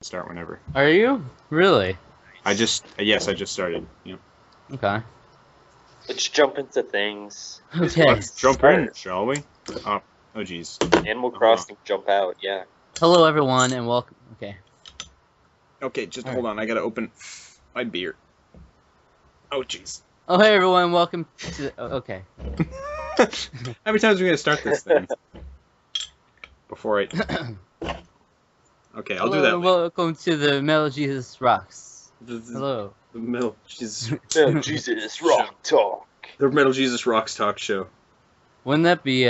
start whenever. Are you? Really? Yes, I just started. Yep. Okay. Let's jump into things. Okay. Let's jump in, shall we? Oh jeez. Animal Crossing jump out, yeah. Hello, everyone, and welcome. Okay. Okay, just All hold on. I gotta open my beer. Oh jeez. Oh, hey, everyone, welcome to. Okay. How many times are we gonna start this thing? Before I. Okay, I'll do that. Welcome to the Metal Jesus Rocks. The Hello. Metal Jesus. Oh, Jesus, rock talk. The Metal Jesus Rocks talk show. Wouldn't that be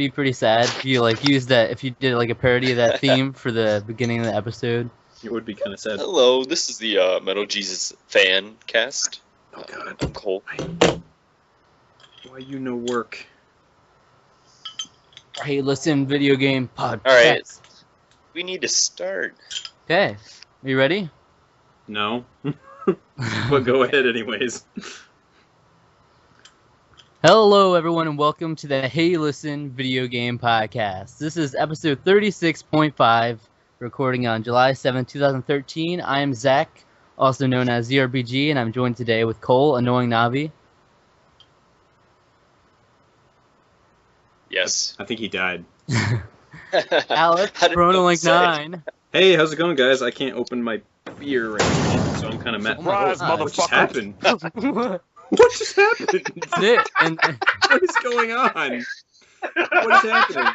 pretty sad if you used that, if you did like a parody of that theme for the beginning of the episode? It would be kind of sad. Hello, this is the Metal Jesus fan cast. Oh God. I'm Cole. Why you no work? Hey, listen, video game podcast. All right. We need to start. Okay. Are you ready? No. But go ahead anyways. Hello, everyone, and welcome to the Hey Listen Video Game Podcast. This is episode 36.5, recording on July 7th, 2013. I am Zach, also known as ZRBG, and I'm joined today with Cole, Annoying Navi. Yes. I think he died. Alex, Bronolink 9. Hey, how's it going, guys? I can't open my beer right now, so I'm kind of mad. Surprise, What just happened? What What just happened? it? And What is going on? What is happening?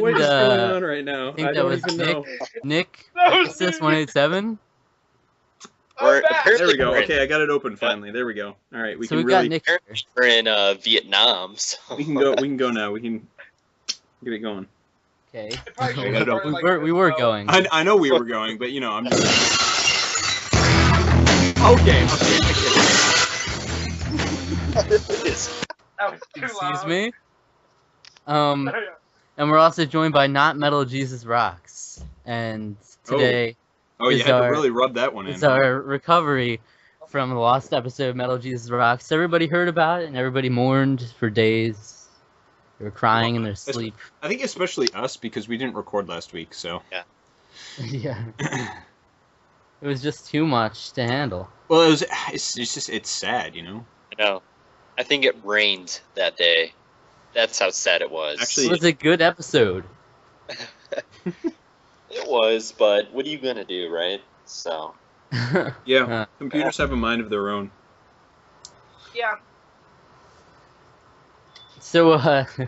What is going on right now? I think that don't was even know. Nick, That was Access 187. There we go. Okay, I got it open finally. There we go. All right, we So can we got really. Nick. We're in Vietnam, so We can go. We can go now. We can get it going. Okay. probably We were going. I know we were going, but you know I'm just. Okay. That was too Excuse loud. me. And we're also joined by Not Metal Jesus Rocks. And today Oh, you Is had our- to really rub that one in. is our recovery from the lost episode of Metal Jesus Rocks. Everybody heard about it, and everybody mourned for days. They were crying in their sleep. I think especially us because we didn't record last week, so. Yeah. It was just too much to handle. Well, it's sad, you know. I know. I think it rained that day. That's how sad it was. Actually- It was a good episode. It was, but what are you gonna do, right? So Yeah, computers have a mind of their own. Yeah. So, So We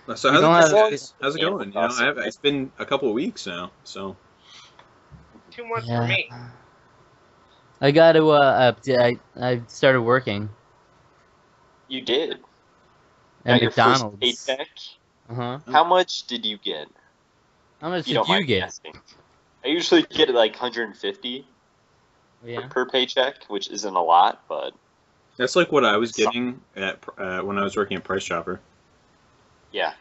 how's don't it, have- guys? How's it Yeah, going? You know, awesome. it's been a couple of weeks now, so. 2 months yeah. for me. I got to, I started working you did. at Got your first McDonald's. paycheck. Uh-huh. How much did you get? How much If you did don't you mind get? asking. I usually get like 150 Yeah. per paycheck, which isn't a lot, but That's like what I was getting at when I was working at Price Chopper, yeah.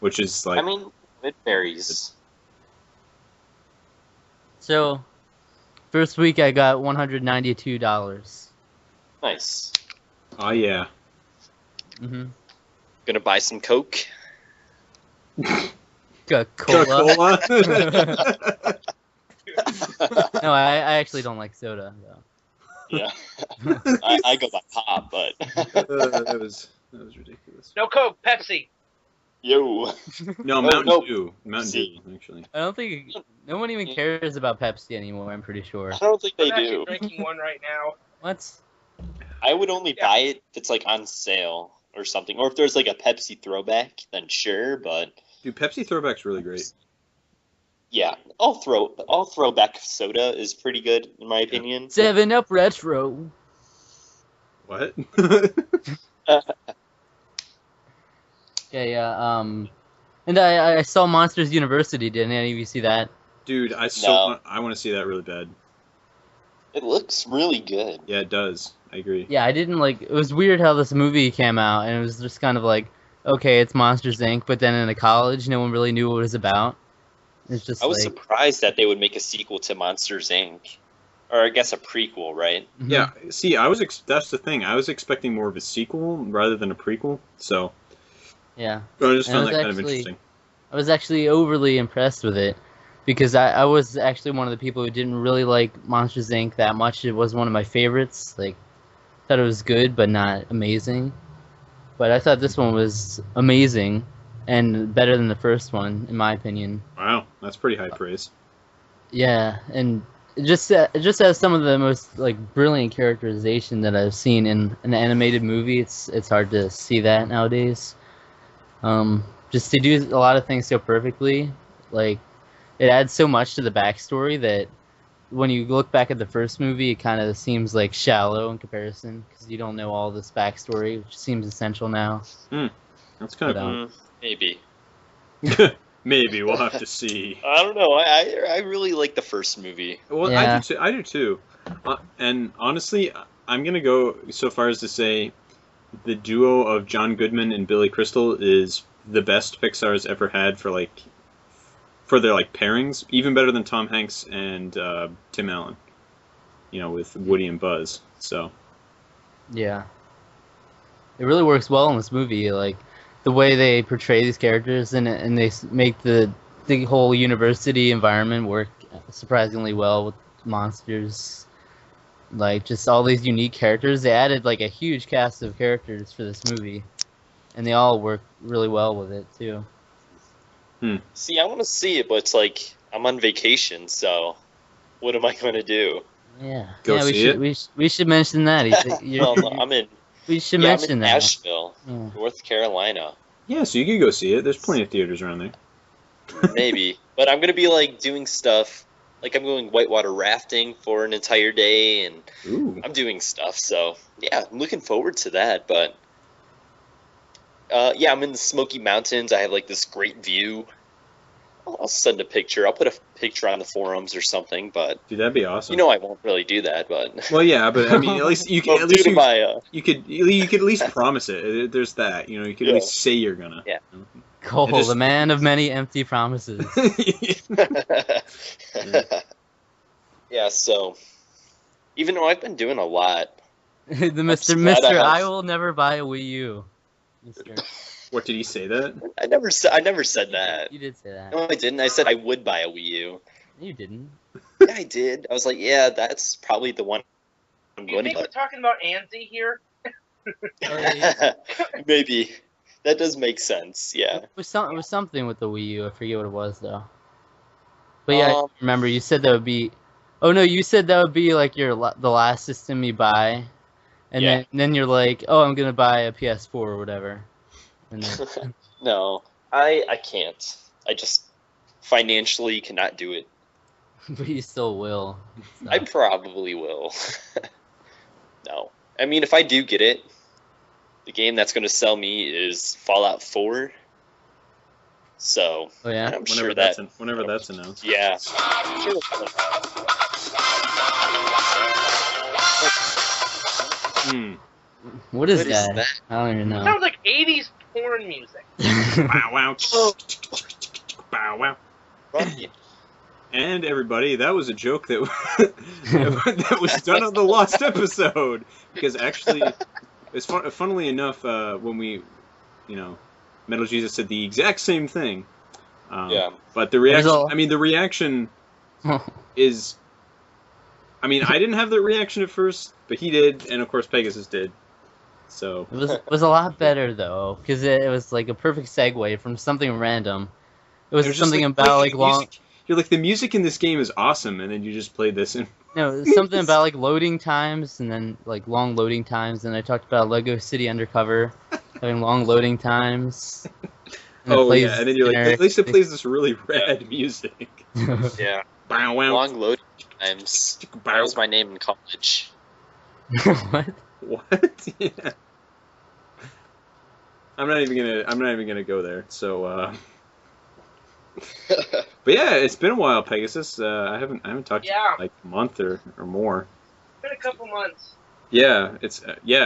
which is like. I mean, it varies. So, first week I got $192. Nice. Oh yeah. Mm-hmm. Gonna buy some Coke. Coca-Cola. Coca-Cola. No, I actually don't like soda, though. Yeah. I go by pop, but that was ridiculous. No Coke, Pepsi. yo. No, Oh, Mountain no. Dew. Mountain See. Dew, actually. I don't think no one even cares about Pepsi anymore. I'm pretty sure. I don't think they I'm actually do. drinking one right now. What? I would only buy it if it's like on sale or something, or if there's like a Pepsi throwback, then sure. But Dude, Pepsi throwback's really great. yeah, all throwback soda is pretty good in my opinion. 7-Up Retro. What? Okay, yeah. And I saw Monsters University. Didn't any of you see that? Dude, I No. want to see that really bad. It looks really good. Yeah, it does. I agree. Yeah, I didn't like. It was weird how this movie came out, and it was just kind of like, okay, it's Monsters Inc. But then in a college, no one really knew what it was about. It's just I was like, surprised that they would make a sequel to Monsters Inc. Or I guess a prequel, right? mhm. Yeah, see, that's the thing. I was expecting more of a sequel rather than a prequel, so Yeah. I just And found it that was kind of actually- interesting. I was actually overly impressed with it because I was actually one of the people who didn't really like Monsters Inc. that much. It was one of my favorites. Like, thought it was good but not amazing. But I thought this one was amazing and better than the first one, in my opinion. Wow, that's pretty high praise. Yeah, and it just has some of the most like brilliant characterization that I've seen in an animated movie. It's hard to see that nowadays. Just to do a lot of things so perfectly, like it adds so much to the backstory that when you look back at the first movie, it kind of seems like shallow in comparison because you don't know all this backstory, which seems essential now. That's kind But, of Maybe. maybe we'll have to see. I don't know. I really like the first movie. Well, Yeah. I do too. And honestly, I'm gonna go so far as to say the duo of John Goodman and Billy Crystal is the best Pixar's ever had for their like pairings, even better than Tom Hanks and Tim Allen. You know, with Woody and Buzz. So Yeah, it really works well in this movie. Like the way they portray these characters and they make the whole university environment work surprisingly well with monsters. Like just all these unique characters. They added like a huge cast of characters for this movie, and they all work really well with it too. See, I want to see it, but it's like I'm on vacation, so what am I going to do? Yeah, Go yeah. see it? We should mention that. Well, no, I'm in. We should Yeah, I'm mention in that. Nashville, Yeah. North Carolina. yeah, so you could go see it. There's plenty of theaters around there. Maybe, but I'm gonna be like doing stuff. Like I'm going whitewater rafting for an entire day, and Ooh. I'm doing stuff. So yeah, I'm looking forward to that. But yeah, I'm in the Smoky Mountains. I have like this great view. I'll send a picture. I'll put a picture on the forums or something. But Dude, that'd be awesome. you know, I won't really do that. But Well, yeah, but I mean, at least you well, can. At least due to you, my you could at least promise it. There's that. You know, you could at Yeah. least say you're gonna. Yeah. Cole, It is- the man of many empty promises. yeah. So even though I've been doing a lot, The just Mr. glad I Mister, have- I will never buy a Wii U. Mister, What did he say that? I never said that. you did say that. No, I didn't. I said I would buy a Wii U. You didn't. Yeah, I did. I was like, yeah, that's probably the one I'm Do you going think we're to talking about Anzi here? get. Maybe. That does make sense, yeah. It was something with the Wii U. I forget what it was though. But yeah, Um, remember you said that would be. Oh no, you said that would be like the last system you buy, and Yeah. then you're like, oh, I'm gonna buy a PS4 or whatever. And then, No, I can't. I just financially cannot do it. but you still will. So. I probably will. No. I mean, if I do get it, the game that's going to sell me is Fallout 4. So, Oh yeah. I'm sure that. Whenever that's announced. Yeah. I'm sure Hmm. What is What is that? that? I don't even It know. sounds like 80s porn music. Bow wow. Bow wow. Right. And everybody, that was a joke that that was done on the lost episode. Because actually, it's funnily enough, when we, you know, Metal Jesus said the exact same thing. Yeah. But the reaction, all- I mean, the reaction is, I mean, I didn't have the reaction at first, but he did, and of course Pegasus did. So It was a lot better though, because it was like a perfect segue from something random. It was just something like, about like like long. music- You're like, the music in this game is awesome, and then you just played this, and No, it was something about like loading times and then like long loading times. And I talked about Lego City Undercover having long loading times. And it oh plays yeah, and then you're like, generic- at least it plays this really rad music. Yeah. Bow wow. Long loading times. That Bow. was my name in college. What? What? Yeah. I'm not even gonna go there. So, but yeah, it's been a while, Pegasus. I haven't talked to you Yeah. in like a month or more. It's been a couple months. Yeah, it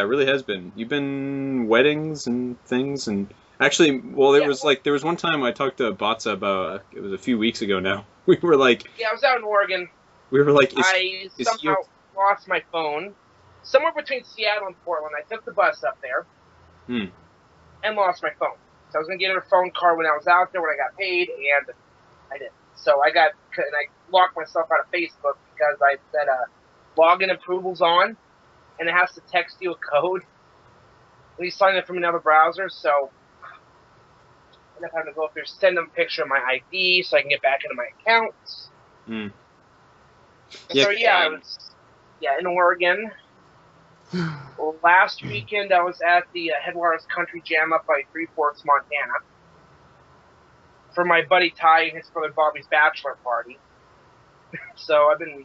really has been. You've been weddings and things, and actually, well, there Yeah. was one time I talked to Batsa about, it was a few weeks ago now. We were like, Yeah, I was out in Oregon. is I somehow lost my phone. Somewhere between Seattle and Portland. I took the bus up there. Hmm. And lost my phone. So I was gonna get her a phone card when I was out there when I got paid, and I didn't. So I locked myself out of Facebook because I set login approvals on, and it has to text you a code when you sign in from another browser. So I end up having to go up there, send them a picture of my ID so I can get back into my accounts. Mm. So I was in Oregon. Last weekend I was at the Headwaters Country Jam up by Three Forks, Montana, for my buddy Ty and his brother Bobby's bachelor party. So I've been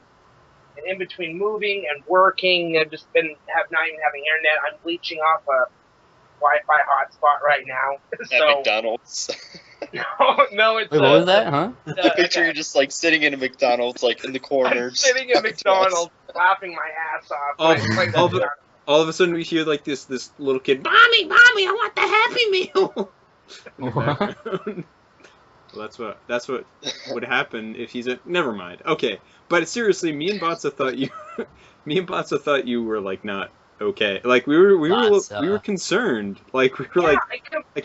in between moving and working. I've just been not even having internet. I'm bleaching off a Wi-Fi hotspot right now. So At McDonald's. no, it's Wait, what was that, huh? I picture you just like sitting in a McDonald's, like in the corner. I'm sitting in McDonald's, laughing my ass off. All of a sudden, we hear like this little kid, "Mommy, mommy, I want the Happy Meal." In the background. Well, that's what would happen if he's a. Never mind. Okay, but seriously, me and Botsa thought you were like not okay. Like we were concerned. Like we were like,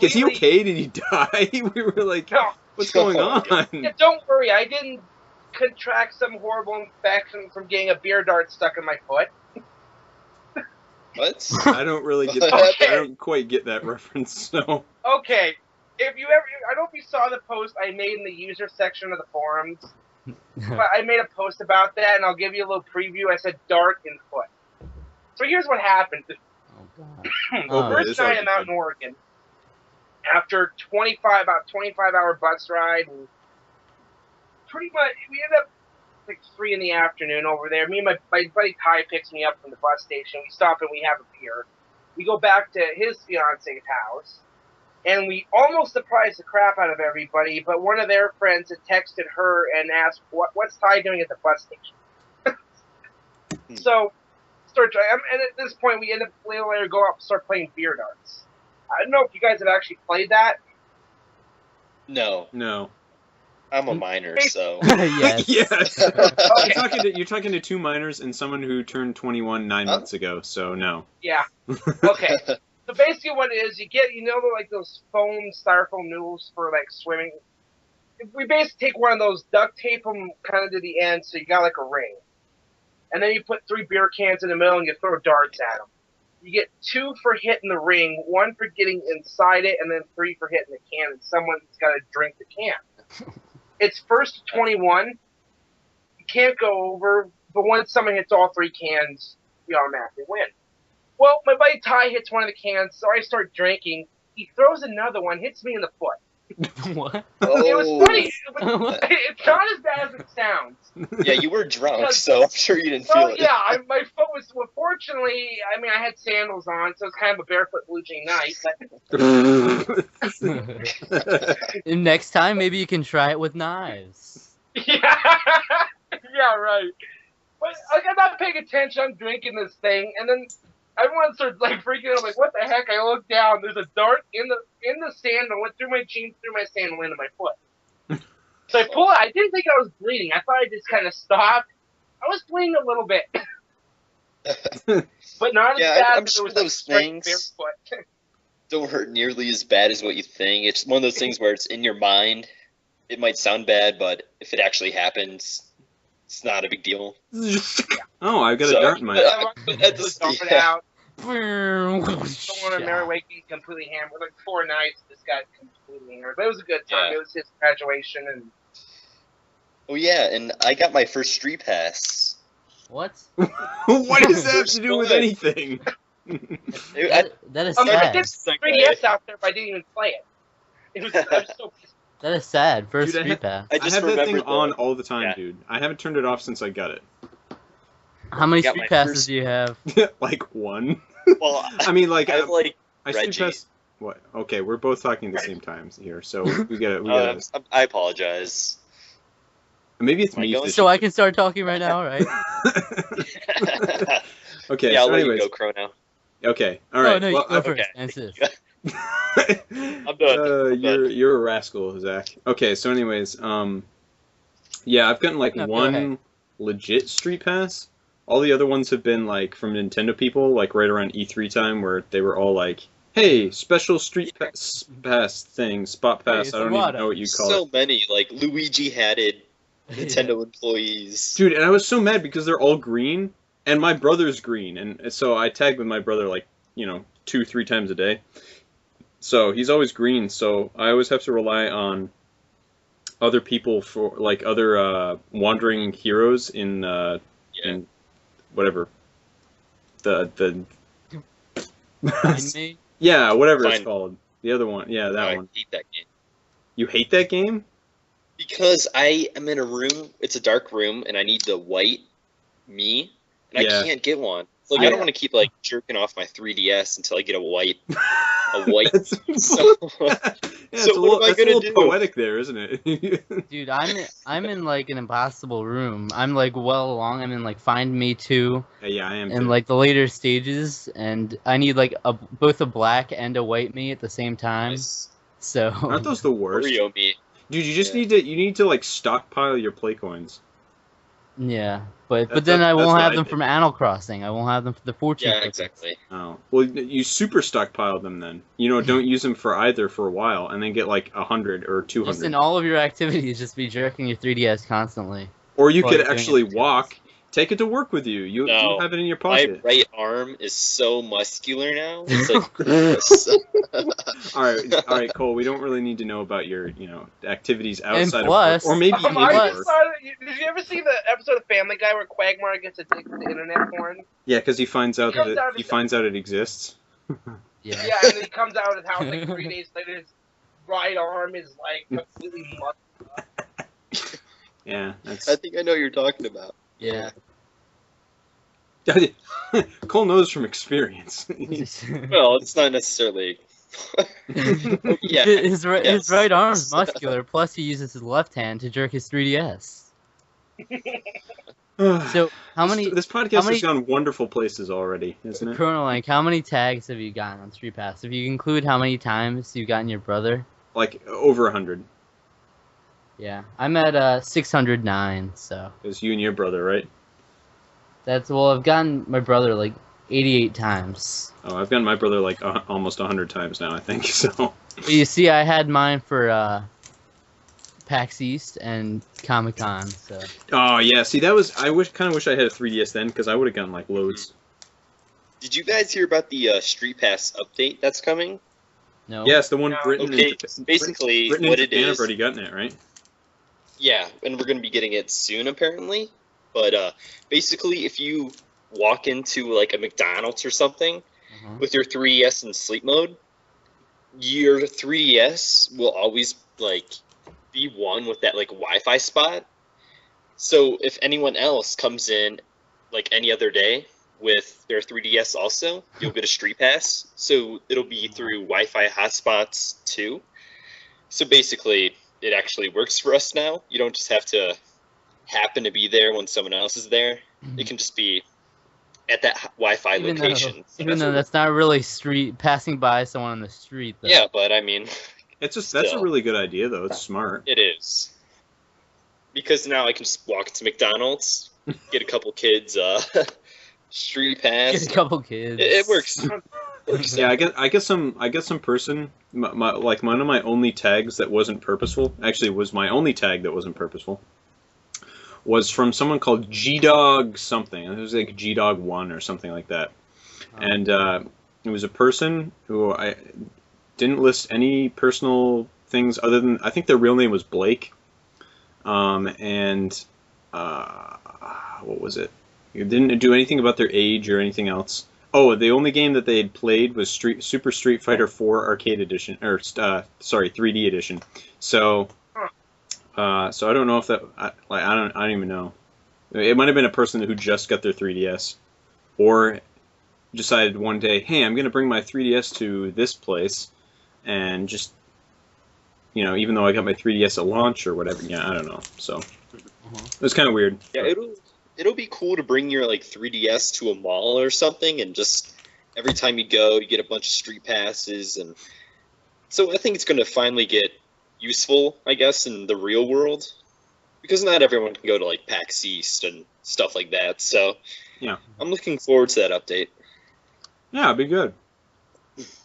is he okay? Did he die? We were like, No. what's going on? Yeah, don't worry, I didn't contract some horrible infection from getting a beer dart stuck in my foot. What? I don't really get that. Okay. I don't quite get that reference. So Okay, I don't know if you saw the post I made in the user section of the forums, but I made a post about that, and I'll give you a little preview. I said dart in foot. So here's what happened. Oh, God. Oh, First this night ought I'm to out be in Oregon, after 25-hour bus ride, and pretty much we ended up like 3 in the afternoon over there. Me and my buddy Ty picks me up from the bus station. We stop and we have a beer. We go back to his fiance's house, and we almost surprised the crap out of everybody. But one of their friends had texted her and asked, "What's Ty doing at the bus station?" So, and at this point, we end up later go up and start playing beer darts. I don't know if you guys have actually played that. No, I'm a minor, so. Yes. yes. Okay. You're talking to two minors and someone who turned 21 9 months ago. So no. Yeah. Okay. So basically, what it is, you get like those foam styrofoam noodles for like swimming. We basically take one of those, duct tape them kind of to the end, so you got like a ring, and then you put 3 beer cans in the middle and you throw darts at them. You get 2 for hitting the ring, 1 for getting inside it, and then 3 for hitting the can. And someone's got to drink the can. It's first to 21. You can't go over, but once someone hits all 3 cans, you automatically win. Well, my buddy Ty hits one of the cans, so I start drinking. He throws another one, hits me in the foot. What? It Oh. was funny. It's not as bad as it sounds. Yeah, you were drunk, so I'm sure you didn't feel Well, it. yeah, my foot was. Well, fortunately, I had sandals on, so it's kind of a barefoot blueging night. But And next time, maybe you can try it with knives. yeah, yeah, right. But I'm not paying attention. I'm drinking this thing, and then everyone starts like freaking out. I'm like, what the heck? I look down. There's a dart in the sand. I went through my jeans, through my sand, and landed on my foot. So I pull it. I didn't think I was bleeding. I thought I just kind of stopped. I was bleeding a little bit, but not as Yeah, bad I'm as sure it was like those straight things- barefoot. Don't hurt nearly as bad as what you think. It's one of those things where it's in your mind. It might sound bad, but if it actually happens, it's not a big deal. Oh, I've got So- a dart in my. At Just the- dump it yeah. out. Don't want to Mary Wakey completely hammered. Like 4 nights, this got completely hammered. But it was a good time. Yeah. It was his graduation, and Oh yeah, and I got my first street pass. What? What does that have to do with anything? That is I sad. did 3DS out there, but I didn't even play it. I was so pissed. That is sad. First Dude, I street pass. I I just have that thing remembered on the- all the time, Yeah. dude. I haven't turned it off since I got How many got street my passes first- do you have? it. Like one. Well, I mean, like I like I street Reggie. pass. What? Okay, we're both talking at the same time here, so we gotta. I apologize. Maybe it's Am I me. going- this So I can start talking right now, right? Okay. Yeah, I'll so let you anyways, go, Chrono. okay. All right. Oh, no, well, you go okay. first. Insist. I'm done. You're a rascal, Zach. Okay, so anyways, yeah, I've gotten like No, go one ahead. legit street pass. All the other ones have been like from Nintendo people, like right around E3 time, where they were all like Hey, special pass thing, spot Hey, pass. it's I don't even Iwata. know what you call So it. many, like Luigi hatted Nintendo employees. Dude, and I was so mad because they're all green, and my brother's green, and so I tag with my brother like, 2, 3 times a day. So he's always green, so I always have to rely on other people for like other wandering heroes Yeah. in whatever the Find me. yeah, whatever it's Fine. called. The other one, yeah, that I one. hate that game. You hate that game? Because I am in a room, it's a dark room, and I need the white me, and Yeah. I can't get one. Like, I I- don't want to keep, like, jerking off my 3DS until I get a white. That's, So, yeah, it's so a what little, am I that's a gonna little do? poetic there, isn't it? Dude, I'm in like an impossible room. I'm like well along. I'm in like Find Me 2 Yeah, I am and too. like the later stages, and I need like both a black and a white me at the same time. nice. So Aren't those the worst? Oreo me. Dude, you just Yeah. need to like stockpile your play coins. yeah, but That's- then I that's won't what have I them did. from Animal Crossing. I won't have them for the fortune. Yeah, cookies. exactly. Oh, well, you super stockpile them then. Don't use them for either for a while, and then get like 100 or Just in 200. all of your activities, just be jerking your 3DS constantly. Or you while could you're doing actually activities. walk, take it to work with you. You No. have it in your My pocket. right arm is so muscular now. It's like, All right, Cole. We don't really need to know about your, activities outside plus- of work, or maybe And in I plus- work. just thought, did you ever see the episode of Family Guy where Quagmire gets addicted to internet porn? Yeah, because he finds out He comes that out he of- finds out it exists. Yeah. Yeah, and then he comes out of his house like 3 days later. His right arm is like completely muscular. Yeah, that's. I think I know what you're talking about. Yeah. Cole knows from experience. Well, it's not necessarily. Yeah. His yes. right arm's muscular, plus he uses his left hand to jerk his 3DS. So how many This podcast how many- has gone wonderful places already, isn't it? Chronolink, how many tags have you gotten on Street Pass? If you include how many times you've gotten your brother? Like over 100. Yeah. I'm at 609, so It's you and your brother, right? I've gotten my brother like 88 times. Oh, I've gotten my brother like almost 100 times now, I think. So. But you see, I had mine for PAX East and Comic Con, so Oh yeah, see I kind of wish I had a 3DS then, because I would have gotten like loads. Did you guys hear about the Street Pass update that's coming? no. Yes, the one No. Britain Okay, and basically Britain what and it Japan have is. already gotten it, right? Yeah, and we're going to be getting it soon apparently. But basically, if you walk into like a McDonald's or something Uh-huh. with your 3DS in sleep mode, your 3DS will always like be one with that like Wi-Fi spot. So if anyone else comes in like any other day with their 3DS also, you'll get a Street Pass. So it'll be through Wi-Fi hotspots too. So basically, it actually works for us now. You don't just have to happen to be there when someone else is there. It can just be at that Wi-Fi Even though- location. Even though that's not really passing by someone on the street. Though. Yeah, but I mean, That's a Still. really good idea though. It's smart. it is. Because now I can just walk into McDonald's, get a couple kids Street Pass. Get a couple kids. It works. Yeah, I guess some person, like one of my only tags that wasn't purposeful, actually was my only tag that wasn't purposeful, was from someone called G-Dog something. It was like G-Dog 1 or something like that. Oh. And it was a person who I didn't list any personal things other than, I think their real name was Blake. And what was it? It didn't do anything about their age or anything else. Oh, the only game that they had played was Super Street Fighter 4 Arcade Edition, or sorry, 3D Edition. So, so I don't know if that, I don't even know. It might have been a person who just got their 3DS, or decided one day, hey, I'm gonna bring my 3DS to this place, and just, even though I got my 3DS at launch or whatever, I don't know. So it was kind of weird. Yeah, it'll be cool to bring your like 3DS to a mall or something, and just every time you go, you get a bunch of street passes, and so I think it's going to finally get useful, I guess, in the real world, because not everyone can go to like PAX East and stuff like that. So Yeah. I'm looking forward to that update. Yeah, it'd be good.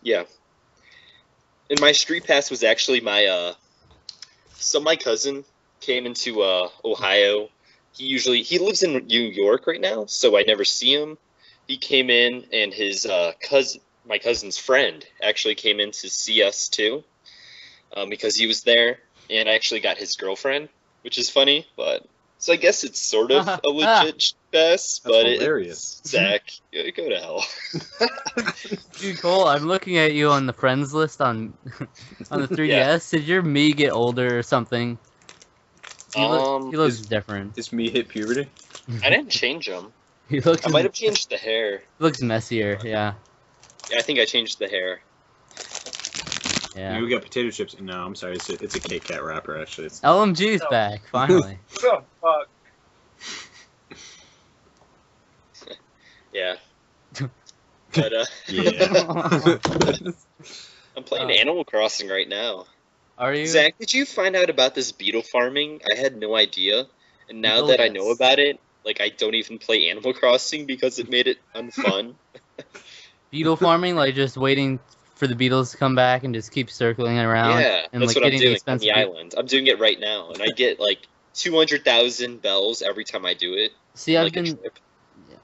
Yeah. And my street pass was actually my so my cousin came into Ohio. He lives in New York right now, so I never see him. He came in, and his my cousin's friend, actually came in to see us too, because he was there, and I actually got his girlfriend, which is funny. But so I guess it's sort of a legit pass, but hilarious. Zach, go to hell. Dude, Cole, I'm looking at you on the friends list on the 3DS. Yeah. Did your me get older or something? He looks is- different. Does me hit puberty? I didn't change him. He looks I might have changed the hair. looks messier. Yeah. Yeah, I think I changed the hair. Yeah. We got potato chips. No, I'm sorry. It's a Kit Kat wrapper, actually. It's... LMG's No. back finally. What the fuck? Yeah. But Yeah. I'm playing Oh. Animal Crossing right now. Are you? Zach, did you find out about this beetle farming? I had no idea, and now Oh, that I yes. know about it, like I don't even play Animal Crossing because it made it unfun. Beetle farming, like just waiting for the beetles to come back and just keep circling around. Yeah, and that's like what I'm getting doing on expensive. the island. I'm doing it right now, and I get like 200,000 bells every time I do it. See, Like a trip.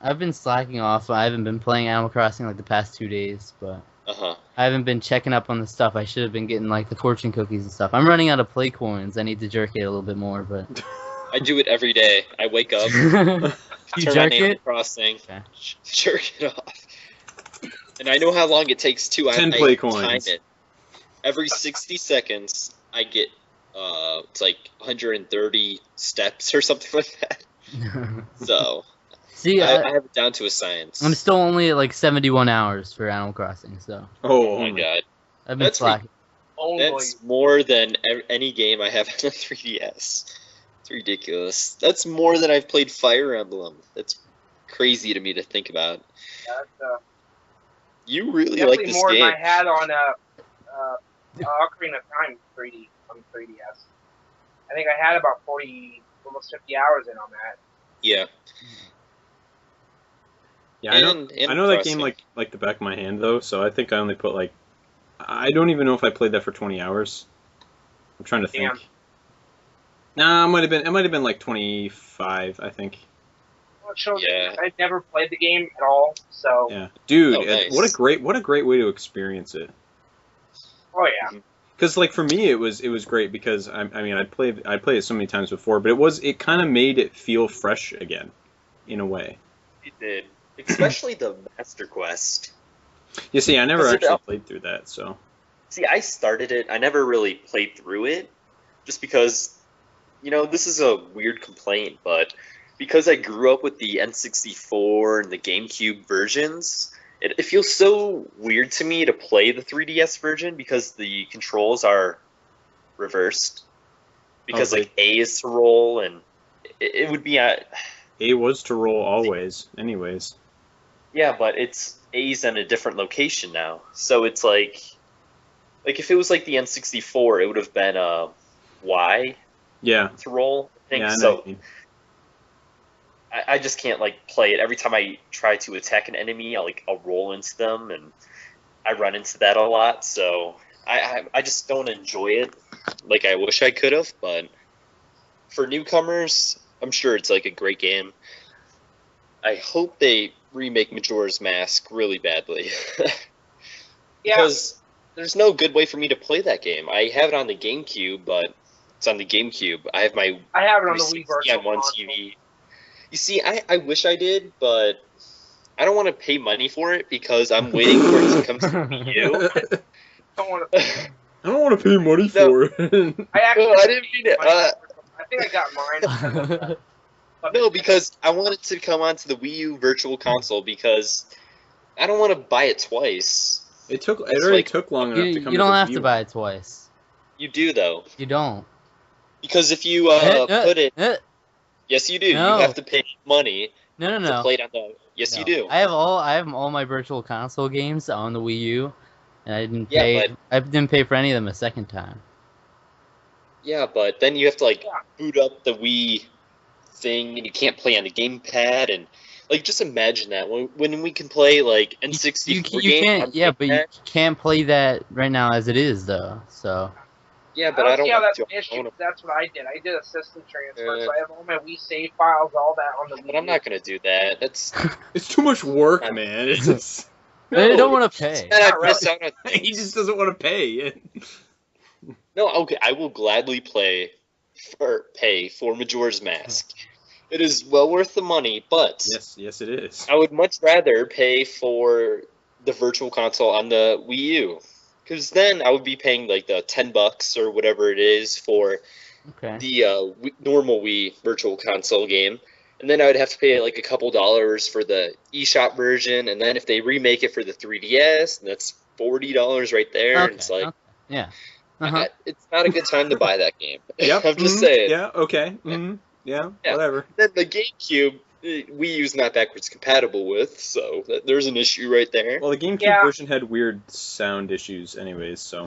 I've been slacking off. I haven't been playing Animal Crossing like the past 2 days, but Uh-huh. I haven't been checking up on the stuff. I should have been getting like the fortune cookies and stuff. I'm running out of play coins. I need to jerk it a little bit more, but I do it every day. I wake up, you turn on jerk Animal it. Crossing, Okay. jerk it off. And I know how long it takes too. 10 I play time coins. it. Every 60 seconds, I get it's like 130 steps or something like that. So See, I have it down to a science. I'm still only at like 71 hours for Animal Crossing, so Oh my god, I've been That's slacking. Only. that's more than any game I have on the 3DS. It's ridiculous. That's more than I've played Fire Emblem. That's crazy to me to think about. That's, You really definitely like this more game. than I had on Ocarina of Time 3D on 3DS. I think I had about 40, almost 50 hours in on that. Yeah. Yeah, I know. And I know that Crossing. game like the back of my hand though, so I think I only put like I don't even know if I played that for 20 hours. I'm trying to think. Damn. Nah, it might have been like 25, I think. Well, it shows Yeah. I'd never played the game at all, so Yeah. Dude, Oh, nice. what a great way to experience it. oh yeah. Cuz like for me it was great because I mean I played it so many times before, but it kind of made it feel fresh again in a way. It did. Especially the Master Quest. You see, I never Is it actually up- played through that, so See, I started it. I never really played through it, just because, this is a weird complaint, but because I grew up with the N64 and the GameCube versions, it feels so weird to me to play the 3DS version because the controls are reversed. Because Okay. like A is to roll, and it would be A was to roll always, anyways. yeah, but it's A's in a different location now. So it's like if it was like the N64, it would have been Y Yeah. to roll. I think Yeah, I know so. what you mean. I just can't like play it. Every time I try to attack an enemy, I'll roll into them, and I run into that a lot. So I just don't enjoy it like I wish I could have. But for newcomers, I'm sure it's like a great game. I hope they remake Majora's Mask really badly. Yeah. Because there's no good way for me to play that game. I have it on the GameCube, but it's on the GameCube. I have my I have it on the 360 Wii Virtual on one Console. TV. You see, I wish I did, but I don't want to pay money for it because I'm waiting for it to come to the Wii U. Don't want to. I don't want to pay money for it. I actually. No, I didn't mean it. I think I got mine. No, because I want it to come onto the Wii U Virtual Console because I don't want to buy it twice. It It's already like- took long enough to you come. don't to have Wii to U. buy it twice. You do though, You don't. because if you put it, yes, you do. No. You have to pay money No, to no. play it on the. Yes, you No. do. I have all my virtual console games on the Wii U, and I didn't Yeah, pay. but- I didn't pay for any of them a second time. Yeah, but then you have to Yeah. boot up the Wii thing, and you can't play on the gamepad, and Like, just imagine that when we can play like N64 You games. can't, on yeah, but you gamepad. can't play that right now as it is, though. So Yeah, I but don't I don't see how want that's to. an issue. I wanna- 'Cause that's what I did. I did a system transfer, Uh, so I have all my Wii save files, all that on the Wii. But I'm not gonna do that. That's It's too much work, man. It's just they No, don't want to pay. and I Not miss out on he things. just doesn't want to pay. No, okay, I will gladly pay for Majora's Mask. It is well worth the money, but Yes, it is. I would much rather pay for the Virtual Console on the Wii U, because then I would be paying like the $10 or whatever it is for Okay. the normal Wii Virtual Console game, and then I would have to pay like a couple dollars for the eShop version, and then if they remake it for the 3DS, that's $40 right there. Okay. And it's like, okay. Yeah. Uh-huh. it's not a good time to buy that game. Yep. I'm just mhm, saying. Yeah. Okay. Yeah. Yeah. Whatever. Then the GameCube, Wii U's not backwards compatible with, so there's an issue right there. Well, the GameCube Yeah. version had weird sound issues, anyways. So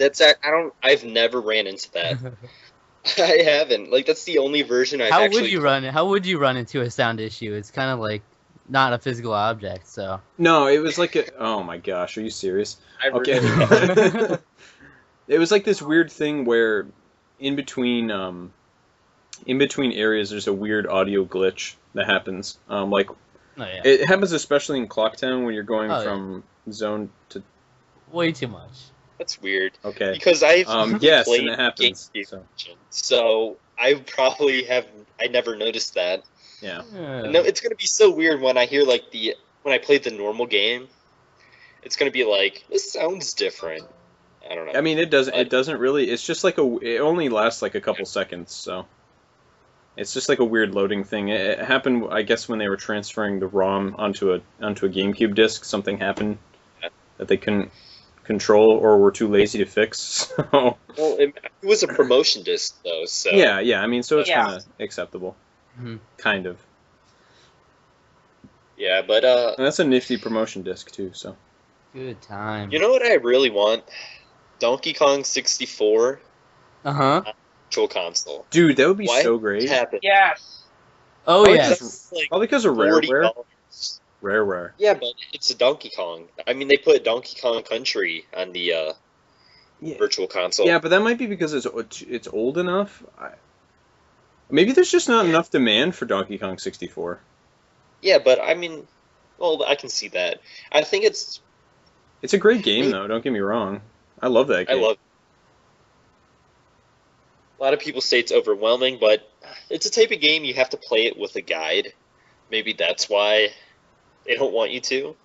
I've never ran into that. I haven't. Like, that's the only version I've How actually. would you run? How would you run into a sound issue? It's kind of like not a physical object, so. no, it was like oh my gosh, are you serious? I Okay. really- It was like this weird thing where in between areas there's a weird audio glitch that happens. Like Oh yeah. it happens especially in Clocktown when you're going Oh, yeah. from zone to Way too much. That's weird. okay. Because I've Yes, played and it happens. GameCube So version, so I probably have. I never noticed that. yeah. No, it's gonna be so weird when I hear like when I played the normal game. It's gonna be like, this sounds different. I don't know. I mean, it doesn't really. It's just like it only lasts like a couple seconds, so it's just like a weird loading thing. It happened, I guess, when they were transferring the ROM onto a GameCube disc. Something happened that they couldn't control or were too lazy to fix. So Well, it was a promotion disc though, so yeah. I mean, so it's Yeah. kind of acceptable, Mhm. kind of. yeah. But And that's a nifty promotion disc too. So Good time. you know what I really want? Donkey Kong 64 Uh-huh. Virtual Console. dude, that would be Why so didn't it great. happen? Yes. Oh Probably yes. just- Like Probably because of Rareware. $40. Rareware. Yeah, but it's a Donkey Kong. I mean, they put Donkey Kong Country on the Yeah. Virtual Console. Yeah, but that might be because it's old enough. Maybe there's just not enough demand for Donkey Kong 64. Yeah, but I mean, well, I can see that. I think it's. It's a great game, though. Don't get me wrong. I love that I game. love. A lot of people say it's overwhelming, but it's a type of game you have to play it with a guide. Maybe that's why they don't want you to.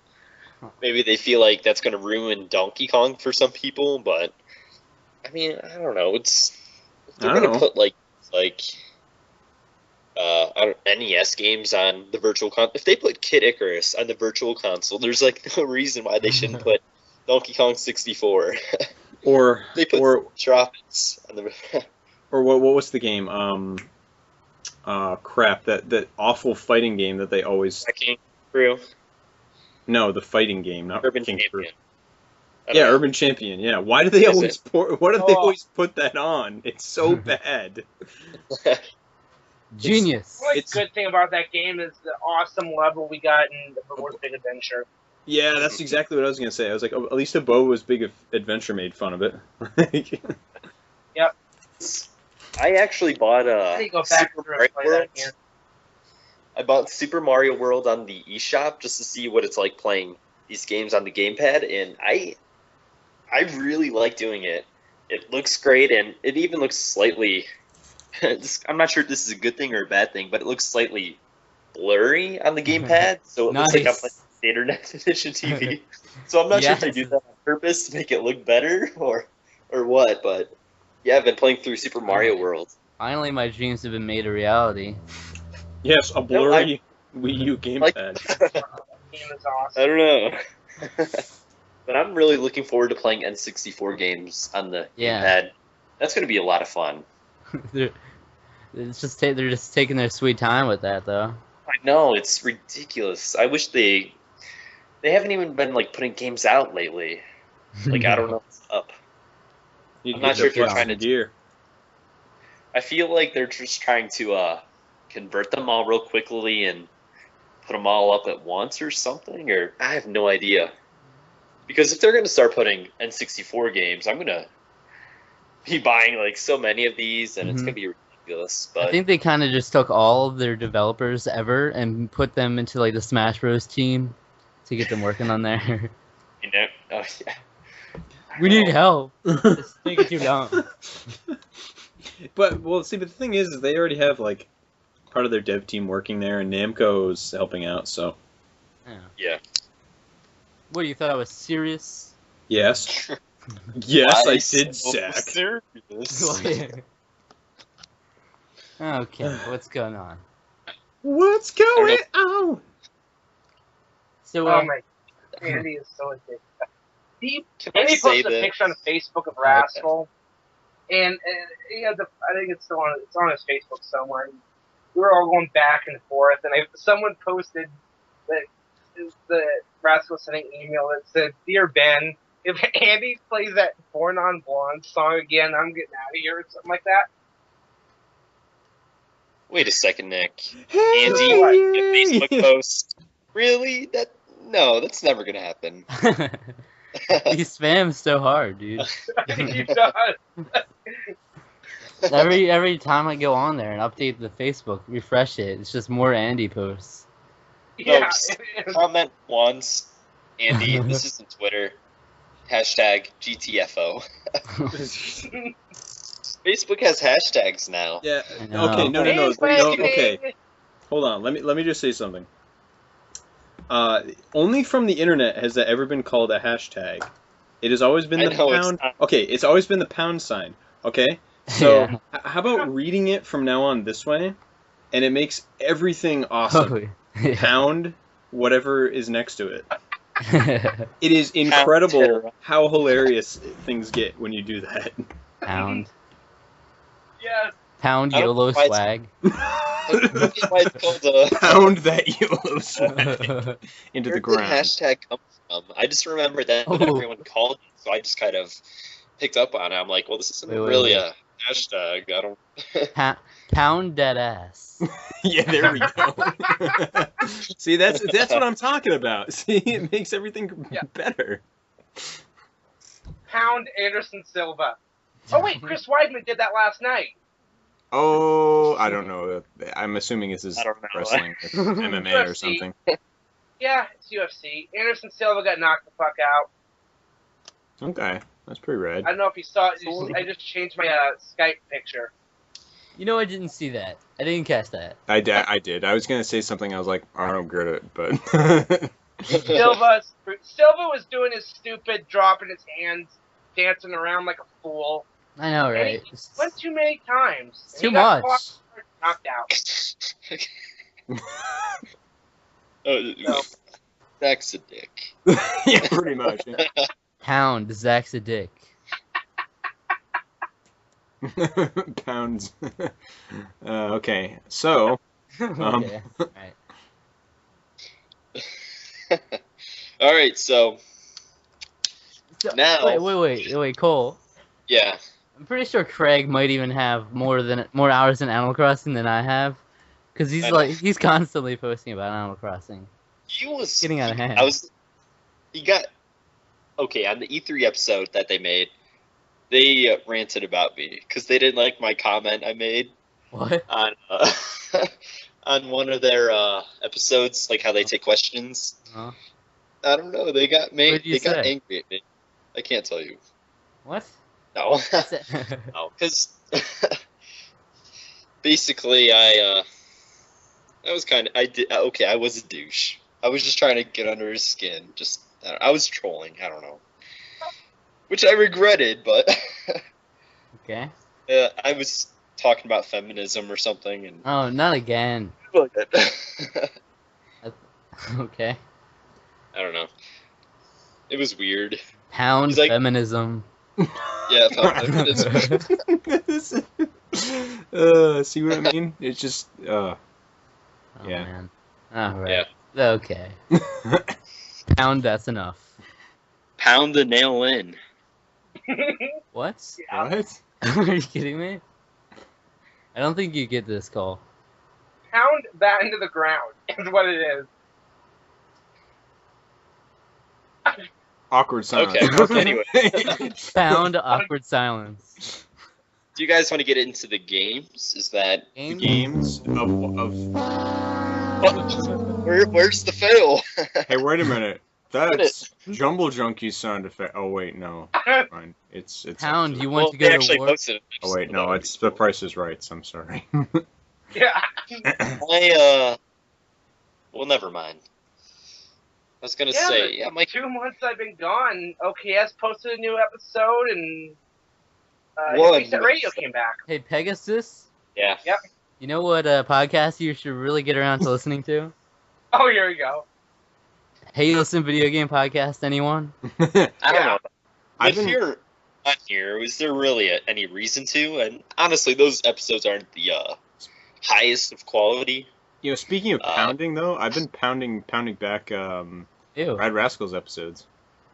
Maybe they feel like that's going to ruin Donkey Kong for some people, but I mean, I don't know. It's if they're I don't going to know. put like NES games on the Virtual Console. If they put Kid Icarus on the Virtual Console, there's like no reason why they shouldn't put Donkey Kong 64. Or They put or Tropics on the. or what was the game? Crap, that awful fighting game that they always Wrecking Crew, no, the fighting game, not Urban King Crew. Champion. I don't Yeah, know. Urban Champion. Yeah, why do they Is always why do they Oh. always put that on? It's so bad. Genius. The only It's- good thing about that game is the awesome level we got in the Bobo's Big Adventure. Yeah, that's exactly what I was gonna say. I was like, oh, at least a Bobo's Big Adventure made fun of it. I actually bought I need to go back Super through Mario and play that World. again. I bought Super Mario World on the eShop just to see what it's like playing these games on the gamepad, and I really like doing it. It looks great, and it even looks slightly. I'm not sure if this is a good thing or a bad thing, but it looks slightly blurry on the gamepad, so it looks like I'm Nice. playing standard definition TV. So I'm not sure if they Yes. do that on purpose to make it look better or what, but yeah, I've been playing through Super Mario World. Finally, my dreams have been made a reality. Yes, a blurry Wii U Like- gamepad. That game is awesome. I don't know. But I'm really looking forward to playing N64 games on the Yeah. gamepad. That's going to be a lot of fun. they're they're just taking their sweet time with that, though. I know, it's ridiculous. I wish they haven't even been like putting games out lately. Like I don't know what's up. You I'm get not sure their if you're foot trying in to- gear. I feel like they're just trying to convert them all real quickly and put them all up at once or something, or I have no idea. Because if they're going to start putting N64 games, I'm going to be buying like so many of these, and it's going to be ridiculous. But I think they kind of just took all of their developers ever and put them into like the Smash Bros. Team to get them working on there. you know, oh yeah. We need help. It's taking too long. But the thing is they already have like part of their dev team working there, and Namco's helping out. So Yeah. What, you thought I was serious? yes, yes, Why I did, so Zach. serious? Okay, what's going on? What's going on? So, Oh my, Andy is so addicted. Can I Andy say posted a this? picture on Facebook of Rascal, and I think it's still on. It's on his Facebook somewhere. We were all going back and forth, and someone posted that the Rascal sending an email that said, "Dear Ben, if Andy plays that Born on Blonde song again, I'm getting out of here," or something like that. Wait a second, Nick. Hey! Andy, a Facebook post. Really? No, that's never gonna happen. he spams so hard, dude. He does. Every time I go on there and update the Facebook, refresh it, it's just more Andy posts. Yeah. Folks, comment once, Andy. This isn't Twitter. Hashtag GTFO. Facebook has hashtags now. Yeah. I know. Okay. No. Hey, Okay. Hold on. Let me just say something. Only from the internet has that ever been called a hashtag. It has always been I the know, it's pound. not. Okay, it's always been the pound sign. Okay. So Yeah. how about reading it from now on this way, and it makes everything awesome. Yeah. Pound whatever is next to it. It is incredible Terror. how hilarious things get when you do that. Pound. Yes. Pound I don't YOLO know why swag. That's why it's called Pound that YOLO swag into the Where did ground. hashtag come from? I just remember that Oh. everyone called it, so I just kind of picked up on it. I'm like, well, this isn't Wait, really wait. a hashtag. I don't. Pound dead ass. Yeah, there we go. See, that's what I'm talking about. See, it makes everything Yeah. better. Pound Anderson Silva. Oh wait, Chris Weidman did that last night. Oh, I don't know. I'm assuming this is I don't know. wrestling, MMA or UFC. something. Yeah, it's UFC. Anderson Silva got knocked the fuck out. Okay, that's pretty rad. I don't know if you saw it. I just changed my Skype picture. You know, I didn't see that. I didn't catch that. I did. I was gonna say something. I was like, I don't get it, but Silva was doing his stupid dropping his hands, dancing around like a fool. I know, right? Went too many times. It's And too he got much. knocked out. Oh, Zach's a dick. yeah, pretty much. Pound Zach's a dick. Pounds. Okay, so Okay. Alright. All right, so So, Now- wait, Cole. yeah, I'm pretty sure Craig might even have more hours in Animal Crossing than I have, because he's constantly posting about Animal Crossing. he was Getting out of hand. He got okay on the E3 episode that they made. They ranted about me because they didn't like my comment I made What? on on one of their episodes, like how they take questions. Huh? I don't know. They got What'd you They got say? angry at me. I can't tell you. What? No, no, because basically I was I was a douche. I was just trying to get under his skin. I was trolling. I don't know, which I regretted, but Okay. I was talking about feminism or something, and Oh, not again. Okay. I don't know. It was weird. Pound He's like- feminism. Yeah, feminism. See what I mean? It's just, Oh, Yeah. man. Alright. Okay. Pound, that's enough. Pound the nail in. What? what? Are you kidding me? I don't think you get this, Cole. Pound that into the ground is what it is. Awkward silence. Okay. Anyway, Found awkward silence. do you guys want to get into the games? Is that The games of. where's the fail? Hey, wait a minute. That's Jumble Junkie's sound effect. Oh wait, no. Fine. It's Pound, actually- you Well, want to they go actually to war? posted it. Oh wait, no. It's The Price is Right. I'm sorry. Yeah. Well, never mind. I was gonna Yeah, say, yeah, Mike. 2 months I've been gone. OKS posted a new episode, and One. Reset Radio came back. Hey, Pegasus, Yeah. you know what podcast you should really get around to listening to? Oh, here we go. Hey, Listen Video Game Podcast, anyone? I don't Yeah. know. I've If been- you're not here, is there really any reason to? And honestly, those episodes aren't the highest of quality. Speaking of pounding though, I've been pounding back Ew. Rad Rascals episodes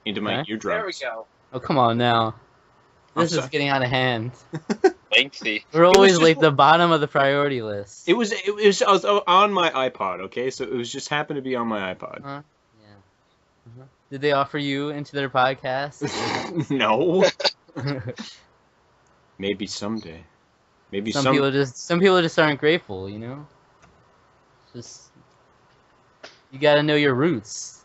into my Okay. eardrums. There we go. Oh, come on now. I'm This is sorry. getting out of hand. Lengthy. We're was always just like one- the bottom of the priority list. It was I was on my iPod, okay? So it was just happened to be on my iPod. Yeah. Did they offer you into their podcast? No. Maybe someday. Maybe some people just aren't grateful, you know? Just you gotta know your roots.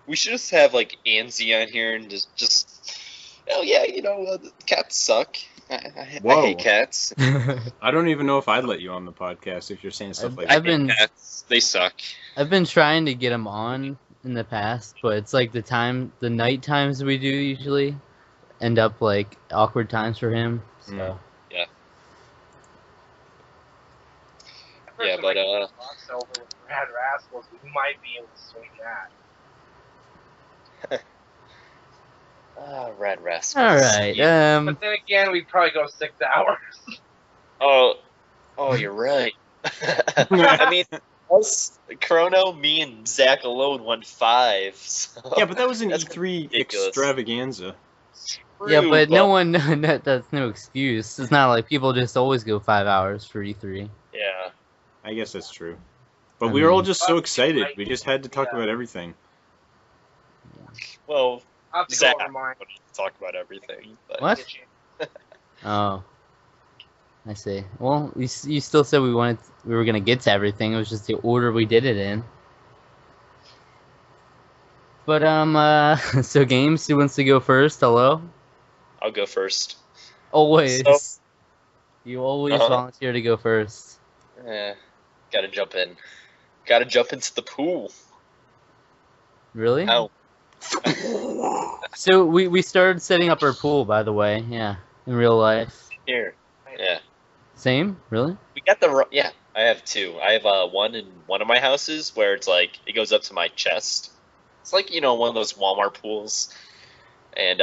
We should just have like Anzi on here and just oh yeah, cats suck. I Whoa. hate cats. I don't even know if I'd let you on the podcast if you're saying stuff like I've that. been Cats, they suck. I've been trying to get them on in the past, but it's like the night times we do usually end up like awkward times for him. So Mm. Yeah, but Crossover with Rad Rascals, we might be able to swing that. Rad Rascals. all right. But then again, we'd probably go 6 hours. Oh, you're right. I mean, us, Chrono, me, and Zach alone won 5. So Yeah, but that was an That's E3 ridiculous. extravaganza. Yeah, true, but no one that's no excuse. It's not like people just always go 5 hours for E3. Yeah. I guess that's true. But I we were all mean- just so excited. Right. We just had to talk Yeah. about everything. Well, I'll have to Zach go over mine. wanted to talk about everything. But What? Oh, I see. Well, you still said we were gonna get to everything. It was just the order we did it in. But so games. Who wants to go first? Hello. I'll go first. Always. So- You always Uh-huh. volunteer to go first. Gotta jump in. Gotta jump into the pool. Really? How? So we started setting up our pool, by the way. Yeah, in real life. Here. Yeah. Same? Really? We got yeah, I have 2. I have one in one of my houses where it's like it goes up to my chest. It's like one of those Walmart pools, and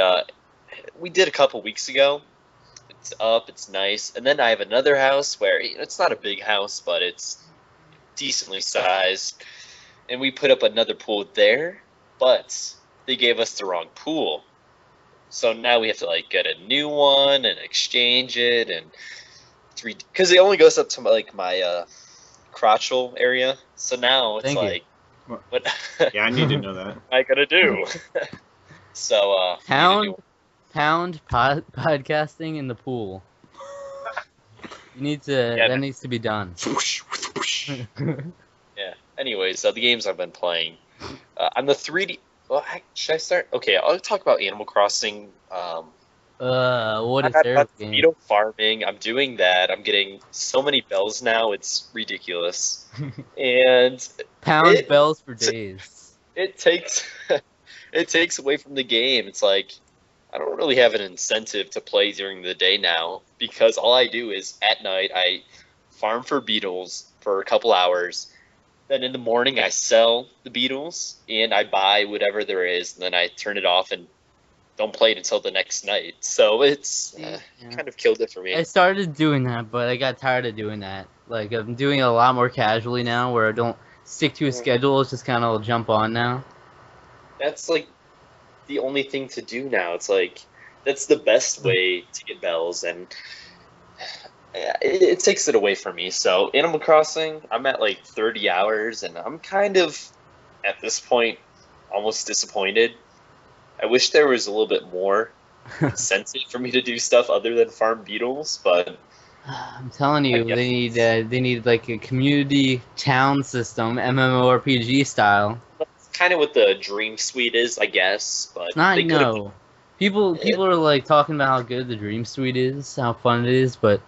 we did a couple weeks ago. It's up, it's nice, and then I have another house where it's not a big house, but it's decently sized, and we put up another pool there, but they gave us the wrong pool, so now we have to like get a new one and exchange it and. Because it only goes up to my crotchal area. So now it's Thank you. like, what Yeah, I need to know that. am I gonna do? So Pound podcasting in the pool. You need to. Yeah, that needs to be done. Yeah. Anyways, the games I've been playing on the 3D. Well, should I start? Okay, I'll talk about Animal Crossing. What a I'm terrible game. Beetle farming. I'm doing that. I'm getting so many bells now. It's ridiculous, and Pound it- bells for days. it takes it takes away from the game. It's like I don't really have an incentive to play during the day now because all I do is at night I farm for beetles for a couple hours. Then in the morning I sell the beetles and I buy whatever there is, and then I turn it off and don't play it until the next night. So it's Yeah. kind of killed it for me. I started doing that, but I got tired of doing that. Like I'm doing it a lot more casually now, where I don't stick to a schedule. It's just kind of jump on now. That's like the only thing to do now. It's like that's the best way to get bells, and it takes it away from me. So Animal Crossing, I'm at like 30 hours, and I'm kind of at this point almost disappointed I wish there was a little bit more incentive for me to do stuff other than farm beetles, but I'm telling you, I guess they need like a community town system, MMORPG style. that's kind of what the Dream Suite is, I guess. But It's not they could have. no. People are like talking about how good the Dream Suite is, how fun it is, but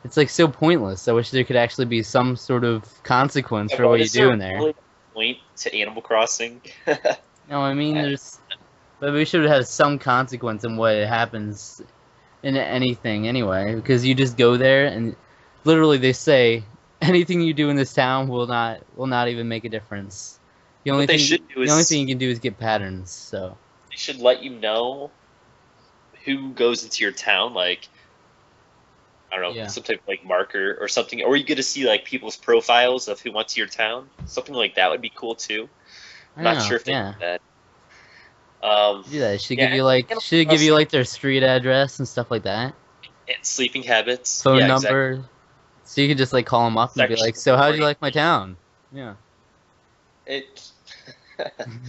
it's like so pointless. I wish there could actually be some sort of consequence for what you do in there. Really a point to Animal Crossing? No, I mean but we should have some consequence in what happens in anything anyway, because you just go there and literally they say anything you do in this town will not even make a difference. The only What they thing should do the only is thing you can do is get patterns. So they should let you know who goes into your town, like I don't know, Yeah. some type of like marker or something, or you get to see like people's profiles of who went to your town. Something like that would be cool too. I I'm don't not know, sure if they yeah. do that. Do that. Should Yeah, give you like Animal should give you Crossing- like their street address and stuff like that, And sleeping habits, phone yeah, number, so you can just like call them up and be Section like, "So how'd you three. like my town?" Yeah. Exactly.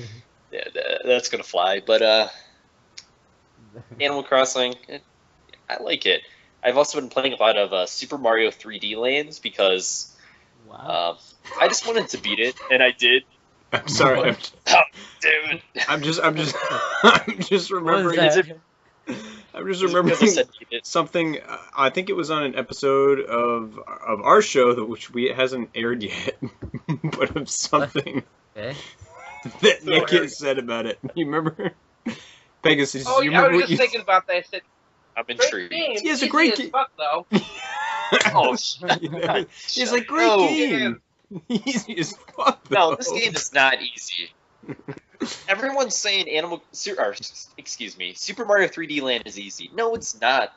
Yeah, that's gonna fly. But Animal Crossing, I like it. I've also been playing a lot of Super Mario 3D Lands because Wow. I just wanted to beat it, and I did. I'm sorry. Dude, I'm just I'm just remembering. What is that? I'm just because I remembering said beat it. something. I think it was on an episode of our show, which hasn't aired yet, but of something Okay. that So Nick aired. has said about it. You remember? Pegasus, Oh, you yeah, I remember was what just thinking about that. I said, I'm great intrigued. game. He has a easy great as game. fuck, though. Oh, He's like, great No. game. Easy as fuck, No, though. this game is not easy. Everyone's saying Super Mario 3D Land is easy. No, it's not.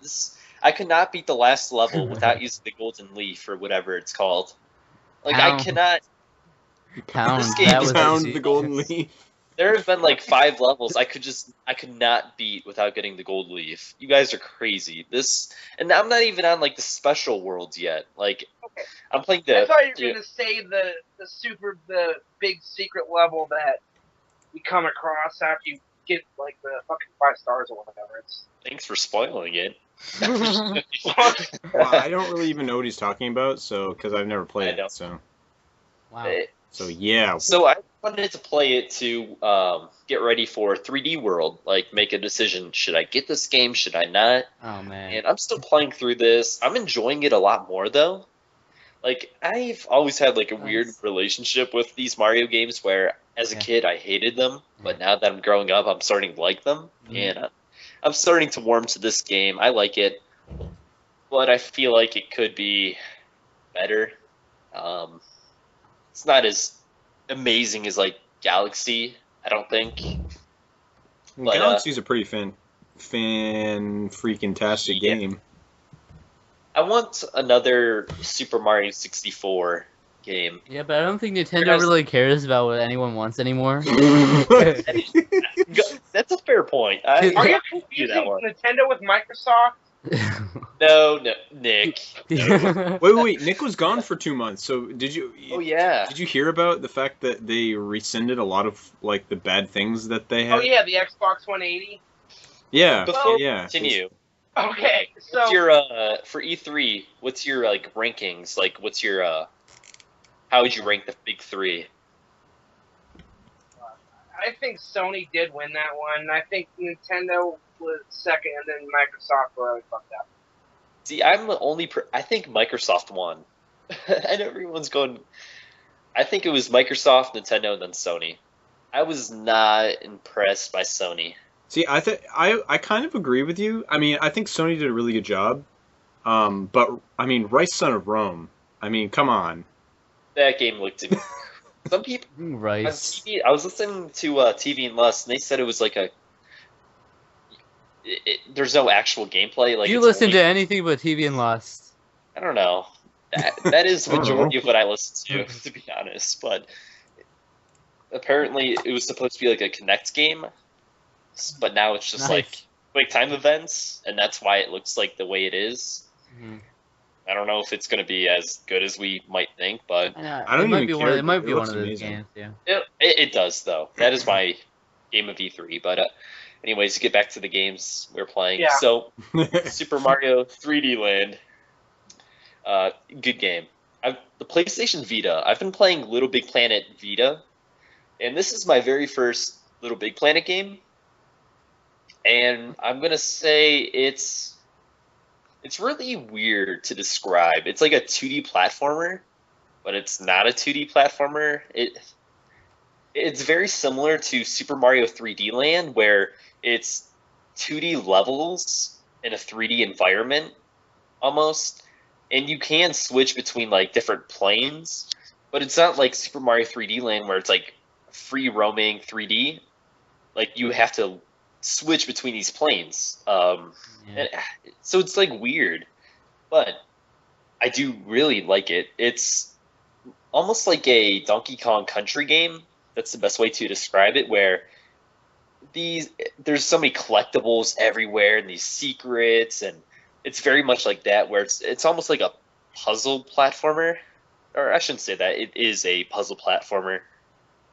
I could not beat the last level without using the golden leaf or whatever it's called. Like Pound. I cannot. Pound. This game That is was Pound easy. the golden leaf. There have been like 5 levels I could not beat without getting the gold leaf. You guys are crazy. And I'm not even on like the special worlds yet. Like Okay. I'm playing I the. thought you were gonna say the big secret level that you come across after you get like the fucking 5 stars or whatever. It's Thanks for spoiling it. Well, I don't really even know what he's talking about, so because I've never I played know. it, Wow. so yeah. So I wanted to play it to get ready for 3D World, like make a decision. Should I get this game? Should I not? Oh man. And I'm still playing through this. I'm enjoying it a lot more though. Like I've always had like a weird Nice. relationship with these Mario games where as a Yeah. kid I hated them, but now that I'm growing up I'm starting to like them. Mhm. And I'm starting to warm to this game. I like it. But I feel like it could be better. It's not as amazing as like Galaxy, I don't think. But, Galaxy's a pretty fan freaking tastic Yeah. game. I want another Super Mario 64 game. Yeah, but I don't think Nintendo Guys- really cares about what anyone wants anymore. That's a fair point. are you I do confusing that one. Nintendo with Microsoft? No, Nick. Wait. Nick was gone for 2 months. So did you? Oh yeah. Did you hear about the fact that they rescinded a lot of like the bad things that they had? Oh yeah, the Xbox 180. Yeah. Before we yeah. continue, Okay, so what's your for E3? What's your like rankings? Like, what's your how would you rank the big 3? I think Sony did win that one. I think Nintendo was second, and then Microsoft really fucked up. See, I'm the only. I think Microsoft won, and everyone's going. I think it was Microsoft, Nintendo, and then Sony. I was not impressed by Sony. See, I kind of agree with you. I mean, I think Sony did a really good job. But I mean, Rice Son of Rome. I mean, come on. That game looked. Some people on Rice. TV. I was listening to TV and Lust, and they said it was like a. There's no actual gameplay. Like You it's listen only- to anything but TV and Lust. I don't know. That is the majority of what I listen to be honest. But apparently, it was supposed to be like a Connect game, but now it's just Nice. like quick time events, and that's why it looks like the way it is. Mhm. I don't know if it's going to be as good as we might think, but I don't it might even be care, It might but be it one looks of those amazing. games. Yeah. it does though. That is my game of E3. But Anyways, to get back to the games we're playing. Yeah. So, Super Mario 3D Land, good game. The PlayStation Vita. I've been playing Little Big Planet Vita, and this is my very first Little Big Planet game. And I'm gonna say it's really weird to describe. It's like a 2D platformer, but it's not a 2D platformer. It's very similar to Super Mario 3D Land, where it's 2D levels in a 3D environment almost, and you can switch between like different planes, but it's not like Super Mario 3D Land where it's like free roaming 3D. Like you have to switch between these planes, and, so it's like weird, but I do really like it. It's almost like a Donkey Kong Country game. That's the best way to describe it, where there's so many collectibles everywhere and these secrets, and it's very much like that, where it's almost like a puzzle platformer. Or I shouldn't say that. It is a puzzle platformer.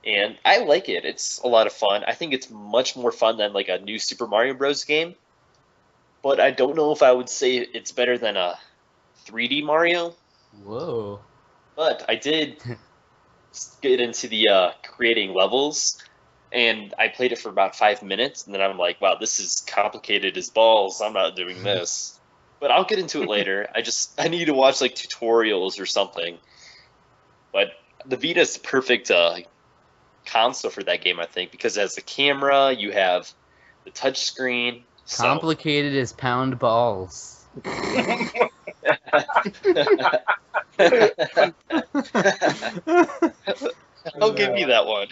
And I like it. It's a lot of fun. I think it's much more fun than like a new Super Mario Bros. Game. But I don't know if I would say it's better than a 3D Mario. Whoa. But I did get into the creating levels, and I played it for about 5 minutes, and then I'm like, wow, this is complicated as balls. I'm not doing this. But I'll get into it later. I need to watch like tutorials or something. But the Vita is the perfect console for that game, I think, because it has the camera, you have the touch screen. So. Complicated as pound balls. I'll give you that one.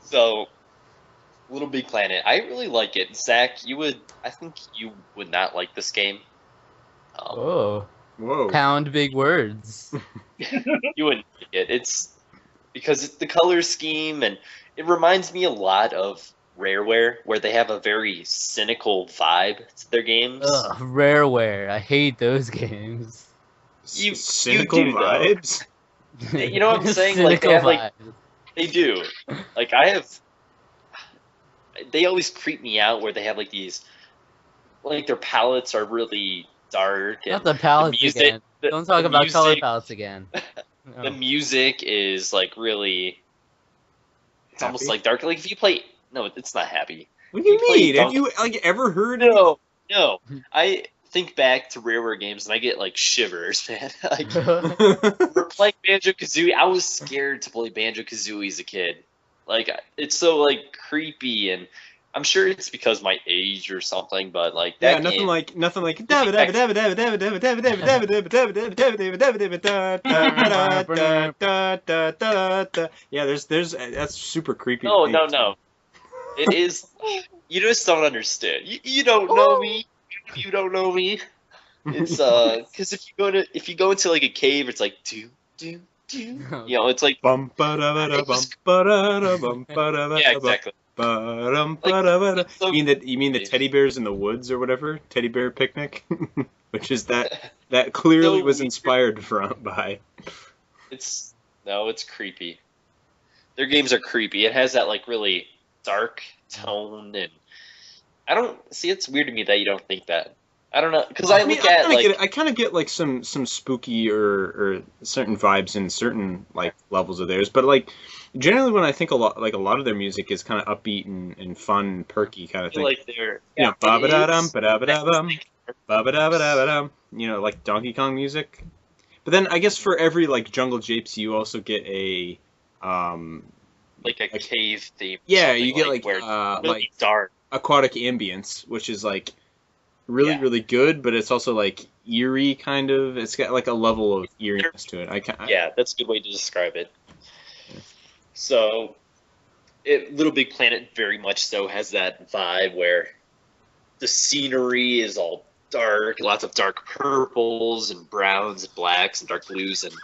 So, Little Big Planet, I really like it. Zach, I think you would not like this game. Oh. Whoa. Pound big words. You wouldn't like it. It's because it's the color scheme, and it reminds me a lot of Rareware, where they have a very cynical vibe to their games. Ugh, Rareware. I hate those games. Cynical you do, vibes? You know what I'm saying? Like they Cynical have, like vibes. they do. Like they always creep me out where they have like these, like their palettes are really dark. And Not the palettes music, again. Don't talk about color music- palettes again. The music is like really. It's almost Happy? like dark. Like if you play, no, it's not happy. What do you You play mean? Have Donkey- you like ever heard? No. I think back to Rareware games and I get like shivers, man. Like we're playing Banjo-Kazooie. I was scared to play Banjo-Kazooie as a kid. Like it's so like creepy, and I'm sure it's because my age or something, but like that Yeah, game, nothing like. Yeah, there's that's super creepy. No. It is. You just don't understand. You don't know me. You don't know me. It's because if you go into like a cave, it's like do. You know, it's like Bum ba da ba da bum ba da da bum ba da ba yeah, da bum exactly. ba-dum, Like, ba-da-ba-da. it's so You mean the teddy bears in the woods or whatever? Teddy bear picnic, which is that clearly So was weird. inspired by. It's creepy. Their games are creepy. It has that like really dark tone, and I don't see. It's weird to me that you don't think that. I don't know, because I look at like I kind of get like some spooky or certain vibes in certain like levels of theirs, but like generally when I think a lot of their music is kind of upbeat and fun, and perky kind of I feel thing. like they're You know, ba ba da dum, is. ba da ba da bum, ba ba da ba da ba dum. You know, like Donkey Kong music. But then I guess for every like Jungle Japes, you also get a like a cave theme. yeah, something you get like where it's really like dark. aquatic ambience, which is like really really good, but it's also like eerie kind of. It's got like a level of eeriness to it. Yeah, that's a good way to describe it. So, Little Big Planet very much so has that vibe where the scenery is all dark, lots of dark purples and browns and blacks and dark blues, and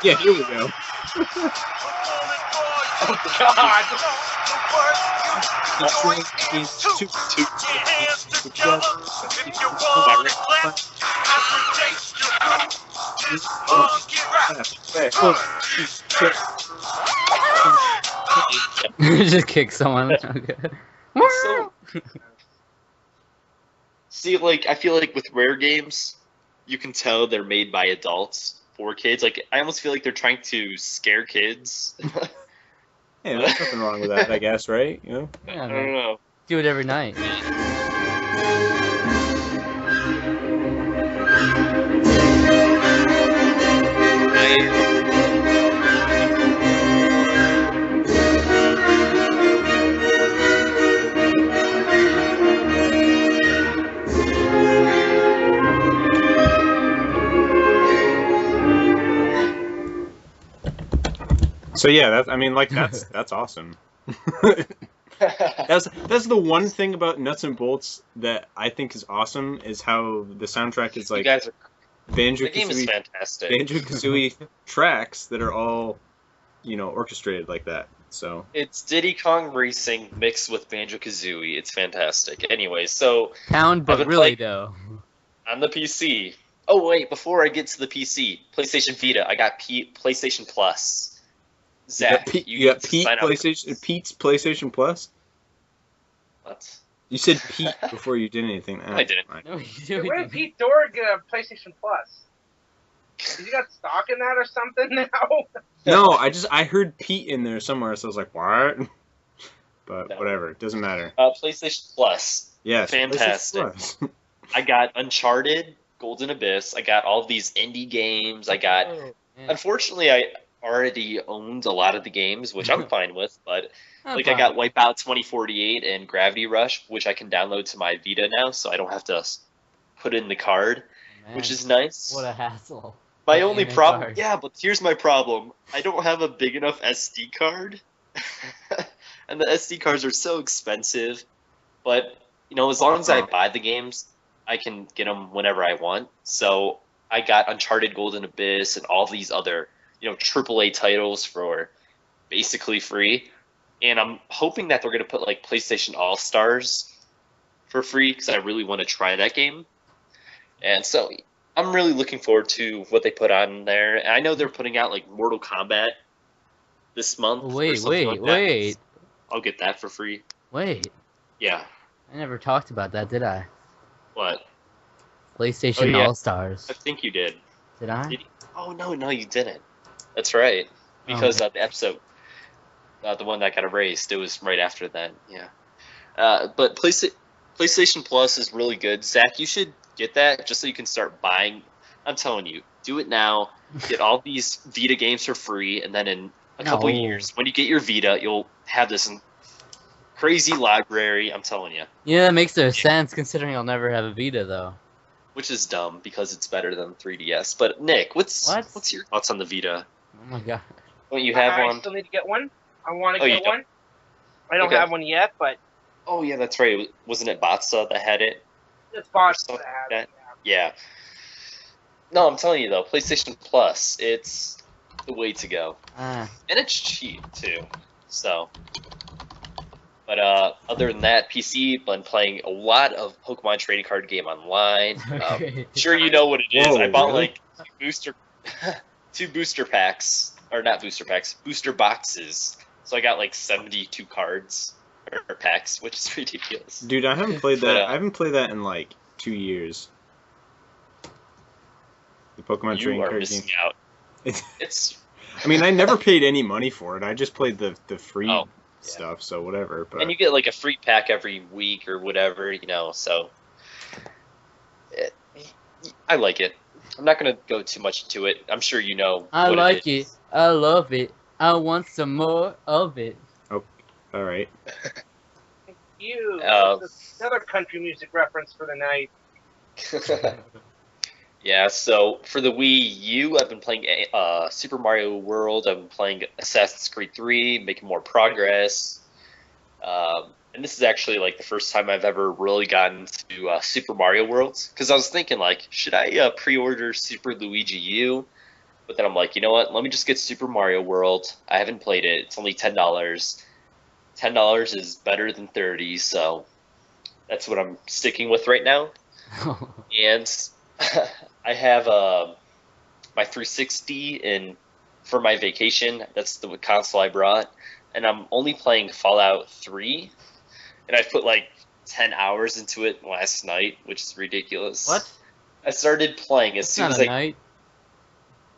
Yeah, here we go. Oh God! Just kick someone. Okay. So, see, like, I feel like with rare games, you can tell they're made by adults for kids. Like, I almost feel like they're trying to scare kids. Hey, there's nothing wrong with that, I guess, right? You know? Yeah, I man. don't know. Do it every night. So yeah, that's awesome. That's the one thing about Nuts and Bolts that I think is awesome is how the soundtrack is You like guys are. Banjo The game is Kazooie fantastic. tracks that are all, orchestrated like that. So It's Diddy Kong Racing mixed with Banjo Kazooie. It's fantastic. Anyway, so Pound, I've but been really playing- though. on the PC. Oh wait, before I get to the PC, PlayStation Vita, I got PlayStation Plus. Zach, you got need to Pete sign up for PlayStation Pete's PlayStation Plus. What? You said Pete before you did anything. I didn't. Fine. No, you Hey, do where it. did Pete Dorr get a PlayStation Plus? Has he got stock in that or something now? No, I heard Pete in there somewhere, so I was like, what? But No. whatever, it doesn't matter. PlayStation Plus. Yes, Fantastic. PlayStation Plus. I got Uncharted, Golden Abyss. I got all these indie games. I got. Oh, man. Unfortunately, I already owned a lot of the games, which I'm fine with. But Not like, a I got problem. Wipeout 2048 and Gravity Rush, which I can download to my Vita now, so I don't have to put in the card, which Man, is nice. what a hassle. My Put only in a problem, card. yeah, but here's my problem. I don't have a big enough SD card, and the SD cards are so expensive. But as long as I buy the games, I can get them whenever I want. So I got Uncharted, Golden Abyss, and all these other AAA titles for basically free. And I'm hoping that they're gonna put like PlayStation All Stars for free because I really want to try that game. And so I'm really looking forward to what they put on there. And I know they're putting out like Mortal Kombat this month. or Wait, something like that. wait. I'll get that for free. Wait. Yeah. I never talked about that, did I? What? PlayStation Oh, yeah. All Stars. I think you did. Did I? Did Oh no, you didn't. That's right. Because the episode, the one that got erased, it was right after that. Yeah. But PlayStation Plus is really good. Zach, you should get that just so you can start buying. I'm telling you, do it now. Get all these Vita games for free, and then in a couple No. years, when you get your Vita, you'll have this crazy library. I'm telling you, Yeah, that makes no sense considering I'll never have a Vita though. which is dumb because it's better than 3DS. But Nick, what's What? your thoughts on the Vita? Oh my god. Don't you have I one? still need to get one. I want Oh, to you get don't? one. I don't Okay. have one yet, but Oh yeah, that's right. Wasn't it Batsa that had it? it's bought something that. like Yeah. No, I'm telling you though, PlayStation Plus, it's the way to go, Ah, and it's cheap too. So, but other than that, PC, been playing a lot of Pokemon trading card game online. okay. Sure, you know what it is. Whoa, I bought really? like two booster packs, or not booster packs, booster boxes. So I got like 72 cards or packs, which is ridiculous. Dude, I haven't played But, that. I haven't played that in like 2 years. The Pokemon You trading are card missing game. out. It's- It's I mean, I never paid any money for it. I just played the free Oh, yeah. stuff, so whatever. But and you get like a free pack every week or whatever, so I like it. I'm not gonna go too much into it. I'm sure you know. I what like is. it. I love it. I want some more of it. all right. You. Uh, Another country music reference for the night. Yeah, so for the Wii U, I've been playing Super Mario World. I've been playing Assassin's Creed 3, making more progress. And this is actually like the first time I've ever really gotten to Super Mario World. Because I was thinking, like, should I pre-order Super Luigi U? But then I'm like, you know what? Let me just get Super Mario World. I haven't played it. It's only $10. $10 is better than 30, so that's what I'm sticking with right now. And I have my 360 for my vacation. That's the console I brought, and I'm only playing Fallout 3, and I put like 10 hours into it last night, which is ridiculous. What? I started playing as It's soon not as a I. night.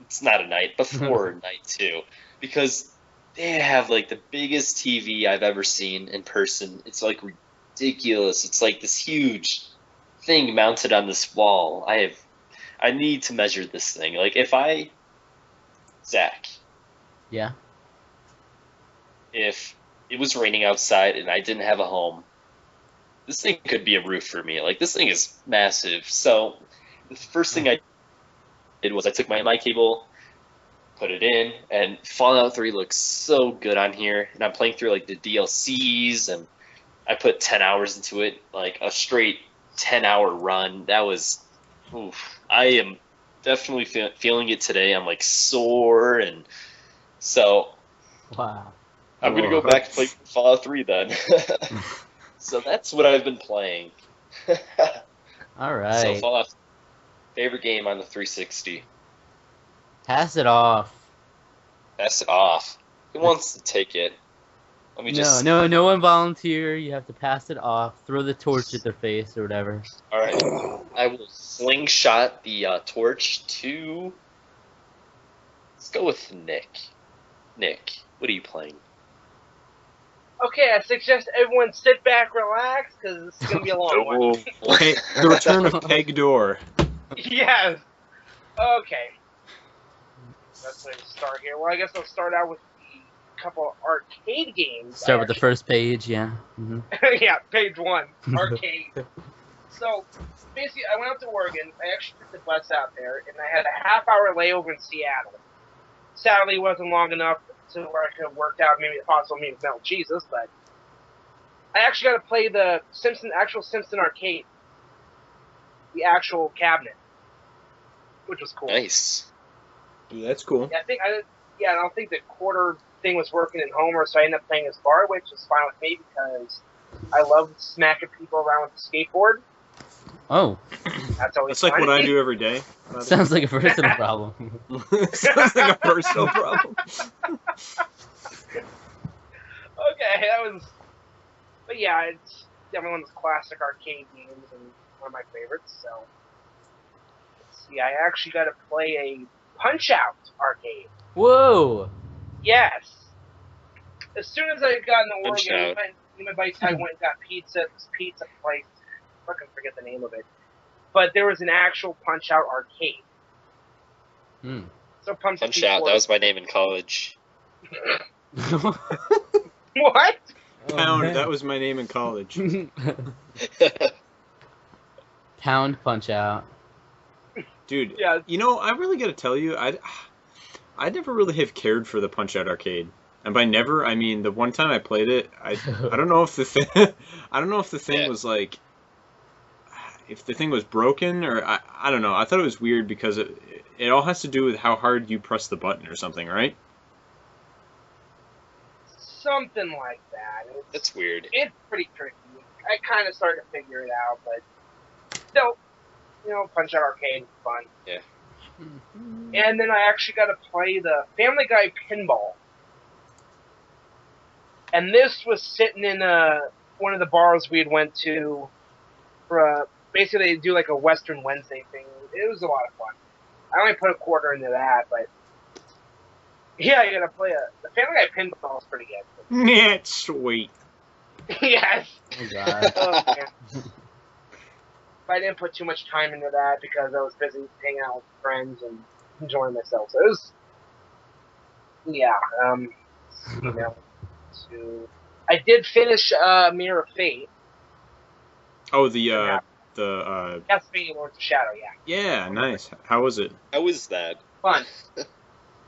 It's not a night, before night 2, because they have like the biggest TV I've ever seen in person. It's like ridiculous. It's like this huge thing mounted on this wall. I need to measure this thing. Like Zach, Yeah. if it was raining outside and I didn't have a home, this thing could be a roof for me. Like, this thing is massive. So the first thing I did was I took my mic cable, put it in, and Fallout 3 looks so good on here. And I'm playing through like the DLCs, and I put 10 hours into it, like a straight 10-hour run. That was, oof. I am definitely feeling it today. I'm like sore, and so Wow. I'm gonna go back and play Fallout 3 then. So that's what I've been playing. All So right. Fallout, favorite game on the 360. Pass it off. Pass it off. Who wants to take it? Let me just. No one volunteer. You have to pass it off. Throw the torch at their face or whatever. All right. I will slingshot the torch to. Let's go with Nick. Nick, what are you playing? Okay, I suggest everyone sit back, relax, because it's going to be a long one. The return of Peg Door. Yes. Okay. Let's start here. Well, I guess I'll start out with a couple of arcade games. Start with the first page, yeah. Mm-hmm. Yeah, page 1, arcade. So, basically, I went up to Oregon. I actually took the bus out there, and I had a half-hour layover in Seattle. Sadly, it wasn't long enough to where I could have worked out maybe the possible means Metal Jesus, but I actually got to play the actual Simpson arcade, the actual cabinet, which was cool. Nice. Dude, that's cool. Yeah, I don't think the quarter thing was working in Homer, so I ended up playing as bar, which is fine with me because I love smacking people around with the skateboard. Oh. That's like what I do every day. Sounds like a personal problem. Sounds like a personal problem. Okay, that was. But yeah, it's definitely one of those classic arcade games and one of my favorites. So, let's see. I actually got to play a Punch Out arcade. Whoa! Yes. As soon as I got in Punch Oregon, Out. me and my buddies, I went and got pizza at this pizza place. I fucking forget the name of it. But there was an actual Punch Out arcade. Hmm. So Punch Out. That was my name in college. What? Pound, man. that was my name in college. Pound Punch Out. Dude, Yeah. you know, I really gotta tell you, I never really have cared for the Punch Out arcade. And by never, I mean the one time I played it, I don't know if the thing, I don't know if the thing Yeah. was like, if the thing was broken or I don't know. I thought it was weird because it all has to do with how hard you press the button or something, right? Something like that. That's weird. It's pretty tricky. I kind of started to figure it out, but still, you know, Punch Out arcade is fun. Yeah. And then I actually got to play the Family Guy pinball. And this was sitting in one of the bars we had went to for basically they do like a Western Wednesday thing. It was a lot of fun. I only put a quarter into that, but yeah, you gotta play the Family Guy pinball is pretty good. Yeah, it's sweet. Yes. Oh god. Oh, man. I didn't put too much time into that because I was busy hanging out with friends and enjoying myself. So it was, yeah. You know, I did finish Mirror of Fate. Oh, the Castlevania Lords of Shadow, yeah. yeah, nice. How was it? How is that? Fun.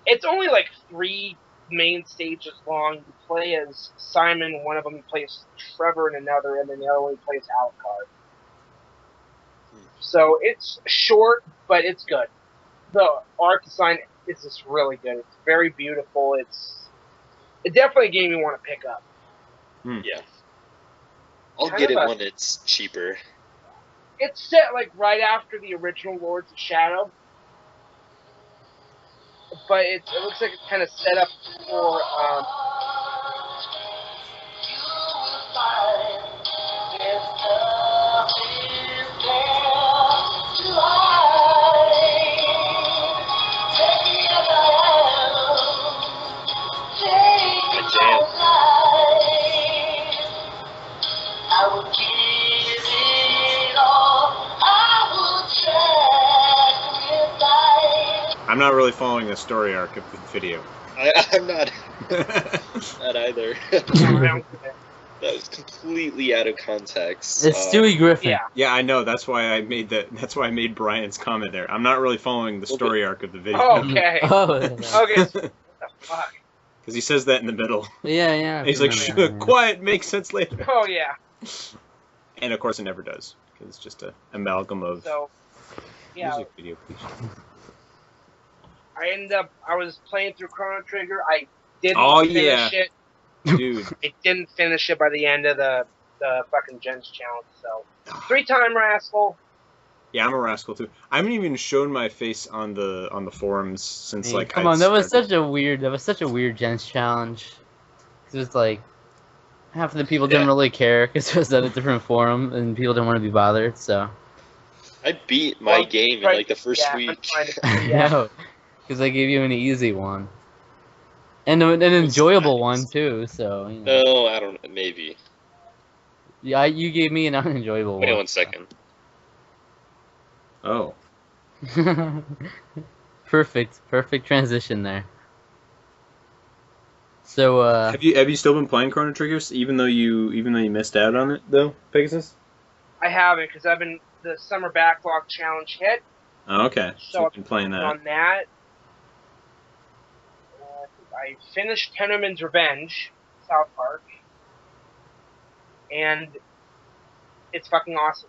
It's only like 3 main stages long. You play as Simon, one of them plays Trevor in another, and then the other one plays Alucard. So it's short, but it's good. The art design is just really good. It's very beautiful. It's definitely a game you want to pick up. Yeah. I'll Kind get of it a- when it's cheaper. It's set like right after the original Lords of Shadow, but it looks like it's kind of set up for I'm not really following the story arc of the video. I'm not either. That was completely out of context. It's Stewie Griffin. Yeah. Yeah, I know. That's why I made that. That's why I made Brian's comment there. I'm not really following the story arc of the video. Okay. Oh, Okay. So, what the fuck? Because he says that in the middle. yeah. I He's like, remember that, yeah. quiet, makes sense later. Oh yeah. And of course, it never does. Because it's just an amalgam of So, yeah. music video cliches. I was playing through Chrono Trigger. I didn't Oh, finish yeah. it. Dude. I didn't finish it by the end of the fucking Gens challenge. So, 3-time rascal. Yeah, I'm a rascal too. I haven't even shown my face on the forums since Hey, like. come on, that was such a weird Gens challenge. It was like half of the people didn't really care because it was at a different forum and people didn't want to be bothered. So I beat my game in like the first I'm week. trying to- I yeah. know, because I gave you an easy one and an enjoyable one too. So you know. No, I don't. Maybe. Yeah, you gave me an unenjoyable Wait one. 1 second. Oh. Perfect transition there. So Have you still been playing Chrono Triggers even though you missed out on it though, Pegasus? I haven't because the summer backlog challenge hit. Oh, okay. So you've been playing that. On that, I finished Tenorman's Revenge, South Park, and it's fucking awesome.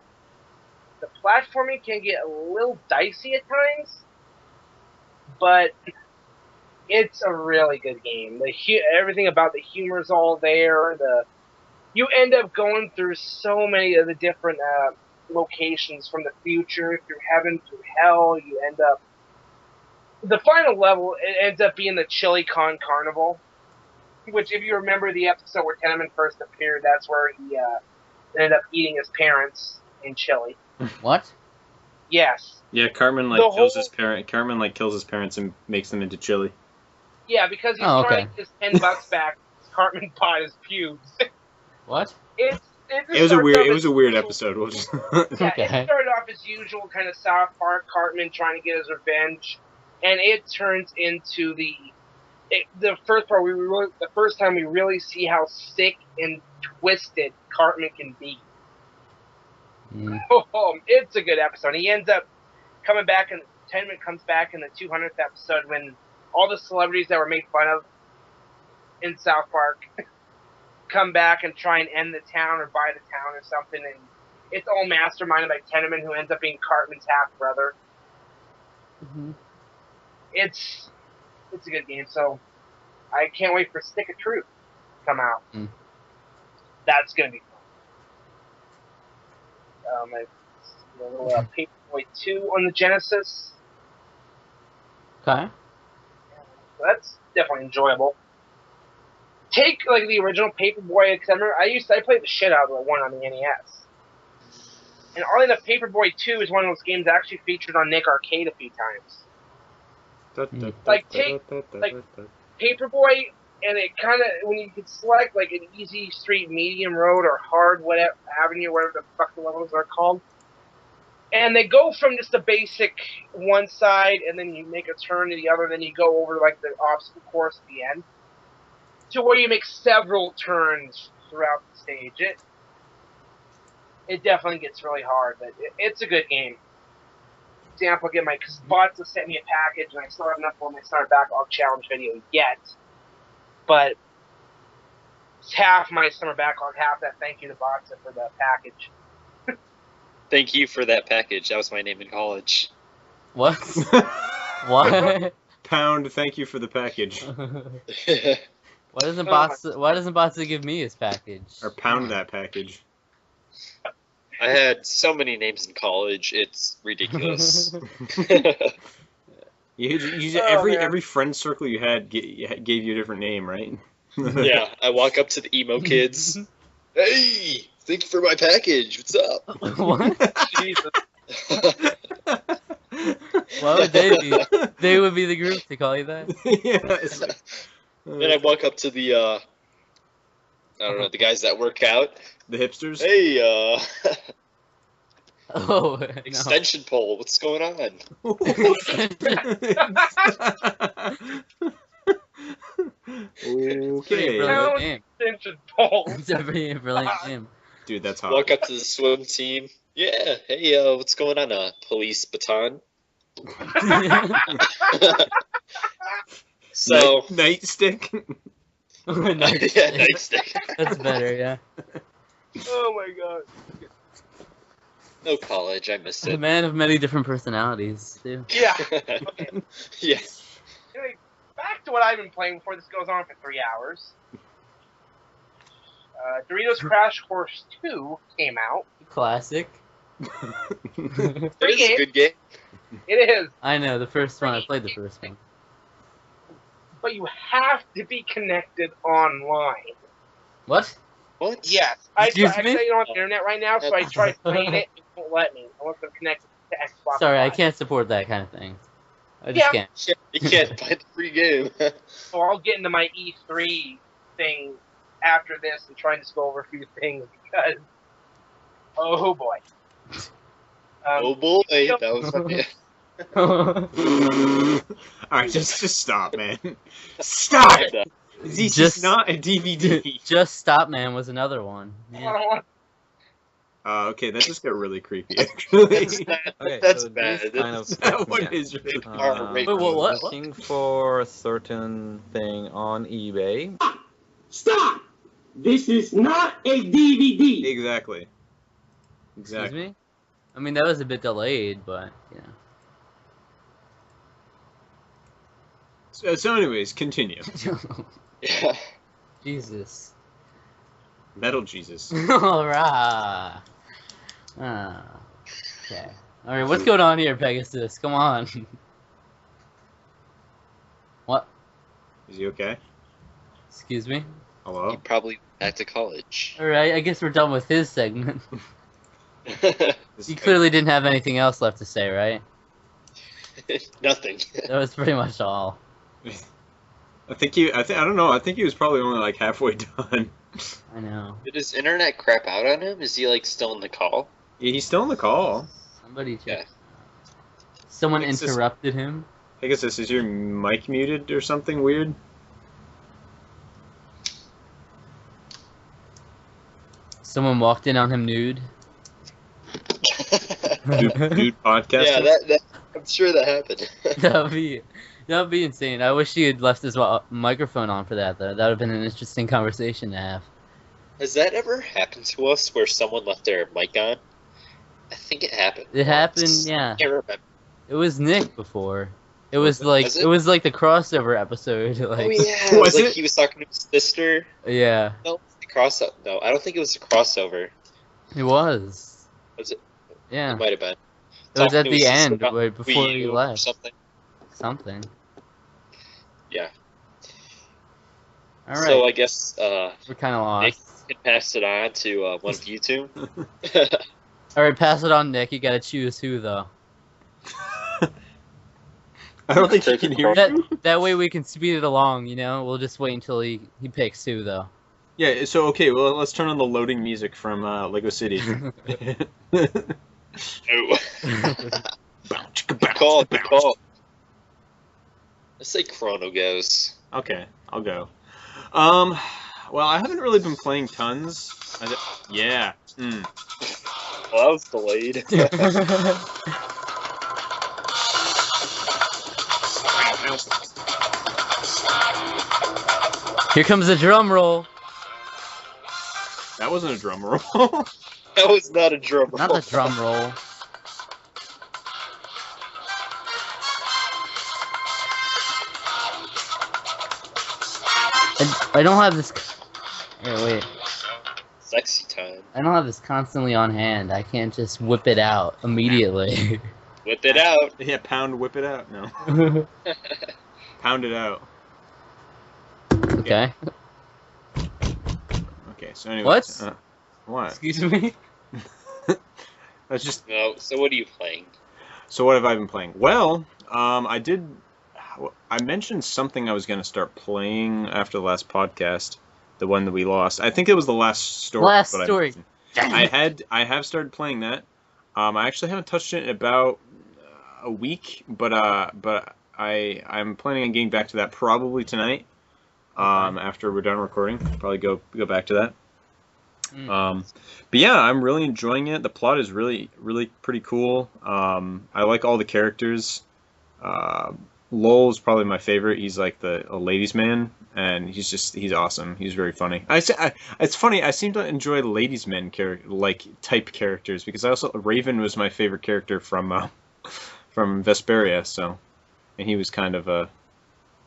The platforming can get a little dicey at times, but it's a really good game. Everything about the humor is all there. You end up going through so many of the different locations, from the future through heaven through hell. You end up, the final level, it ends up being the Chili Con Carnival, which, if you remember the episode where Tenorman first appeared, that's where he ended up eating his parents in Chile. what? Yes. Yeah, Cartman kills his parent. Cartman kills his parents and makes them into chili. Yeah, because he's trying to get his $10 back. Cartman bought his pubes. What? It was a weird episode. We'll just Yeah, it started off as usual, kind of South Park, Cartman trying to get his revenge, and it turns into the first part. The first time we really see how sick and twisted Cartman can be. Oh, it's a good episode. He ends up coming back, and Tenorman comes back in the 200th episode when all the celebrities that were made fun of in South Park come back and try and end the town or buy the town or something, and it's all masterminded by Tenorman, who ends up being Cartman's half brother. Mm-hmm. It's a good game, so I can't wait for Stick of Truth to come out. That's gonna be fun. A little Paperboy 2 on the Genesis. Okay. So that's definitely enjoyable. Take the original Paperboy, because I played the shit out of the one on the NES. And oddly enough, Paperboy 2 is one of those games that actually featured on Nick Arcade a few times. Take Paperboy, and it kind of, when you could select an easy street, medium road, or hard whatever avenue, whatever the fuck the levels are called, and they go from just a basic one side, and then you make a turn to the other, then you go over the obstacle course at the end, to where you make several turns throughout the stage. It definitely gets really hard, but it's a good game. Example, again, because bots have sent me a package, and I still have enough for my Summer Backlog Challenge video yet. But it's half my Summer Backlog, half that thank you to bots for the package. Thank you for that package. That was my name in college. What? What? Pound, thank you for the package. Why doesn't Botsa give me his package? Or pound that package. I had so many names in college, it's ridiculous. Every friend circle you had gave you a different name, right? Yeah, I walk up to the emo kids. Hey, thank you for my package. What's up? What? Jesus. Why would they be? They would be the group to call you that. Yeah, it's like, Then I walk up to the I don't know, the guys that work out. the hipsters. Hey, Oh, no. extension pole. What's going on? Pretty Okay, brilliant name. Extension pole. It's a pretty brilliant name. dude, that's hot. Walk up to the swim team. Yeah. Hey, what's going on? Police baton. So nightstick. Nice. yeah, nightstick. That's better, yeah. Oh my god. No college. I missed A it. man of many different personalities, too. Yeah. Yeah. Anyway, back to what I've been playing before this goes on for 3 hours. Doritos Crash Course 2 came out. Classic. It is a good game. It is, I know, the first one. I played the first one. but you have to be connected online. What? What? Yes. Excuse I me? don't have internet right now, so I tried playing it. It won't let me unless I'm connected to Xbox Sorry, I Live. can't support that kind of thing. I just Yeah. can't. You can't buy the free game. So I'll get into my E3 thing after this and try and just go over a few things because, oh boy. Oh boy, that was funny. All right, just stop, man. Stop. This is Just- not a DVD. Just Stop Man was another one. I Yeah. don't want Okay, that just got really creepy. Actually, That's bad. Okay, That's so bad. this kind of that one yeah. is really. Wait, what? Looking for a certain thing on eBay. Stop! This is not a DVD. Exactly. Excuse Exactly. me? I mean, that was a bit delayed, but, you So, anyways, continue. know. Yeah. Jesus. Metal Jesus. Alright. Okay. Alright, what's going on here, Pegasus? Come on. What? Is he okay? Excuse me? He Hello? probably back to college. Alright, I guess we're done with his segment. This- You clearly didn't have anything else left to say, right? Nothing. That was pretty much all. I don't know. I think he was probably only like halfway done. I know. Did his internet crap out on him? Is he like still in the call? Yeah, he's still on the call. Somebody Yeah. check. Someone It's just- interrupted him. Pegasus, is your mic muted or something weird? Someone walked in on him nude. Dude podcast. Yeah, that I'm sure that happened. That would be insane. I wish he had left his microphone on for that, though. That would have been an interesting conversation to have. Has that ever happened to us where someone left their mic on? I think it happened. It happened, once. yeah. I can't remember. It was Nick before. It was it? like Was it? it was like the crossover episode. Like, Oh yeah, Was like it? he was talking to his sister. yeah, No, the crossover. No, I don't think it was a crossover. it was. Was it? Yeah, It might have been. it was Talking at to the his sister end, about right before Wii he U or left. something. Something. Yeah. All right, So I guess we're kind of Nick lost. can pass it on to one of you two. All right, pass it on, Nick. You gotta choose who though. I don't think he can hear you. That way we can speed it along. You know, we'll just wait until he picks who though. Yeah, so okay, well let's turn on the loading music from Lego City. Oh. Good call. Good call. Let's say Chrono goes. Okay, I'll go. Well, I haven't really been playing tons. Yeah. Mm. Well, that was delayed. Here comes the drum roll. That wasn't a drum roll. That was not a drum roll. Not the drum roll. I don't have this. Here, wait. Sexy time. I don't have this constantly on hand. I can't just whip it out immediately. Whip it out. Yeah, pound, whip it out. No, pound it out. Okay. Okay, So anyways, What? what? Excuse me. That's just. No. So what are you playing? So what have I been playing? Well, I mentioned something I was going to start playing after the last podcast, the one that we lost. I think it was the last story. Last but story. I have started playing that. I actually haven't touched it in about a week, but I'm planning on getting back to that probably tonight. After we're done recording, probably go back to that. But yeah, I'm really enjoying it. The plot is really pretty cool. I like all the characters. Lowell is probably my favorite. He's like a ladies' man, and he's awesome. He's very funny. It's funny. I seem to enjoy ladies' men type characters because Raven was my favorite character from Vesperia. So, and he was kind of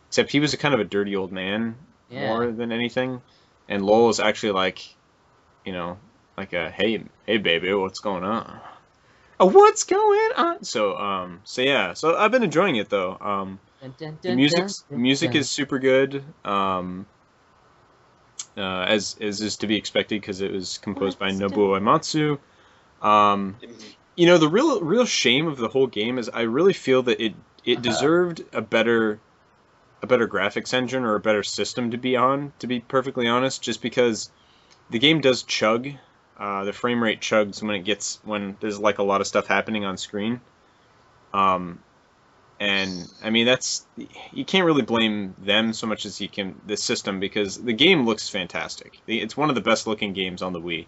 except he was kind of a dirty old man more than anything, and Lowell is actually like, like a hey baby, what's going on? What's going on? So yeah. So I've been enjoying it though. The music is super good. As is to be expected because it was composed by Nobuo Uematsu. The real shame of the whole game is I really feel that it deserved a better graphics engine or a better system to be on. To be perfectly honest, just because the game does chug. The frame rate chugs when there's like a lot of stuff happening on screen. And I mean you can't really blame them so much as you can the system because the game looks fantastic. It's one of the best looking games on the Wii.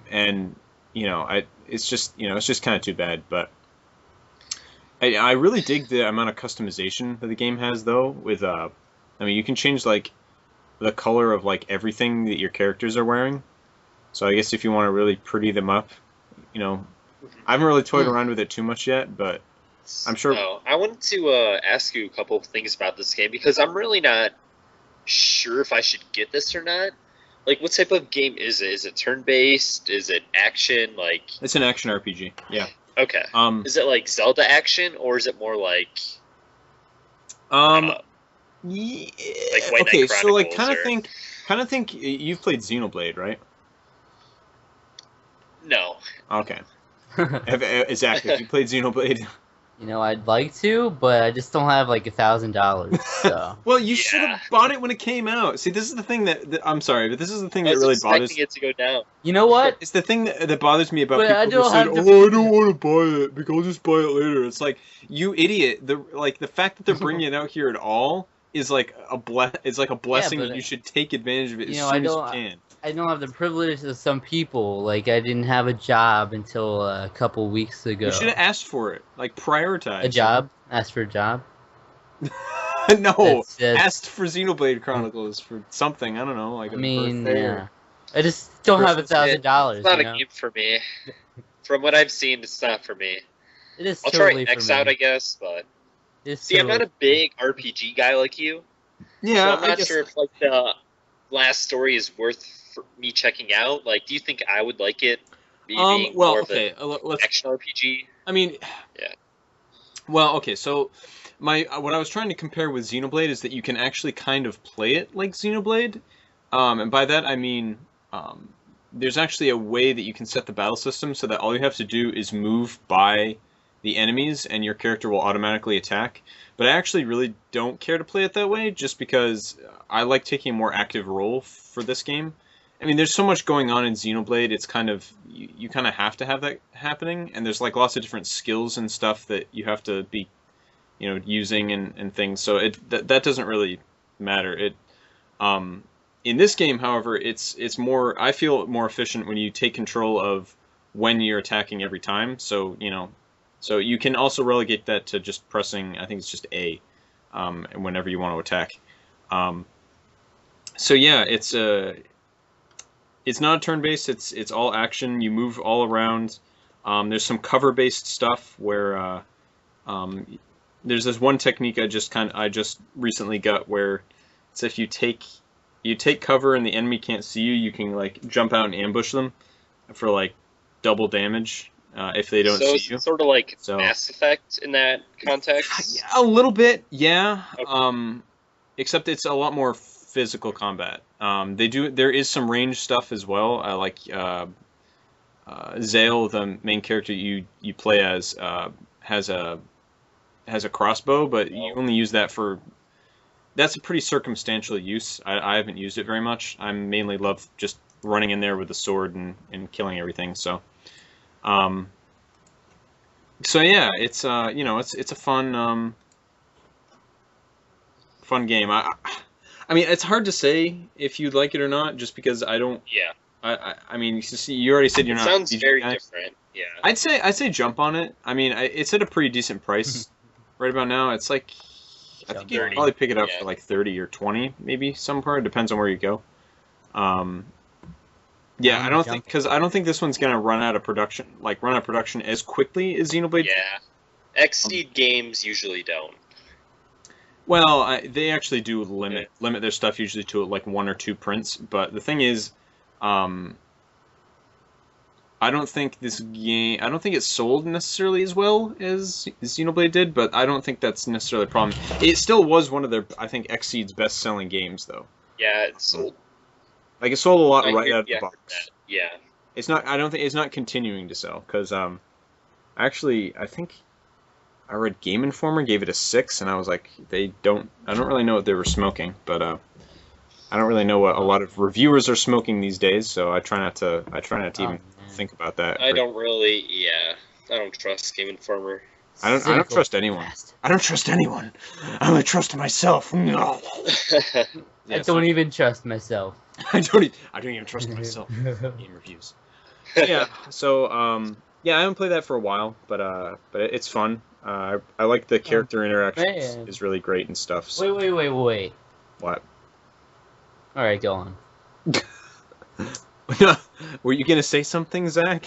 And it's just kind of too bad, but I really dig the amount of customization that the game has though with you can change like the color of like everything that your characters are wearing. So I guess if you want to really pretty them up, I haven't really toyed around with it too much yet, but I'm sure. No, I wanted to ask you a couple of things about this game because I'm really not sure if I should get this or not. Like, what type of game is it? Is it turn-based? Is it action? Like, it's an action RPG. Yeah. Okay. Is it like Zelda action, or is it more like? Yeah, like White okay, Knight so like Chronicles kind of think you've played Xenoblade, right? No. Okay. Zach, have you played Xenoblade? I'd like to, but I just don't have like $1,000. So. Well, you should have bought it when it came out. See, this is the thing that I'm sorry, but this is the thing that really bothers. I was expecting it to go down. You know what? It's the thing that bothers me about But people who say, I don't want to buy it because I'll just buy it later. It's like, you idiot. The fact that they're bringing it out here at all is like a blessing, and you should take advantage of it as soon as you can. I don't have the privilege of some people. Like, I didn't have a job until a couple weeks ago. You should have asked for it. Like, prioritize. A job? Asked for a job? No, asked for Xenoblade Chronicles for something. I don't know, like birthday or... I just don't have $1,000. It's not a game for me. From what I've seen, it's not for me. It is. I'll try X out, I guess, but I'm not a big RPG guy like you. Yeah, so I'm not sure if like the last story is worth me checking out. Like, do you think I would like it? Being more of an action RPG. I mean, yeah. Well, okay, so what I was trying to compare with Xenoblade is that you can actually kind of play it like Xenoblade, and by that I mean there's actually a way that you can set the battle system so that all you have to do is move by the enemies and your character will automatically attack. But I actually really don't care to play it that way, just because I like taking a more active role for this game. I mean, there's so much going on in Xenoblade, it's kind of, you kind of have to have that happening, and there's like lots of different skills and stuff that you have to be, using and things, so that doesn't really matter. In this game, however, it's more, I feel more efficient when you take control of when you're attacking every time, so, so you can also relegate that to just pressing, I think it's just A, whenever you want to attack. So yeah, it's not turn-based, it's all action, you move all around. There's some cover-based stuff where there's this one technique I just recently got where it's if you take cover and the enemy can't see you, you can like jump out and ambush them for like double damage if they don't see you. Sort of like Mass Effect in that context? A little bit, yeah. Okay. Except it's a lot more physical combat. There is some range stuff as well. Like Zale, the main character you play as, has a crossbow, but you only use that for. That's a pretty circumstantial use. I haven't used it very much. I mainly love just running in there with a sword and killing everything. So, yeah, it's it's a fun game. I mean, it's hard to say if you'd like it or not, just because I don't. Yeah. I mean, you already said you're It not. sounds DJ very guy. different. Yeah. I'd say jump on it. I mean, it's at a pretty decent price right about now. It's like I think you could probably pick it up for like 30 or 20, maybe somewhere. It depends on where you go. Yeah, I don't think this one's gonna run out of production as quickly as Xenoblade. Yeah. Xseed games usually don't. Well, they actually do limit their stuff usually to like 1 or 2 prints. But the thing is, I don't think it sold necessarily as well as Xenoblade did, but I don't think that's necessarily a problem. It still was one of their, I think, Xseed's best-selling games, though. Yeah, it sold. Like, it sold a lot right out of the box. Yeah. It's not. I don't think it's not continuing to sell because, actually, I think I read Game Informer gave it a 6, and I was like, I don't really know what they were smoking, but I don't really know what a lot of reviewers are smoking these days, so I try not to even think about that. I don't trust Game Informer. I don't trust anyone. I don't trust anyone. I only trust myself. No. I don't even trust myself. I don't even trust myself. Game reviews. Yeah. So yeah, I haven't played that for a while, but it's fun. I like the character interaction is really great and stuff. So. Wait. What? All right, go on. Were you gonna say something, Zach?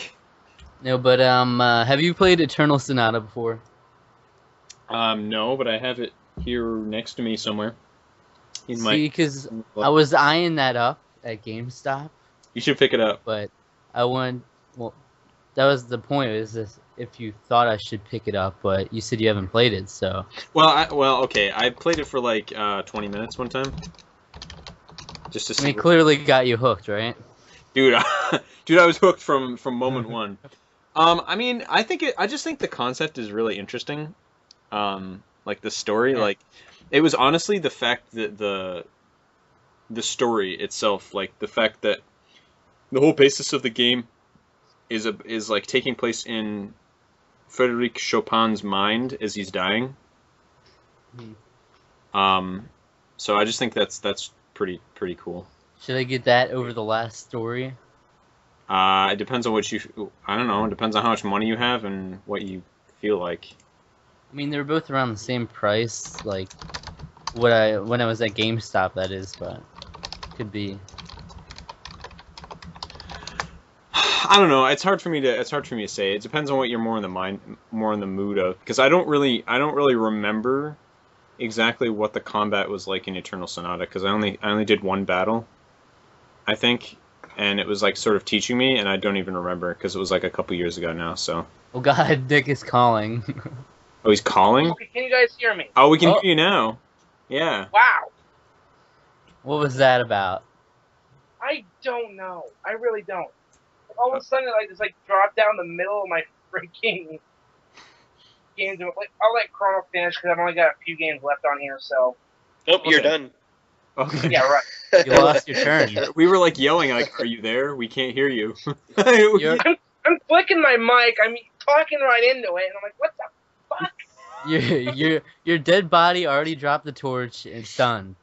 No, but have you played Eternal Sonata before? No, but I have it here next to me somewhere. See, because I was eyeing that up at GameStop. You should pick it up. But I went. Well, that was the point. Is this if you thought I should pick it up, but you said you haven't played it, so. Well, okay. I played it for like 20 minutes one time. Just to see. I mean, clearly got you hooked, right? Dude, I was hooked from moment one. I mean, I just think the concept is really interesting. Like the story, like it was honestly the fact that the story itself, like the fact that the whole basis of the game is like taking place in Frédéric Chopin's mind as he's dying. So I just think that's pretty cool. Should I get that over the last story? It depends on what I don't know. It depends on how much money you have and what you feel like. I mean, they're both around the same price, like when I was at GameStop, that is, but could be. I don't know. It's hard for me to say. It depends on what you're more in the mood of. Because I don't really remember exactly what the combat was like in Eternal Sonata. Because I only did one battle, I think, and it was like sort of teaching me, and I don't even remember because it was like a couple years ago now. So. Oh God, Dick is calling. Oh, he's calling? Okay, can you guys hear me? Oh, we can hear you now. Yeah. Wow. What was that about? I don't know. I really don't. All of a sudden, it just dropped down the middle of my freaking games. I'll let Chrono finish because I've only got a few games left on here. So. Nope, you're done. Okay. Yeah, right. You lost your turn. We were like yelling, like, "Are you there? We can't hear you." I'm flicking my mic. I'm talking right into it, and I'm like, "What the fuck?" Your dead body already dropped the torch. It's done.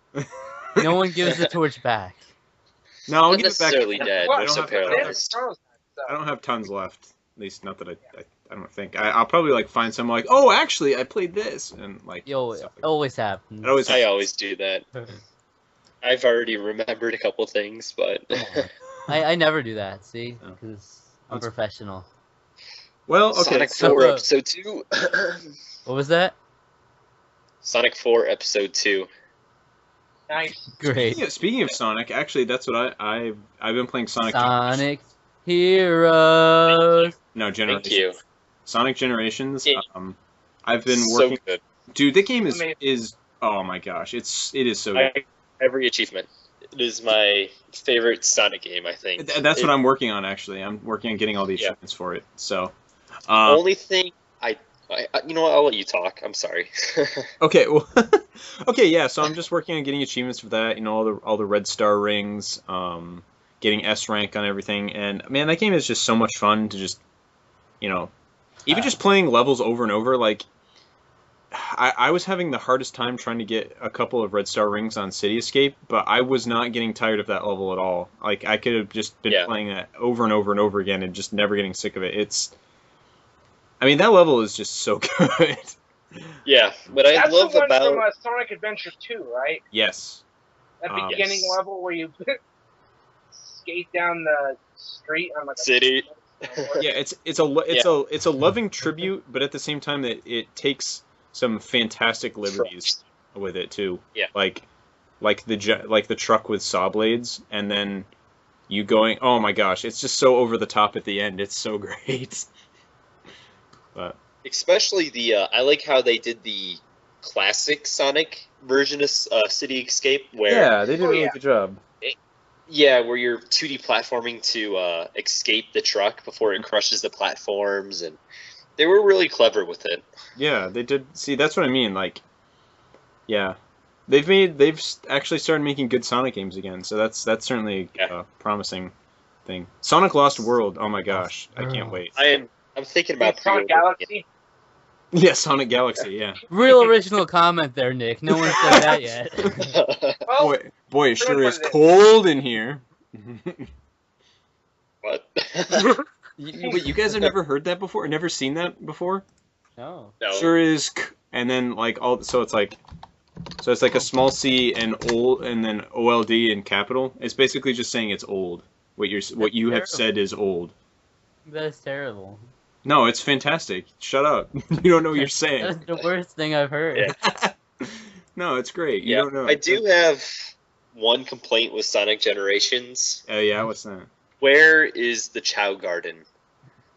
No one gives the torch back. No, I'll Not give it back. necessarily dead. Well, They're so paralyzed. I don't have tons left. At least not that I don't think. I'll probably like find some like, oh, actually, I played this and like. Yo, stuff like always happens. I always do that. I've already remembered a couple things, but I never do that. See, Oh. because I'm professional. Well, okay. Sonic so- 4 Episode 2. What was that? Sonic 4 Episode 2. Nice. Great. Speaking of Sonic, actually, that's what I've been playing Sonic. Sonic Heroes. No, Generations. Thank you. Sonic Generations. Yeah. I've been So working. good. Dude, the game Amazing. is oh my gosh, it is so good. Every achievement. It is my favorite Sonic game, I think. That's what I'm working on, actually. I'm working on getting all the Yeah. achievements for it. So, Only thing I you know what? I'll let you talk. I'm sorry. okay, well, okay, yeah. So I'm just working on getting achievements for that. You know, all the red star rings, getting S rank on everything, and man, that game is just so much fun to just, you know, even just playing levels over and over. Like, I was having the hardest time trying to get a couple of red star rings on City Escape, but I was not getting tired of that level at all. Like, I could have just been playing that over and over and over again and just never getting sick of it. I mean, that level is just so good. Yeah, what I That's love the one about from Sonic Adventure 2, right? Yes. That beginning Yes. level where you skate down the street on like City. Yeah, it's a loving tribute, but at the same time that it takes some fantastic liberties with it too. Yeah. Like the truck with saw blades, and then you going. Oh my gosh, it's just so over the top at the end. It's so great. But Especially I like how they did the classic Sonic version of City Escape, where they did a really good job. where you're 2D platforming to escape the truck before it crushes the platforms, and they were really clever with it. Yeah, they did. See, that's what I mean. Like, yeah, they've actually started making good Sonic games again. So that's certainly a promising thing. Sonic Lost World. Oh my gosh, I can't wait. I'm thinking about Sonic Galaxy. Yeah, Sonic Galaxy. Yeah. Real original comment there, Nick. No one said that yet. Well, Boy, it sure what is it is. cold in here. What? But you guys have never heard that before? Or never seen that before? No. No. Sure is, and then like so it's like a small c and old, and then old in capital. It's basically just saying it's old. What you have said is old. That's terrible. No, it's fantastic. Shut up. You don't know what you're saying. That's the worst thing I've heard. No, it's great. You Yeah, don't know. I do have one complaint with Sonic Generations. Oh yeah, what's that? Where is the Chow Garden?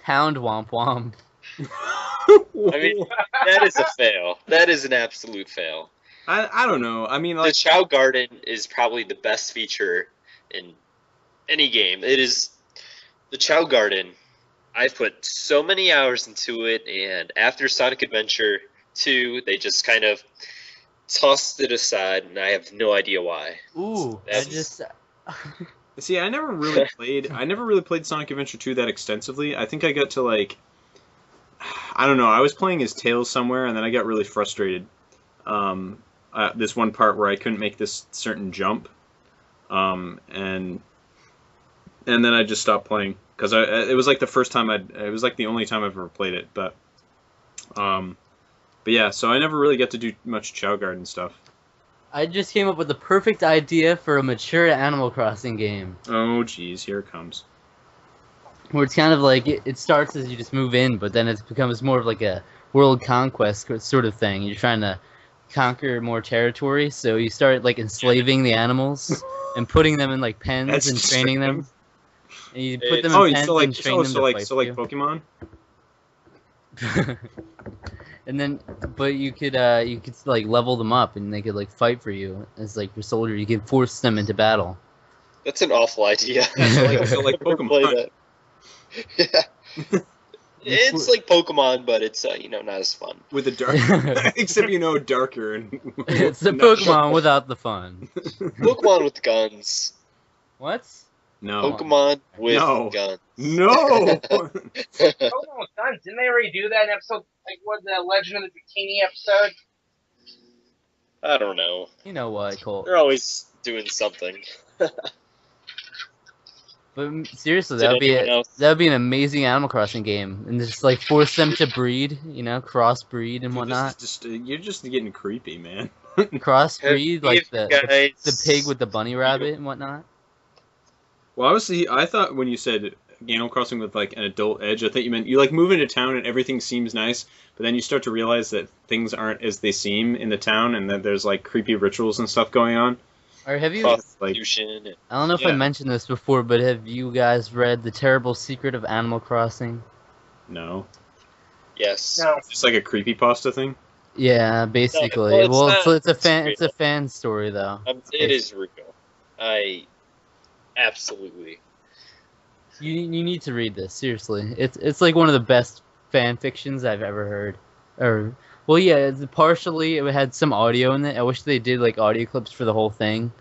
Pound womp womp. I mean, that is a fail. That is an absolute fail. I don't know. I mean, The like, Chow Garden is probably the best feature in any game. It is the Chow Garden. I've put so many hours into it, and after Sonic Adventure 2, they just kind of tossed it aside, and I have no idea why. Ooh, I That's- just. see, I never really played Sonic Adventure 2 that extensively. I think I got to like, I don't know. I was playing as Tails somewhere, and then I got really frustrated. This one part where I couldn't make this certain jump, and then I just stopped playing because it was like the first time it was like the only time I've ever played it. But yeah, so I never really got to do much Chow Garden stuff. I just came up with the perfect idea for a mature Animal Crossing game. Oh geez, here it comes. Where it's kind of like, it starts as you just move in, but then it becomes more of like a world conquest sort of thing. You're trying to conquer more territory, so you start like enslaving the animals and putting them in like pens That's and training them. And you put them Oh, in pens and train them to fight so like you. Pokemon. And then, but you could like level them up, and they could like fight for you as like your soldier. You could force them into battle. That's an awful idea. So like Never Pokemon. play that. Yeah. It's like Pokemon, but it's not as fun. With the dark, except darker and It's the No. Pokemon without the fun. Pokemon with guns. What? No, Pokemon with No. guns. no. Pokemon with guns. Didn't they already do that in episode, like, what, the Legend of the Bikini episode? I don't know. You know what, Colt? They're always doing something. But seriously, Did anyone else? that would be an amazing Animal Crossing game, and just like force them to breed, crossbreed and Dude, whatnot. this is just, you're just getting creepy, man. Crossbreed, like Have you guys- the pig with the bunny rabbit and whatnot. Well, obviously, I thought when you said Animal Crossing with like an adult edge, I thought you meant you like move into town and everything seems nice, but then you start to realize that things aren't as they seem in the town, and that there's like creepy rituals and stuff going on. Or have you? Prostitution. and- I don't know if I Yeah. mentioned this before, but have you guys read The Terrible Secret of Animal Crossing? No, Yes. No. it's just like a creepypasta thing. Yeah, basically. well, it's Well, not- it's a it's fan. real. It's a fan story though. It is real. I absolutely. You need to read this seriously. It's like one of the best fan fictions I've ever heard. Or well, yeah, partially it had some audio in it. I wish they did like audio clips for the whole thing.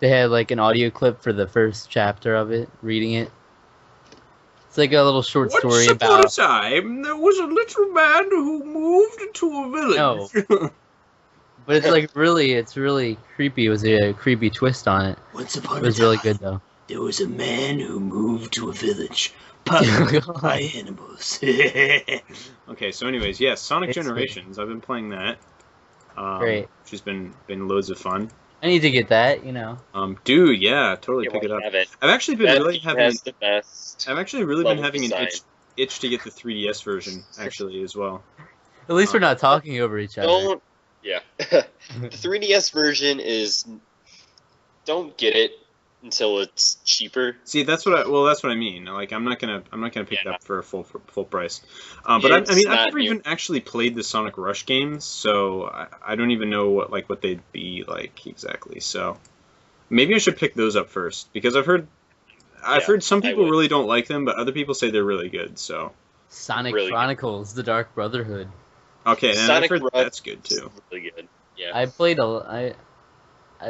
They had like an audio clip for the first chapter of it, reading it. It's like a little short story about. time, there was a little man who moved to a village. No. But it's like it's really creepy. It was a creepy twist on it. Once upon It was really good though. there was a man who moved to a village populated by animals. Okay, so anyways, yes, Sonic It's Generations. I've been playing that. Great. Which has been loads of fun. I need to get that, you know. Dude, yeah, totally You pick it won't up. have it. I've actually been That really having. has the best. I've actually really been level having an design. itch to get the 3DS version actually as well. At least we're not talking over each other. Don't. Yeah. The 3DS version is. Don't get it until it's cheaper. See, that's what I mean. Like, I'm not gonna pick it Yeah. up for a full price. But I It's mean, I've not never new. even actually played the Sonic Rush games, so I don't even know what they'd be like exactly. So maybe I should pick those up first because I've heard Yeah, some I people would. really don't like them, but other people say they're really good. So Sonic Really good. Chronicles: The Dark Brotherhood. okay, and I've Sonic heard Rush that's good is too. really good. Yeah. I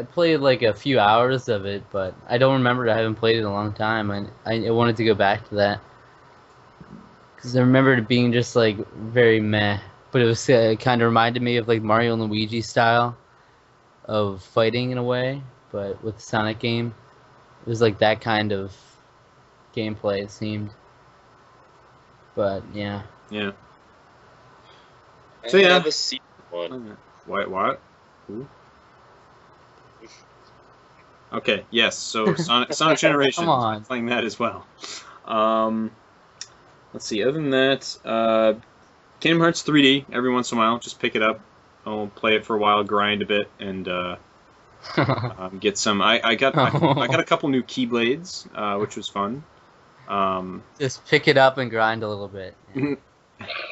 played like a few hours of it, but I don't remember. I haven't played it in a long time, and I wanted to go back to that because I remember it being just like very meh. But it was kind of reminded me of like Mario and Luigi style of fighting in a way, but with the Sonic game, it was like that kind of gameplay. It seemed, but yeah. Yeah. I So, yeah. have a sequel one. What? Who? Okay, yes. So Sonic Generations. Come on. I'm playing that as well. Let's see. Other than that, Kingdom Hearts 3D. Every once in a while, just pick it up. I'll play it for a while, grind a bit, and get some. I got a couple new Keyblades, which was fun. Just pick it up and grind a little bit.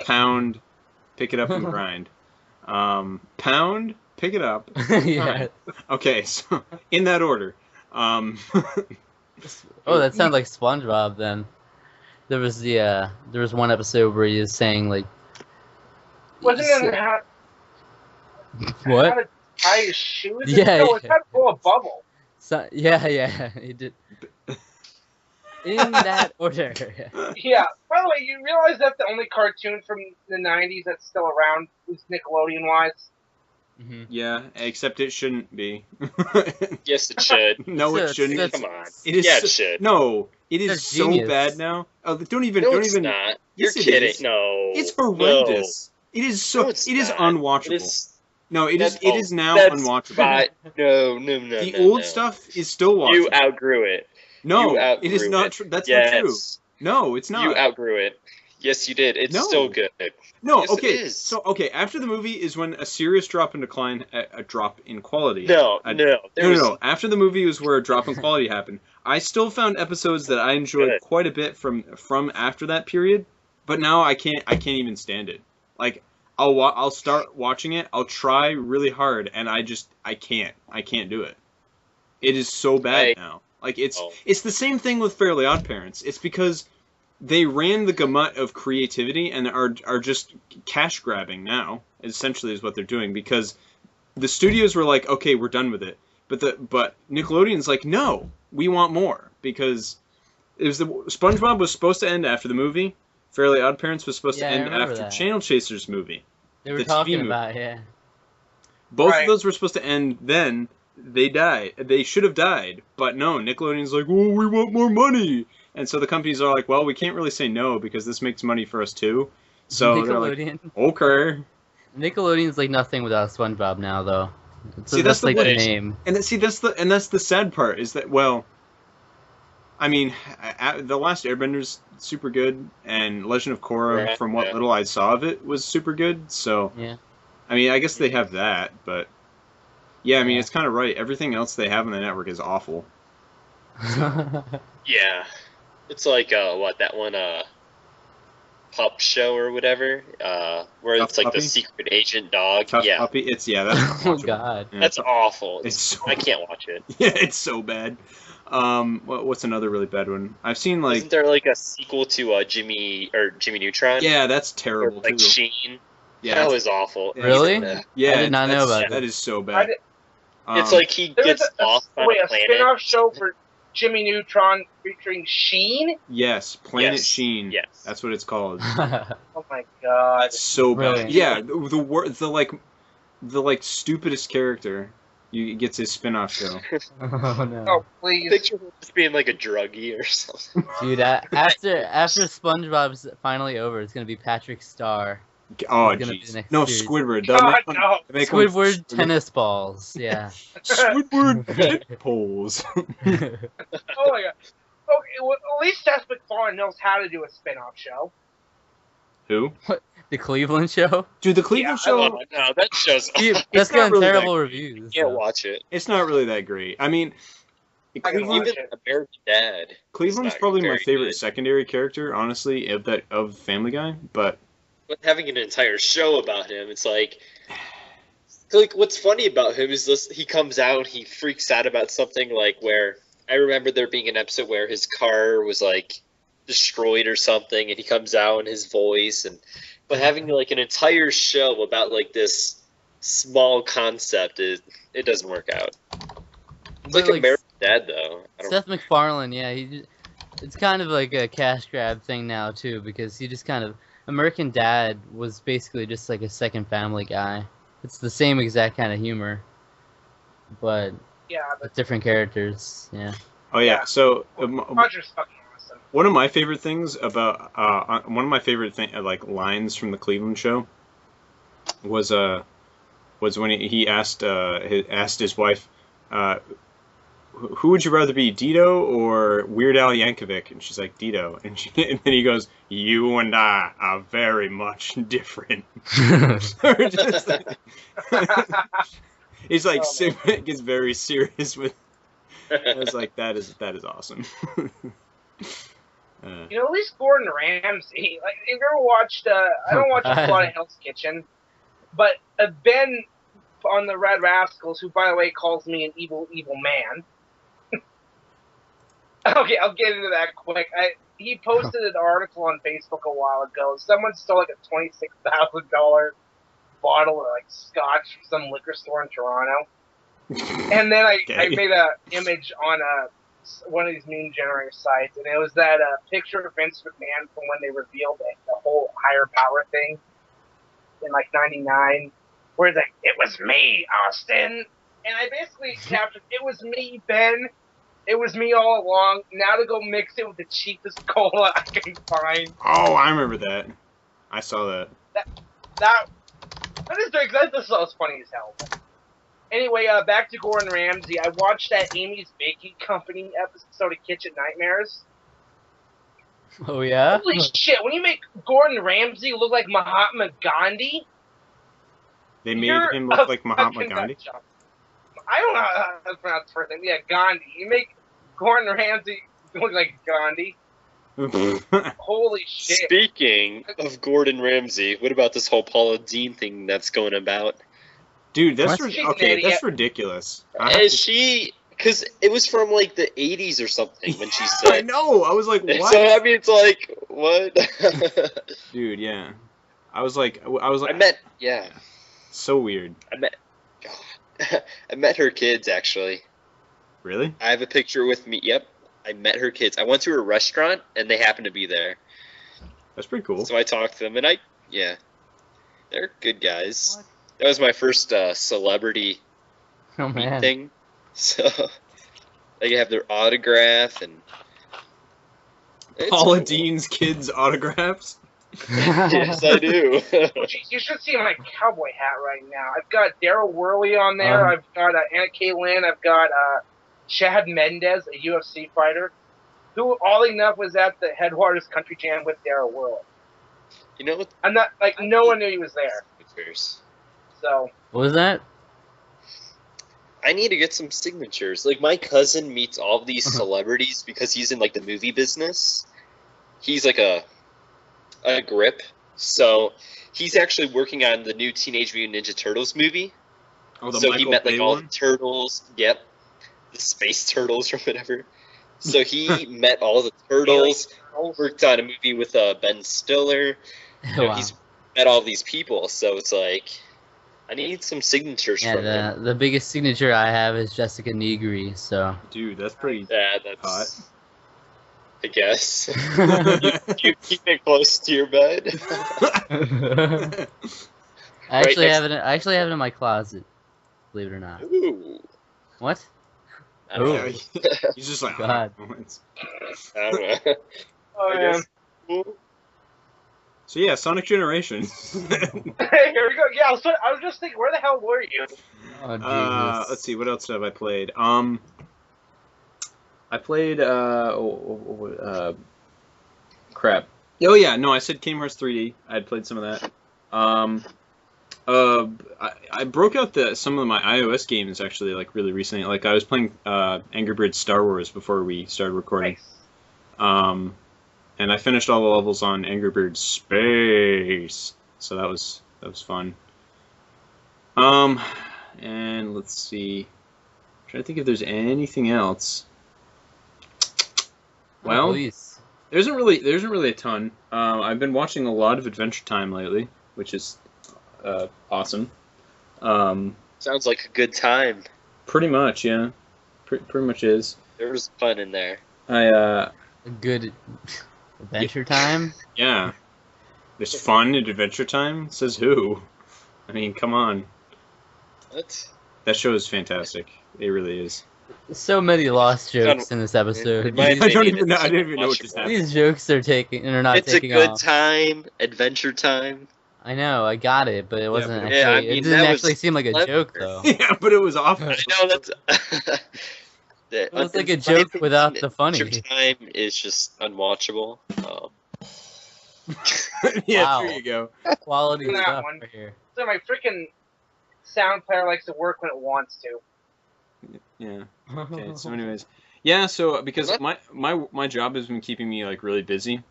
Pound, pick it up and grind. Pound, pick it up. Yeah. Okay, so in that order. Oh, that sounds like SpongeBob then. There was one episode where he was saying like Wasn't it how what? to tie his shoes? Yeah, No, it's yeah. how to blow a bubble. So, yeah, he did. In that order. Yeah. By the way, you realize that the only cartoon from the '90s that's still around is Nickelodeon-wise? Mhm. Yeah, except it shouldn't be. Yes, it should. No, it That's- shouldn't. that's- Come on. It is Yeah, so- it should. No, it is That's so genius. bad now. Oh, don't even. No, don't it's even. not. You're Yes, it kidding. is. No. It's horrendous. It is so. No, it's it is not. unwatchable. It is, No, it is. that's- It is now that's unwatchable. fine. No. The no, old no. stuff is still watchable. You outgrew it. No, you it is outgrew not it. true. That's yes. not true. No, it's not. You outgrew it. Yes, you did. It's No. still good. No, Yes, it okay. is. So okay, after the movie is when a serious drop in decline, a drop in quality. No. No. There's, No. After the movie was where a drop in quality happened. I still found episodes that I enjoyed Good. quite a bit from after that period, but now I can't even stand it. Like I'll start watching it, I'll try really hard, and I can't do it. It is so bad Right. now. Like it's Oh. the same thing with Fairly Odd Parents. It's because they ran the gamut of creativity and are just cash grabbing now. Essentially, is what they're doing because the studios were like, okay, we're done with it, but Nickelodeon's like, no, we want more because it was SpongeBob was supposed to end after the movie. Fairly Odd Parents was supposed Yeah, to I end remember after that. Channel Chasers movie. They were The TV talking movie. about Both Right. of those were supposed to end then. They died. They should have died, but no. Nickelodeon's like, oh, we want more money, and so the companies are like, well, we can't really say no because this makes money for us too. So they're like, Nickelodeon. okay. Nickelodeon's like nothing without SpongeBob now, though. See, that's the like the way- name. And that's the sad part is that, well, I mean, the last Airbenders super good, and Legend of Korra, Right, from what yeah. little I saw of it, was super good. So Yeah. I mean, I guess they have that, but yeah, I mean, Yeah. it's kind of right. Everything else they have on the network is awful. Yeah. It's like that one pup show or whatever, where Tough it's like Puppy? the secret agent dog. Tough yeah, Puppy. It's that's Oh unwatchable. God. Yeah, that's awful. it's so- I can't watch it. yeah, it's so bad. What's another really bad one? I've seen like Isn't there like a sequel to Jimmy Neutron? yeah, that's Or, terrible like too. Sheen. Yeah, That was awful. Really? yeah, I did not know that's- about that it. is so I bad. did- It's like he There was gets a lost on a planet. spin-off show for Jimmy Neutron featuring Sheen. yes, Planet Yes, Sheen. yes. That's what it's called. Oh my god! It's so bad. Really? Yeah, the stupidest character gets his spin-off show. Oh no. Oh please! Picture him just being like a druggie or something. Dude, after SpongeBob's finally over, it's gonna be Patrick Star. Oh He's gonna be the jeez. next No, series. Squidward. God, no. Squidward tennis balls. Yeah. Squidward pit poles. Oh my god! Okay, well, at least Seth MacFarlane knows how to do a spin-off show. Who? The Cleveland Show. Dude, the Cleveland Yeah, show. Oh, no, that show's. Dude, I that's not gotten really that terrible great. reviews. can't so. watch it. It's not really that great. I mean, I can Cleveland, watch Even it. American Dad. Cleveland's not probably my very favorite good. secondary character, honestly, of Family Guy. But But having an entire show about him, it's like what's funny about him is this: he comes out, he freaks out about something like where I remember there being an episode where his car was like destroyed or something, and he comes out in his voice, but having like an entire show about like this small concept it doesn't work out. It's like, But, American Dad though. I don't, Seth MacFarlane, yeah, it's kind of like a cash grab thing now too, because he just kind of American Dad was basically just like a second Family Guy. It's the same exact kind of humor, but Yeah, but with different characters. Yeah. oh yeah, Yeah. so Roger's fucking awesome. one of my favorite things about one of my favorite like lines from the Cleveland show was when he asked his wife, who would you rather be, Dito or Weird Al Yankovic? And she's like, Dito, and then he goes, you and I are very much different. Just like- he's like Oh, gets very serious with. I was like, that is awesome. You know, at least Gordon Ramsay. Like, if you ever watched, I don't watch a lot of Hell's Kitchen, but Ben on the Red Rascals, who, by the way, calls me an evil, evil man. Okay, I'll get into that quick. He posted an article on Facebook a while ago. Someone stole like a $26,000 bottle of like scotch from some liquor store in Toronto. And then I made a image on one of these meme generator sites, and it was that picture of Vince McMahon from when they revealed the whole higher power thing in like '99, where it's like, it was me, Austin. And I basically captured, it was me, Ben. It was me all along. Now to go mix it with the cheapest cola I can find. Oh, I remember that. I saw that. That is this was funny as hell. Anyway, back to Gordon Ramsay. I watched that Amy's Baking Company episode of Kitchen Nightmares. Oh yeah. Holy shit! When you make Gordon Ramsay look like Mahatma Gandhi, They made you're him a look like Mahatma fucking Gandhi. nut job. I don't know how to pronounce his first name. Yeah, Gandhi. You make Gordon Ramsay look like Gandhi. Holy shit! Speaking of Gordon Ramsay, what about this whole Paula Dean thing that's going about? Dude, that's What? She's an okay. idiot. That's ridiculous. I have Is to- she? Because it was from like the 80s or something when she I said. know. I was like, what? So I mean, it's like what? Dude, yeah. I was like, I met, yeah, so weird. God, I met her kids actually. Really? I have a picture with me. Yep, I met her kids. I went to a restaurant and they happened to be there, That's pretty cool. so I talked to them and they're good guys. That was my first celebrity Oh man. thing, so they have their autograph and. It's Paula cool. Dean's kids' autographs. Yes, I do. Jeez, you should see my cowboy hat right now. I've got Daryl Worley on there. I've got Anna Kaylin. I've got Chad Mendez, a UFC fighter, who, oddly enough, was at the Headwaters Country Jam with Daryl Worley. You know what? I'm not like no one knew he was there. So What was that? I need to get some signatures. Like my cousin meets all of these celebrities because he's in like the movie business. He's like a Grip. So he's actually working on the new Teenage Mutant Ninja Turtles movie. Oh, the So Michael he met Bay like all one? the turtles. Yep, the space turtles or whatever. So he met all the turtles. Worked on a movie with Ben Stiller. You know, Wow. He's met all these people. So it's like, I need some signatures from him. Yeah, the biggest signature I have is Jessica Negri, so. Dude, that's pretty. Yeah, that's. Hot. I guess. you keep it close to your bed. I Right actually next- have it. I actually have it in my closet. Believe it or not. Ooh. What? I don't know. He's just like, God. oh, it's- I don't know. Oh, I yeah. guess. So yeah, Sonic Generations. Here we go. Yeah, I was just thinking, where the hell were you? Oh Jesus. Let's see, what else have I played? I played crap. Oh yeah, no, I said Kingdom Hearts 3D. I had played some of that. I broke out some of my iOS games actually, like really recently. Like I was playing Angry Birds Star Wars before we started recording. Nice. And I finished all the levels on Angry Birds Space, so that was fun. And let's see, I'm trying to think if there's anything else. Well, Please. there isn't really a ton. I've been watching a lot of Adventure Time lately, which is awesome. Sounds like a good time. Pretty much, yeah. Pretty much is. There was fun in there. I A good adventure time. yeah. There's fun at Adventure Time. Says who? I mean, come on. What? That show is fantastic. It really is. So many lost jokes in this episode. it might- I don't maybe even know. it's I didn't even know what just watchable. happened. These jokes are not It's a taking good off. time, adventure time. I know, I got it, but it wasn't but- actually. Yeah, I mean, it didn't that actually was seem like a clever. joke though. Yeah, but it was awful. I know that's. It was like a joke without the funny. Adventure time is just unwatchable. Yeah, Wow. there you go. Quality That stuff one. right here. So my freaking sound player likes to work when it wants to. Yeah. Okay. So, anyways, yeah. So because my job has been keeping me like really busy.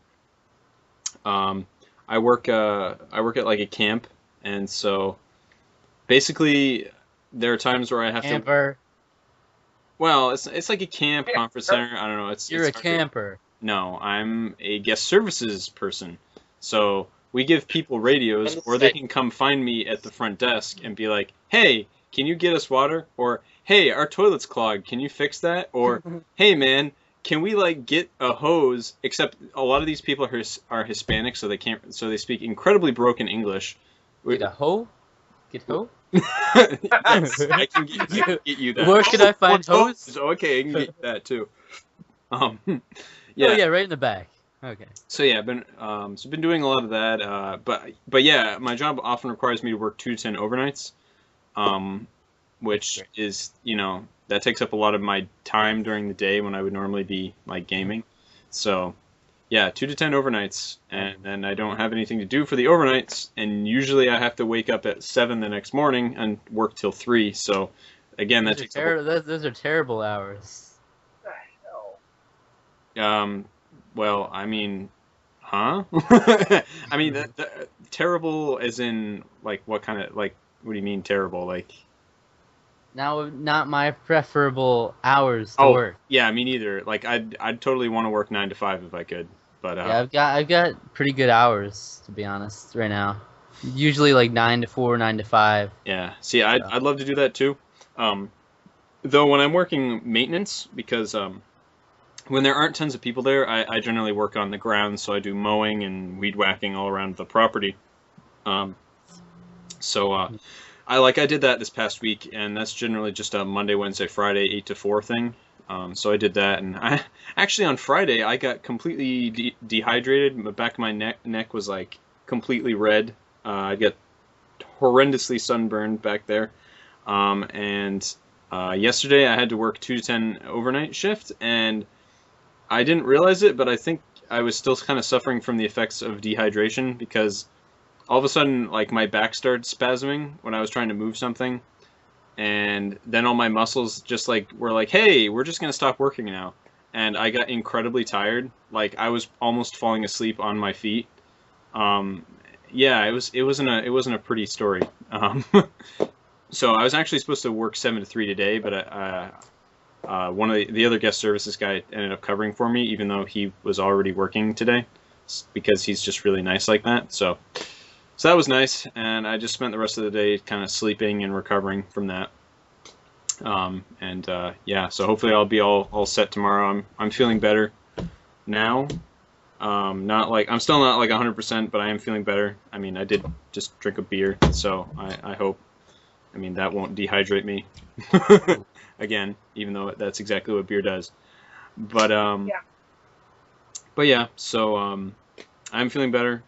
I work at like a camp, and so basically there are times where I have to. Camper. Well, it's like a camp Yeah. conference center. I don't know. It's You're a hard to- camper. No, I'm a guest services person. So we give people radios, or they can come find me at the front desk and be like, "Hey, can you get us water?" Or, "Hey, our toilet's clogged. Can you fix that?" Or, "Hey, man, can we like get a hose?" Except a lot of these people are Hispanic, so they can't. So they speak incredibly broken English. Get a hoe? Get hoe? Yes, I can get you that. Where could I find hose? Okay, I can get that too. Yeah. Yeah. Oh yeah, right in the back. Okay. So yeah, I've been doing a lot of that. But yeah, my job often requires me to work 2 to 10 overnights, which is that takes up a lot of my time during the day when I would normally be like gaming. So yeah, 2 to 10 overnights, and then I don't have anything to do for the overnights, and usually I have to wake up at 7 the next morning and work till 3. So again, that takes up. Those are terrible hours. Well, I mean, huh? I mean, terrible as in, like, what kind of, like, what do you mean terrible? Like, Now, not my preferable hours to oh, work. yeah, me neither. Like, I'd totally want to work 9 to 5 if I could, but, Yeah, I've got pretty good hours, to be honest, right now. Usually like 9 to 4, 9 to 5. yeah. See, I'd love to do that too. Though when I'm working maintenance, because, when there aren't tons of people there, I generally work on the ground, so I do mowing and weed whacking all around the property. I did that this past week, and that's generally just a Monday, Wednesday, Friday, 8 to 4 thing. So I did that, and I actually on Friday I got completely dehydrated. The back of my neck was like completely red. I got horrendously sunburned back there. Yesterday I had to work 2 to 10 overnight shift, and I didn't realize it, but I think I was still kind of suffering from the effects of dehydration, because all of a sudden, like, my back started spasming when I was trying to move something, and then all my muscles just were like, "Hey, we're just gonna stop working now," and I got incredibly tired. Like, I was almost falling asleep on my feet, Yeah, it wasn't a pretty story. So I was actually supposed to work 7 to 3 today, but one of the other guest services guy ended up covering for me, even though he was already working today, because he's just really nice like that. So that was nice, and I just spent the rest of the day kind of sleeping and recovering from that. Yeah, so hopefully I'll be all set tomorrow. I'm feeling better now. I'm still not like 100%, but I am feeling better. I mean, I did just drink a beer, so I hope. I mean, that won't dehydrate me again, even though that's exactly what beer does. But yeah, so I'm feeling better.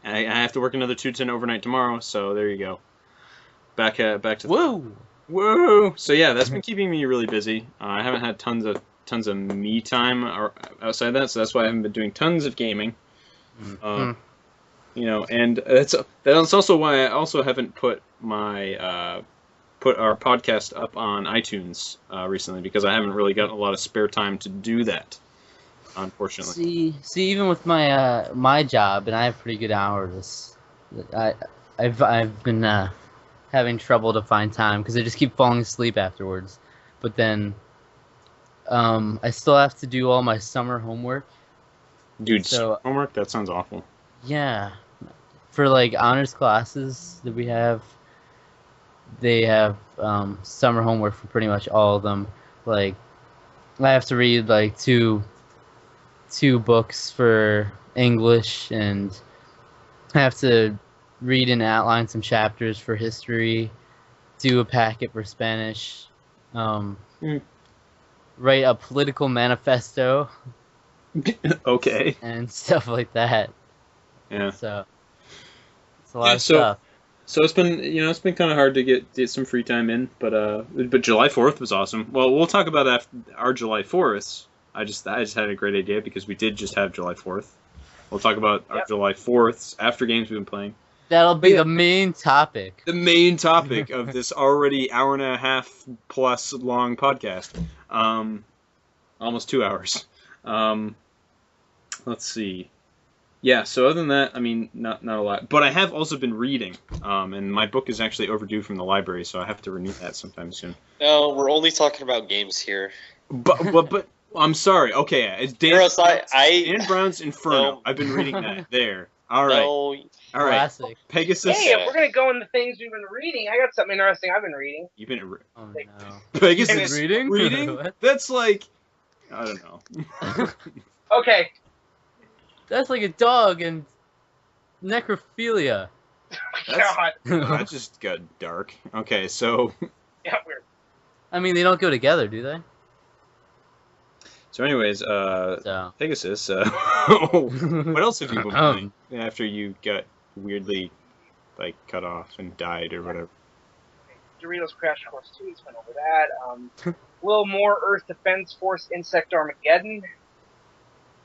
I have to work another 2-10 overnight tomorrow, so there you go. Back to whoa. So yeah, that's been keeping me really busy. I haven't had tons of me time outside that, so that's why I haven't been doing tons of gaming. And that's also why I also haven't put our podcast up on iTunes recently, because I haven't really gotten a lot of spare time to do that, unfortunately. See, even with my my job, and I have pretty good hours. I've been having trouble to find time because I just keep falling asleep afterwards. But then I still have to do all my summer homework. Dude, homework? That sounds awful. Yeah. For like honors classes that we have, they have summer homework for pretty much all of them. Like, I have to read like two books for English, and I have to read and outline some chapters for history, do a packet for Spanish, write a political manifesto. Okay. And stuff like that. Yeah. So it's a lot of stuff. So it's been kind of hard to get some free time in, but July 4th was awesome. Well, we'll talk about our July 4th. I just had a great idea because we did just have July 4th. We'll talk about our July 4th after games we've been playing. That'll be the main topic. The main topic of this already hour and a half plus long podcast. Almost 2 hours. Let's see. Yeah, so other than that, I mean, not a lot. But I have also been reading, and my book is actually overdue from the library, so I have to renew that sometime soon. No, we're only talking about games here. But I'm sorry. Okay, it's Dan Brown's Inferno. No. I've been reading that. There. All right. No. All right. Classic. Pegasus. Hey, if we're gonna go into things we've been reading, I got something interesting I've been reading. You've been Oh no. Pegasus Reading? reading? What? That's like, I don't know. Okay. That's like a dog and necrophilia. God. That just got dark. Okay, so Yeah, weird. I mean, they don't go together, do they? anyways, So. Pegasus. What else have you been playing after you got weirdly like cut off and died or whatever? Doritos Crash Course 2, he's went over that. A little more Earth Defense Force Insect Armageddon.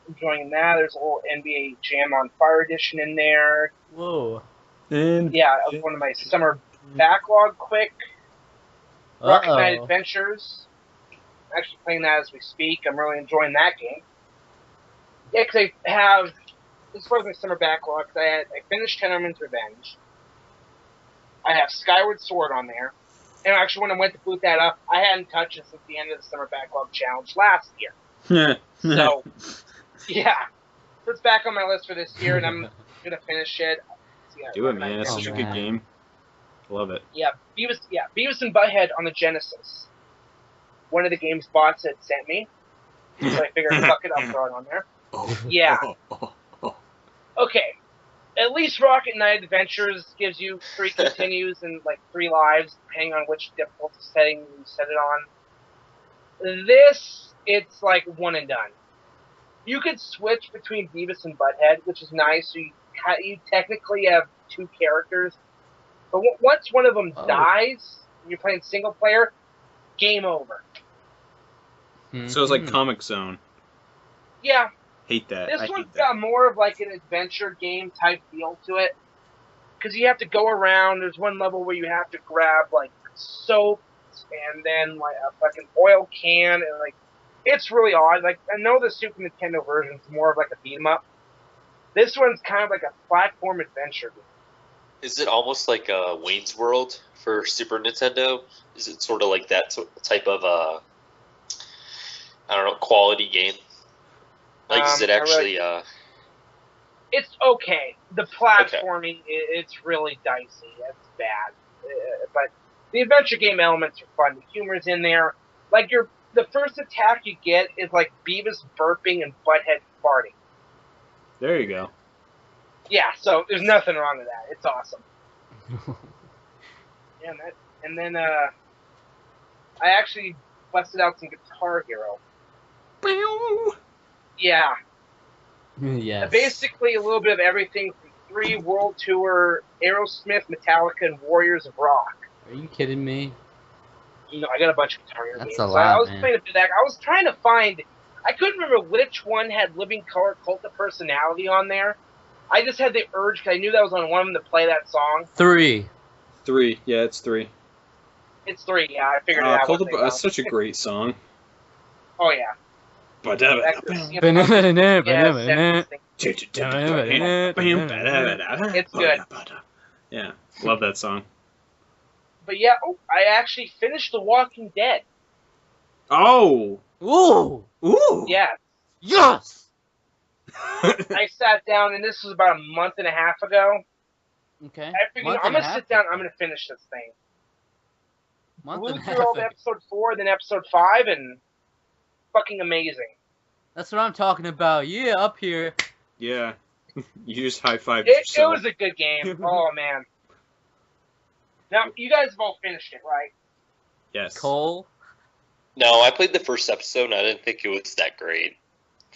Enjoying that. There's a little NBA Jam on Fire edition in there. Whoa. And Yeah, one of my summer backlog quick. Rocket Knight Adventures. I'm actually playing that as we speak. I'm really enjoying that game. Yeah, because I have, as far as my summer backlog, I finished Tenderman's Revenge. I have Skyward Sword on there. And actually, when I went to boot that up, I hadn't touched it since the end of the summer backlog challenge last year. So, yeah. So it's back on my list for this year, and I'm going to finish it. So, yeah, do it, man. It's Oh, such a man. good game. Love it. Yeah, Beavis and Butthead on the Genesis. One of the games bots had sent me. So I figured, fuck it, I'll throw it on there. Oh. Yeah. Oh. Okay. At least Rocket Knight Adventures gives you 3 continues and like 3 lives, depending on which difficulty setting you set it on. This, it's like one and done. You could switch between Beavis and Butthead, which is nice. So you technically have 2 characters. But once one of them dies, and you're playing single player, game over. So it's like Comic Zone. Yeah. Hate that. This I one's hate that. got more of like an adventure game type feel to it. Because you have to go around. There's one level where you have to grab like soap and then like a fucking oil can. And like, it's really odd. Like, I know the Super Nintendo version is more of like a beat 'em up. This one's kind of like a platform adventure game. Is it almost like Wayne's World for Super Nintendo? Is it sort of like that type of I don't know, quality game? Like, is it actually It's okay. The platforming, it's really dicey. It's bad, but the adventure game elements are fun. The humor's in there. Like the first attack you get is like Beavis burping and Butthead farting. There you go. Yeah, so there's nothing wrong with that. It's awesome. Yeah, and then I actually busted out some Guitar Hero. Yeah. Yes. Basically a little bit of everything from 3 World Tour, Aerosmith, Metallica, and Warriors of Rock. Are you kidding me? You know, I got a bunch of Guitar Hero That's games. a So I lot, was man. playing a bit of that. I was trying to find... I couldn't remember which one had Living Color Cult of Personality on there. I just had the urge, because I knew that was on one of them, to play that song. 3. 3. Yeah, it's 3. It's 3, yeah. I figured it out. Cult of That's such a great song. Oh, yeah. It's good. Yeah, love that song. But yeah, I actually finished The Walking Dead. Oh! Ooh! Ooh! Yeah. Yes! I sat down, and this was about a month and a half ago. Okay. I figured, I'm going to sit down, I'm going to finish this thing. Blew through all the episode 4, then episode 5, and fucking amazing. That's what I'm talking about. Yeah, up here. Yeah. You just high-fived It yourself. was a good game. Oh, man. Now, you guys have all finished it, right? Yes. Cole? No, I played the first episode and I didn't think it was that great.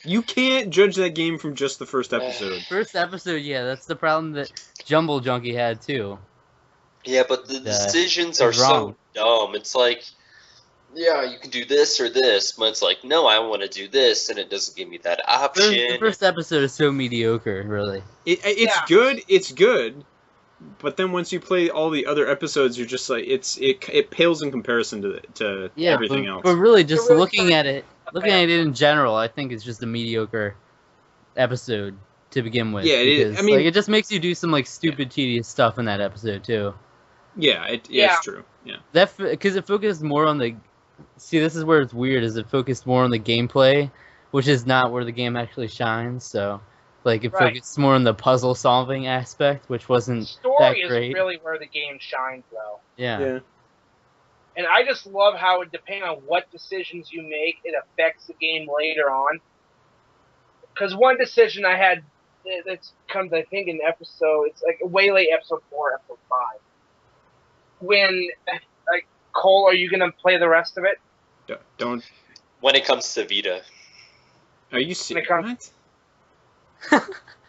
You can't judge that game from just the first episode. First episode, yeah, that's the problem that Jumble Junkie had, too. Yeah, but the decisions are so dumb. It's like, yeah, you can do this or this, but it's like, no, I want to do this, and it doesn't give me that option. The first episode is so mediocre, really. It's good. It's good. But then once you play all the other episodes, you're just like it pales in comparison to everything else. But really, just looking at it in general, I think it's just a mediocre episode to begin with. Yeah, I mean, it just makes you do some like stupid, tedious stuff in that episode too. Yeah, it's true. Yeah, because it focused more on the. See, this is where it's weird. Is it focused more on the gameplay, which is not where the game actually shines. So. Like, it focused more on the puzzle-solving aspect, which wasn't that great. Story is really where the game shines, though. Yeah. And I just love how, depending on what decisions you make, it affects the game later on. Because one decision I had that comes, I think, in episode... It's, like, way late episode 4, episode 5. When, like, Cole, are you going to play the rest of it? Don't... When it comes to Vita. Are you serious? What?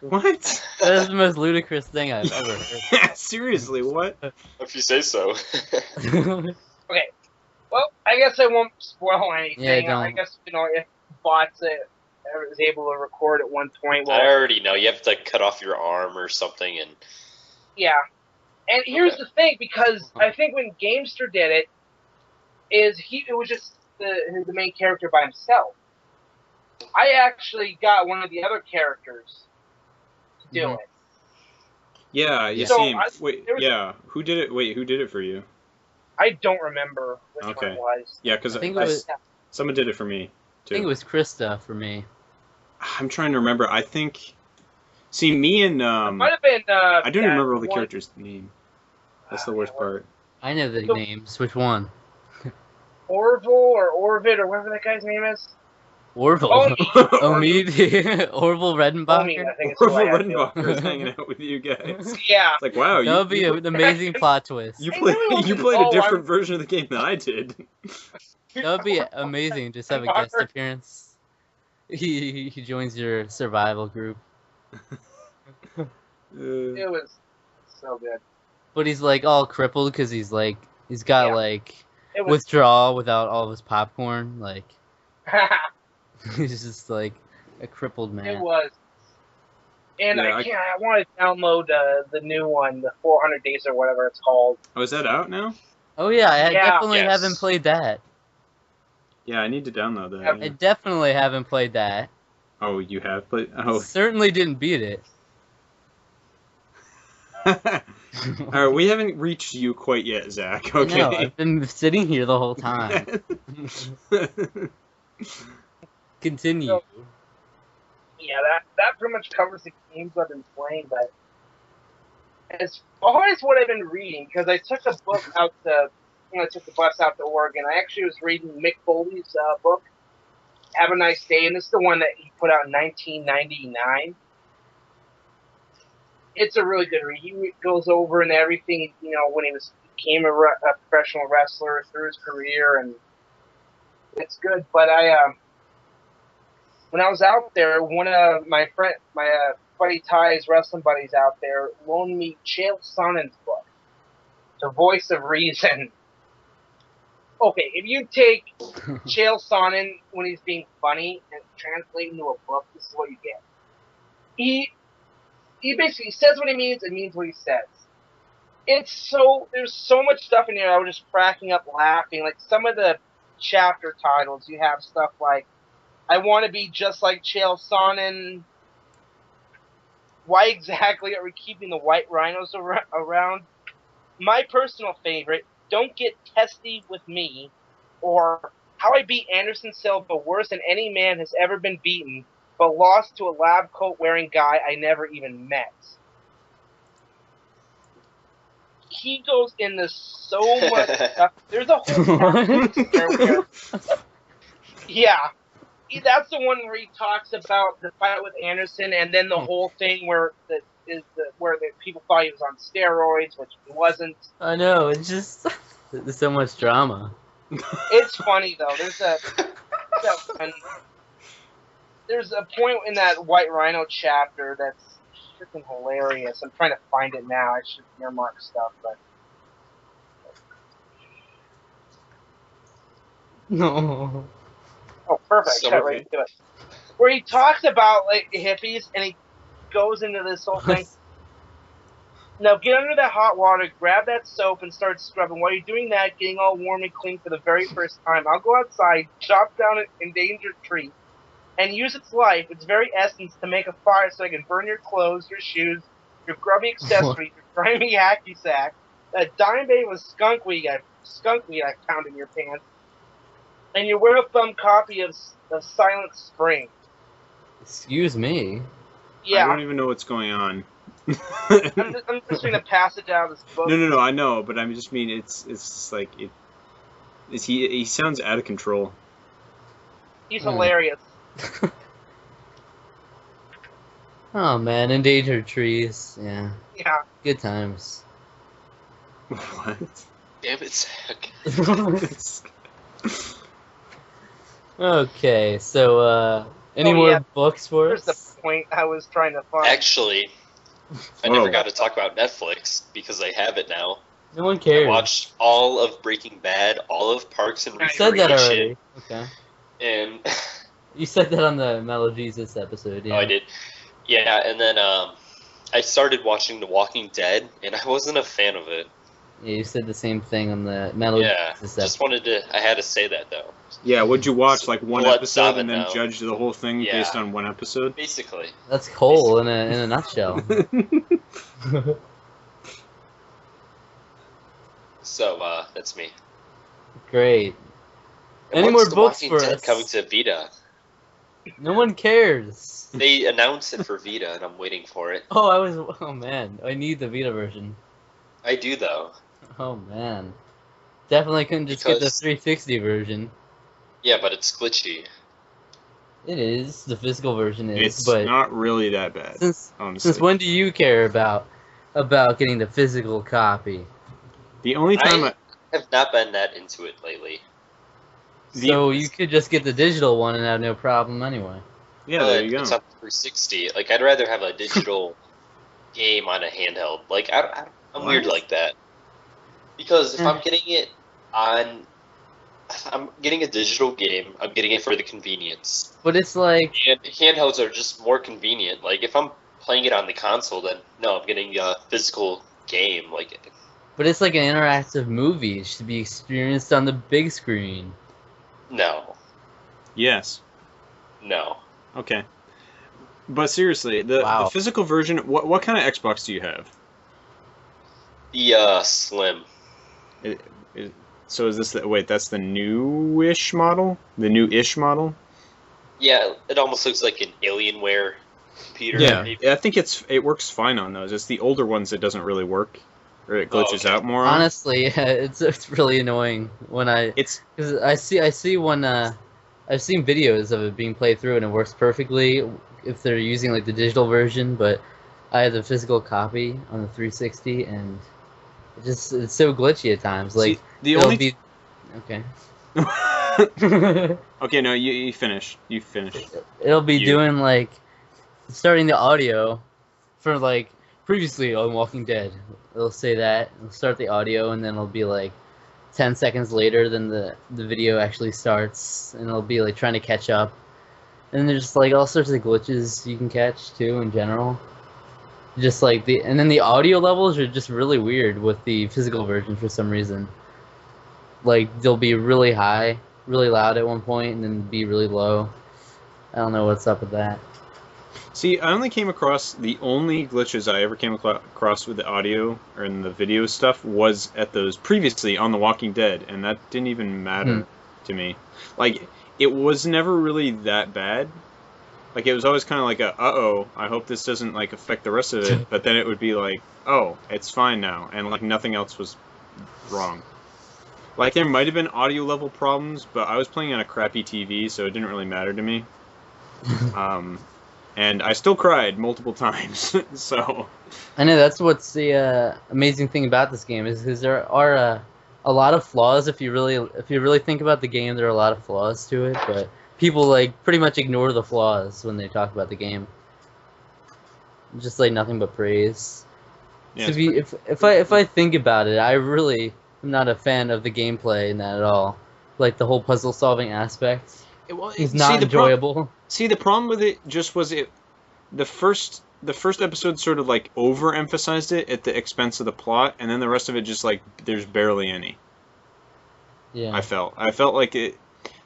What? That is the most ludicrous thing I've ever heard. Seriously, what? If you say so. Okay. Well, I guess I won't spoil anything. Yeah, I guess, if bots is able to record at one point. Well, I already know. You have to cut off your arm or something. And yeah. And here's the thing, because I think when Gamester did it, it was just the main character by himself. I actually got one of the other characters to do it. Yeah, you see. Who did it? Wait, who did it for you? I don't remember which one it was. Yeah, because someone did it for me, too. I think it was Krista for me. I'm trying to remember. I think... See, me and... It might have been... I don't remember all the characters' name. That's the worst part. I know the names. Which one? Orville or Orvid or whatever that guy's name is. Orville. Omid. Orville Redenbacher. I think it's Orville Redenbacher is hanging out with you guys. Yeah. It's like, wow. That would be an amazing plot twist. You played a different version of the game than I did. That would be amazing. Just have a guest appearance. He joins your survival group. It was so good. But he's like all crippled because he's got withdrawal without all of his popcorn. Like he's just like a crippled man. It was. And I want to download the new one, the 400 Days or whatever it's called. Oh, is that out now? Oh yeah, I definitely haven't played that. Yeah, I need to download that. I definitely haven't played that. Oh, you have played? Oh. Certainly didn't beat it. Alright, we haven't reached you quite yet, Zach. I Okay. know, I've been sitting here the whole time. Continue. So- Yeah, that pretty much covers the games I've been playing. But as far as what I've been reading, because I took a book out to, I took the bus out to Oregon. I actually was reading Mick Foley's book, Have a Nice Day, and this is the one that he put out in 1999. It's a really good read. He goes over and everything, when he became a professional wrestler through his career, and it's good. But when I was out there, one of my buddy Ty's wrestling buddies out there loaned me Chael Sonnen's book, The Voice of Reason. Okay, if you take Chael Sonnen when he's being funny and translate into a book, this is what you get. He basically says what he means and means what he says. There's so much stuff in here. I was just cracking up laughing. Like some of the chapter titles, you have stuff like, I want to be just like Chael Sonnen. Why exactly are we keeping the white rhinos around? My personal favorite, Don't Get Testy with Me, or How I Beat Anderson Silva worse than any man has ever been beaten, but lost to a lab coat wearing guy I never even met. He goes into so much stuff. There's a whole chapter yeah. That's the one where he talks about the fight with Anderson, and then the whole thing where the people thought he was on steroids, which he wasn't. I know, it's just there's so much drama. It's funny though. There's a point in that White Rhino chapter that's freaking hilarious. I'm trying to find it now. I should earmark stuff, but No. oh, perfect. So Got right to it. Where he talks about like hippies, and he goes into this whole thing. Now get under that hot water, grab that soap, and start scrubbing. While you're doing that, getting all warm and clean for the very first time, I'll go outside, chop down an endangered tree, and use its life, its very essence, to make a fire so I can burn your clothes, your shoes, your grubby accessories, your grimy hacky sack, that dime bait with skunk weed I found in your pants, and your wear-a-thumb copy of Silent Spring. Excuse me. Yeah, I don't even know what's going on. I'm just reading a passage out of this book. No, I know, but I just mean it's just like he sounds out of control. He's hilarious. Oh man, endangered trees. Yeah, Yeah. good times. What? Damn it, Zach. Okay, so any Oh, more yeah. books for Here's the us? point I was trying to find. Actually, I Whoa. never got to talk about Netflix because I have it now. No one I cares. watched all of Breaking Bad, all of Parks and You said that Recreation, already. Okay. and You said that on the Mellow Jesus episode. Yeah. oh, I did. Yeah, and then I started watching The Walking Dead, and I wasn't a fan of it. Yeah, you said the same thing on the Mellow Yeah, Jesus just episode. I had to say that though. Yeah, would you watch like one Blood episode and then Domino. judge the whole thing Yeah. based on one episode? Basically, That's Cole in a nutshell. so that's me. Great. And Any when's more The books Walking for Dead us? coming to Vita? No one cares. They announced it for Vita, and I'm waiting for it. Oh man, I need the Vita version. I do though. Oh man, definitely couldn't just get the Because- 360 version. Yeah, but it's glitchy. It is the physical version is, It's but not really that bad, since honestly. when do you care about getting the physical copy? The only time I have not been that into it lately. So you could just get the digital one and have no problem anyway. yeah, But there you go. It's on 360. Like, I'd rather have a digital game on a handheld. Like, I'm weird What? like that. Because if Yeah. I'm getting it I'm getting a digital game, I'm getting it for the convenience. But it's like, And handhelds are just more convenient. Like, if I'm playing it on the console, then no, I'm getting a physical game. Like, an interactive movie. It should be experienced on the big screen. no. Yes. No. Okay. But seriously, the Wow. physical version. What kind of Xbox do you have? The Slim. So is this wait? That's the new-ish model. The new-ish model. Yeah, it almost looks like an Alienware computer. Yeah, maybe. I think it works fine on those. It's the older ones that doesn't really work, or it glitches okay. out more on. Honestly, yeah, it's really annoying when It's because I see when I've seen videos of it being played through and it works perfectly if they're using like the digital version, but I have the physical copy on the 360 and it's so glitchy at times. Like see, the it'll only. be okay. Okay, no, you finish. You finish. It'll be You. doing like starting the audio for like previously on Walking Dead. It'll say that, it'll start the audio, and then it'll be like 10 seconds later than the video actually starts, and it'll be like trying to catch up. And there's just like all sorts of glitches you can catch too in general. Just like and then the audio levels are just really weird with the physical version for some reason. Like they'll be really high, really loud at one point, and then be really low. I don't know what's up with that. See, I only came across the only glitches I ever came across with the audio or in the video stuff was at those previously on The Walking Dead, and that didn't even matter to me. Like, it was never really that bad. Like, it was always kind of like uh-oh, I hope this doesn't, like, affect the rest of it, but then it would be like, oh, it's fine now, and, like, nothing else was wrong. Like, there might have been audio level problems, but I was playing on a crappy TV, so it didn't really matter to me. And I still cried multiple times, so... I know that's what's the amazing thing about this game is because there are a lot of flaws. If you really think about the game, there are a lot of flaws to it, but people like pretty much ignore the flaws when they talk about the game. Just like nothing but praise. Yeah, So if I think about it, I really am not a fan of the gameplay in that at all. Like the whole puzzle solving aspect is not enjoyable. See, the problem with it just was the first episode sort of like overemphasized it at the expense of the plot, and then the rest of it just like there's barely any. Yeah. I felt like it,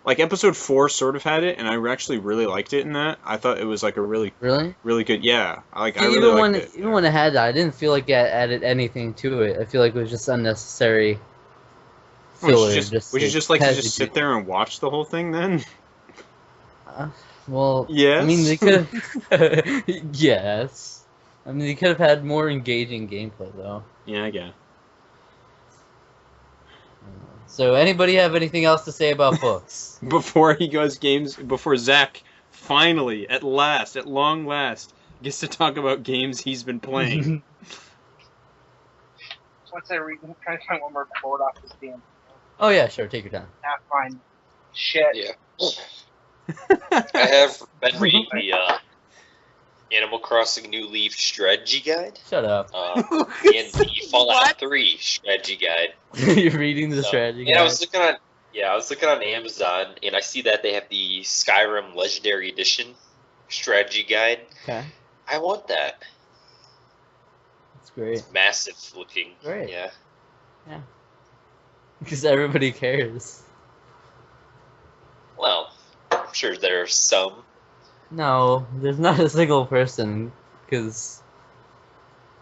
like episode 4 sort of had it, and I actually really liked it in that. I thought it was like a really good. Yeah, I really liked it. Even when it had that, I didn't feel like it added anything to it. I feel like it was just unnecessary filler. Would you just like to just sit there and watch the whole thing then? Well, yes. I mean, they could have... yes. I mean, they could have had more engaging gameplay, though. Yeah, I guess. So, anybody have anything else to say about books? Before Zach finally, at long last, gets to talk about games he's been playing. Once I read, I'm trying to find one more quote off this damn. Oh, yeah, sure, take your time. Not fine. Shit. Yeah. I have been reading the Animal Crossing New Leaf strategy guide. Shut up. And the Fallout 3 strategy guide. You're reading the strategy guide? And I was looking on Amazon, and I see that they have the Skyrim Legendary Edition strategy guide. Okay. I want that. That's great. It's massive looking. Great. Yeah. Yeah. Because everybody cares. Well, I'm sure there are some. No, there's not a single person, because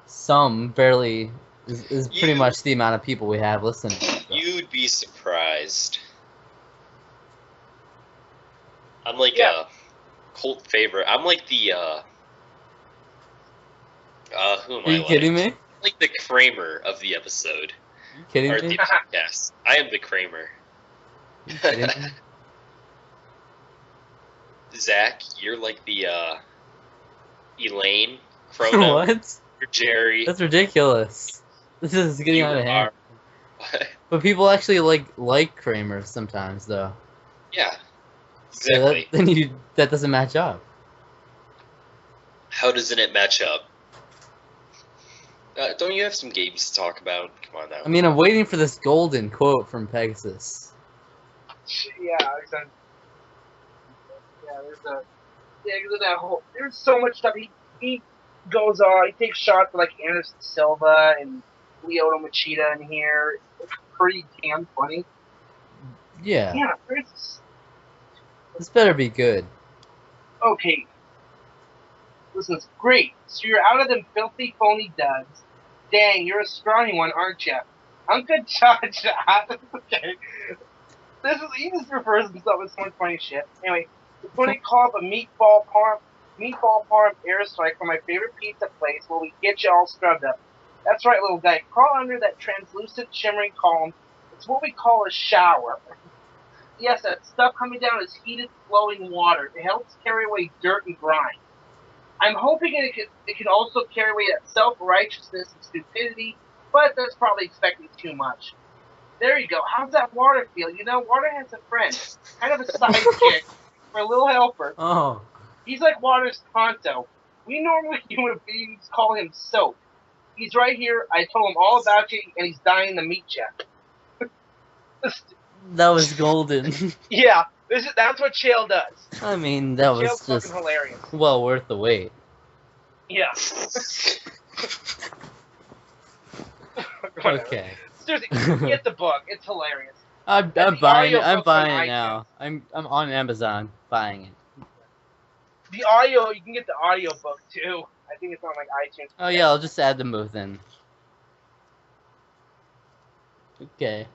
some barely is pretty much the amount of people we have listening. So. You'd be surprised. I'm like a cult favorite. I'm like the who am I? Are you kidding me? I'm like the Kramer of the episode. Are you kidding Or me? the podcast. I am the Kramer. Are you kidding me? Zach, you're like the Elaine Chrono. What? You're Jerry. That's ridiculous. This is getting You out of hand. are- But people actually like Kramer sometimes, though. Yeah. So Exactly. that doesn't match up. How doesn't it match up? Don't you have some games to talk about? Come on now. I mean, I'm waiting for this golden quote from Pegasus. Yeah, exactly. Yeah, there's so much stuff. He goes on. He takes shots at like Anderson Silva and Lyoto Machida in here. It's pretty damn funny. Yeah. Yeah, This better be good. okay. Listen, it's great. So you're out of them filthy, phony duds. Dang, you're a scrawny one, aren't you? I'm good, Cha-Cha. Okay. He just refers himself as some funny shit. Anyway, it's when he called up a meatball parm airstrike from my favorite pizza place where we get you all scrubbed up. That's right, little guy. Crawl under that translucent, shimmering column. It's what we call a shower. Yes, that stuff coming down is heated, flowing water. It helps carry away dirt and grime. I'm hoping it can also carry away that self-righteousness and stupidity, but that's probably expecting too much. There you go. How's that water feel? You know, water has a friend. Kind of a sidekick for a little helper. Oh. He's like water's Tonto. We normal human beings call him soap. He's right here. I told him all about you, and he's dying to meet you. That was golden. Yeah, that's what Chael does. I mean, that was Chael's just fucking hilarious. well worth the wait. Yeah. Whatever. Okay. Seriously, get the book. It's hilarious. I'm the buying it. audio I'm book's on buying it now. I'm on Amazon buying it. The audio, you can get the audio book too. I think it's on like iTunes. Oh yeah, I'll just add them both in. Okay.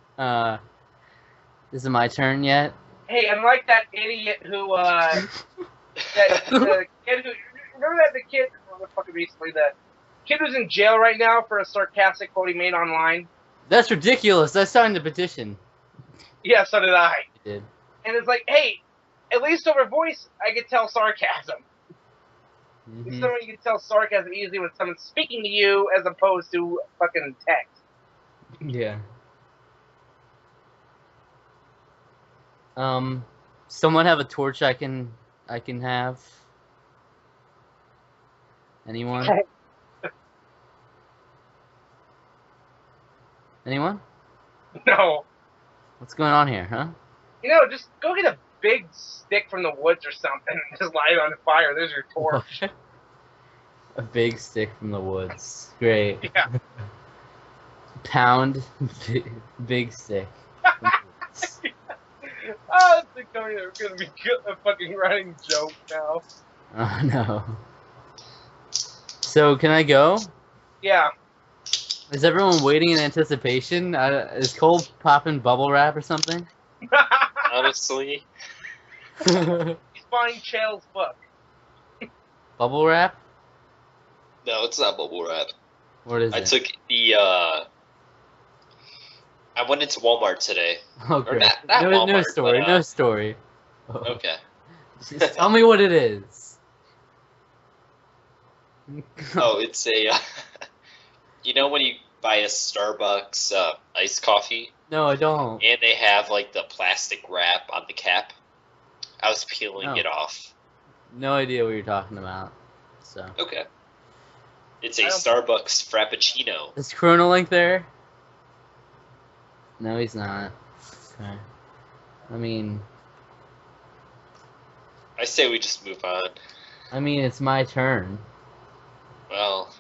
Is it my turn yet? Hey, unlike that idiot who, the kid who, remember the kid, fucking recently, the kid who's in jail right now for a sarcastic quote he made online? That's ridiculous. I signed the petition. Yeah, so did I. You did. And it's like, hey, at least over voice, I could tell sarcasm. Mhm. So you can tell sarcasm easily when someone's speaking to you as opposed to fucking text. Yeah. Someone have a torch I can have? Anyone? Anyone? No. What's going on here, huh? You know, just go get a big stick from the woods or something and just light it on fire. There's your torch. A big stick from the woods. Great. Yeah. Pound big stick. Oh, it's gonna be a fucking running joke now. Oh no. So can I go? Yeah. Is everyone waiting in anticipation? Is Cole popping bubble wrap or something? Honestly, He's buying Chael's book. Bubble wrap? no, it's not bubble wrap. What is I it? took the. I went into Walmart today. Oh, great. not no Walmart, story. but, No story. Oh. Okay. Just tell me what it is. Oh, it's a. You know when you buy a Starbucks iced coffee No, I don't. and they have like the plastic wrap on the cap? I was peeling Oh. it off. No idea what you're talking about. So Okay. It's a I don't- Starbucks Frappuccino. is Chronolink there? No, he's not. Okay. I mean, I say we just move on. it's my turn. Well,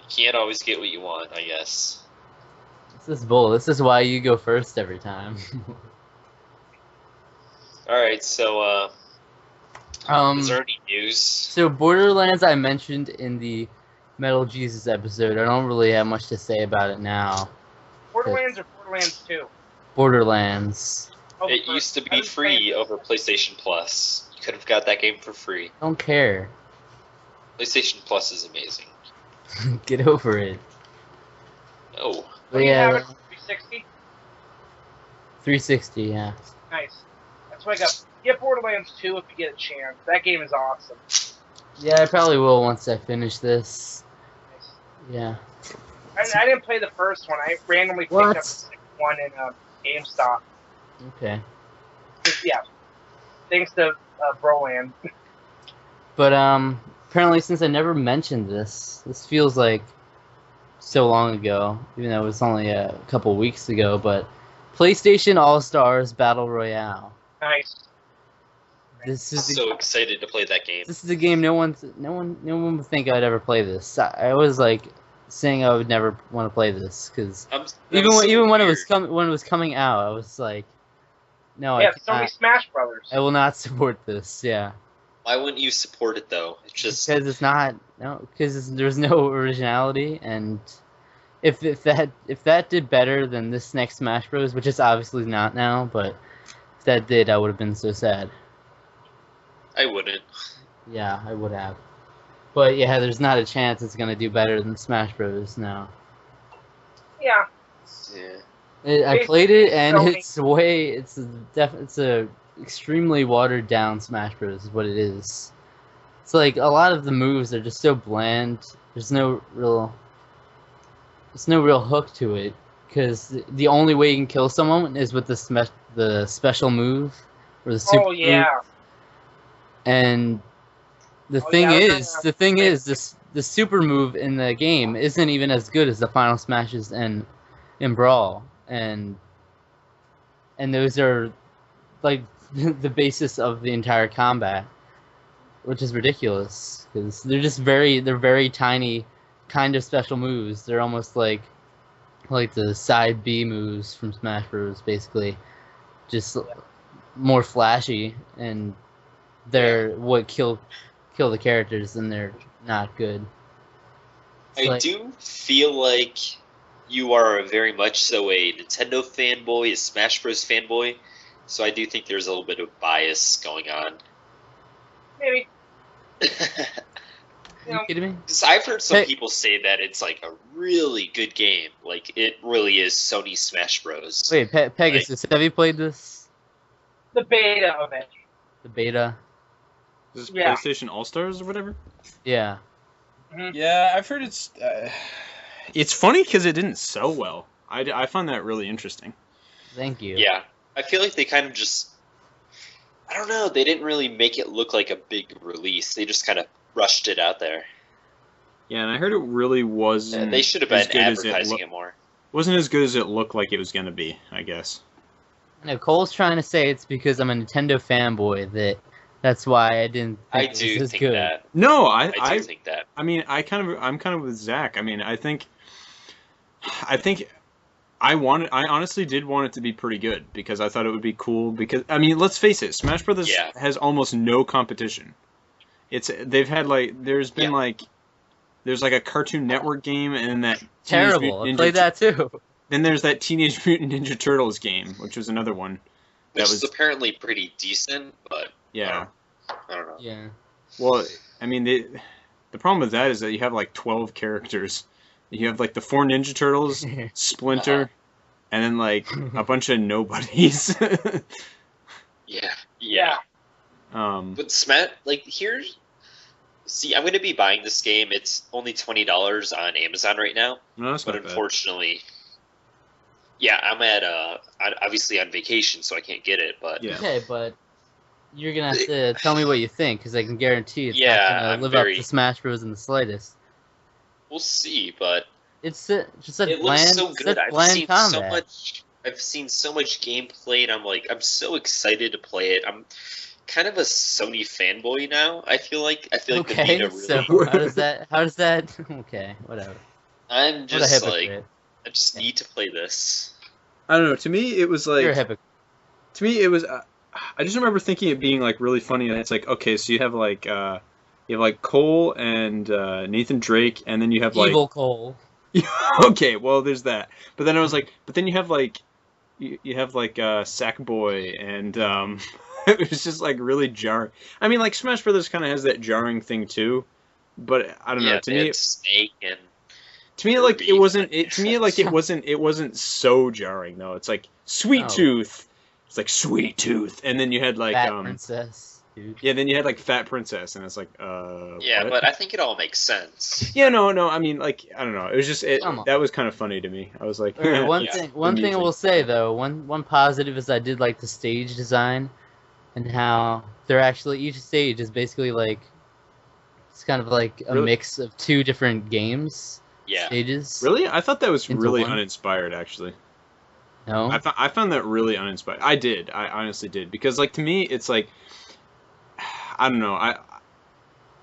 you can't always get what you want, I guess. This is bull. This is why you go first every time. Alright, so, is there any news? So Borderlands I mentioned in the Metal Jesus episode. I don't really have much to say about it now. Borderlands or Borderlands 2? Borderlands. Oh, It used to be free over PlayStation Plus. You could have got that game for free. Don't care. PlayStation Plus is amazing. Get over it. Oh, But Do you have yeah, it for 360? 360. Yeah. Nice. That's what I got. Get Borderlands 2 if you get a chance. That game is awesome. Yeah, I probably will once I finish this. Nice. Yeah. I didn't play the first one. I randomly picked What? up the second one in GameStop. Okay. Yeah. Thanks to Broland. But apparently since I never mentioned this feels like so long ago, even though it was only a couple weeks ago. But PlayStation All Stars Battle Royale. Nice. This I'm is so excited to play that game. This is a game no one would think I'd ever play this. I was like saying I would never want to play this because even when it was coming out, I was like, no, Yeah, I Sony cannot, Smash Brothers. I will not support this. Yeah, Why wouldn't you support it though? It's just Because it's not because there's no originality, and if that did better than this next Smash Bros, which is obviously not now, but if that did, I would have been so sad. I wouldn't. Yeah, I would have. But yeah, there's not a chance it's gonna do better than Smash Bros. now. Yeah. Yeah. I played it, and Sony. it's a extremely watered down Smash Bros. Is what it is. It's like a lot of the moves are just so bland. There's no real hook to it, because the only way you can kill someone is with the special move or the super Oh yeah. move. And the Oh, thing yeah, is, that's- the super move in the game isn't even as good as the final smashes in Brawl, and those are like the basis of the entire combat, which is ridiculous because they're very tiny kind of special moves. They're almost like the side B moves from Smash Bros. Basically, just more flashy, and they're what kill the characters, and they're not good. It's I like- do feel like you are very much so a Nintendo fanboy, a Smash Bros. Fanboy, so I do think there's a little bit of bias going on. Maybe. Are you kidding me? Because I've heard some Hey. people say that it's like a really good game. Like, it really is Sony Smash Bros. Wait, Pegasus, have you played this? The beta of it. The beta? This is Yeah. PlayStation All Stars or whatever. Yeah. Yeah, I've heard it's. It's funny because it didn't sell well. I found that really interesting. Thank you. Yeah. I feel like they kind of just... I don't know, they didn't really make it look like a big release. They just kind of rushed it out there. Yeah, and I heard it really wasn't. They should have as been good as advertising it more. Wasn't as good as it looked like it was gonna be. I guess. No, Cole's trying to say it's because I'm a Nintendo fanboy that's why I didn't I think it do was as think good. that. No, I do think that. I mean, I'm kind of with Zach. I mean, I think I honestly did want it to be pretty good because I thought it would be cool because, I mean, let's face it, Smash Brothers Yeah. has almost no competition. They've had there's been there's like a Cartoon Network game and that Terrible. I played that too. Then there's that Teenage Mutant Ninja Turtles game, which was another one. Which That is was apparently pretty decent, but yeah. I don't know. Yeah. Well, I mean, the problem with that is that you have like 12 characters. You have like the 4 Ninja Turtles, Splinter, Uh-huh. and then like a bunch of nobodies. Yeah. um, But Smash, like, here's... See, I'm going to be buying this game. It's only $20 on Amazon right now. no, that's But not bad. unfortunately... Yeah, I'm at, obviously on vacation, so I can't get it, but... Yeah. Okay, but you're gonna have to tell me what you think, because I can guarantee it's Yeah, not I'm gonna live very- up to Smash Bros. In the slightest. We'll see, but... It's just a It bland, looks so good. such I've bland seen combat. so much. I've seen so much gameplay, and I'm so excited to play it. I'm kind of a Sony fanboy now. I feel like the Okay, beta so really. how does that? Okay, whatever. I'm What a just hypocrite. like, I just need to play this. I don't know. To me, it was like You're a hypocrite. to me it was. I just remember thinking it being like really funny. And it's like okay, so you have like Cole and Nathan Drake, and then you have like Evil Cole. okay, well, there's that. But then I was like, but then you have like Sackboy, and it was just like really jarring. I mean, like Smash Brothers kind of has that jarring thing too, but I don't know. Yeah, To they me, had Snake and like Kirby. it wasn't. To me, like it wasn't so jarring though. It's like Sweet Oh. Tooth. It's like Sweet Tooth, and then you had like Fat Princess, dude. yeah, then you had like Fat Princess, and it's like yeah, what? but I think it all makes sense. Yeah, no. I mean, like I don't know. It was just Come on. that was kind of funny to me. I was like, Alright, one Yeah. thing I Amusing. will say though, one positive is I did like the stage design, and how they're actually each stage is basically like it's kind of like a Really? mix of 2 different games Yeah, stages. Really? I thought that was Into really one? uninspired, actually. No. I found that really uninspired. I did. I honestly did. Because, like, to me, it's like... I don't know.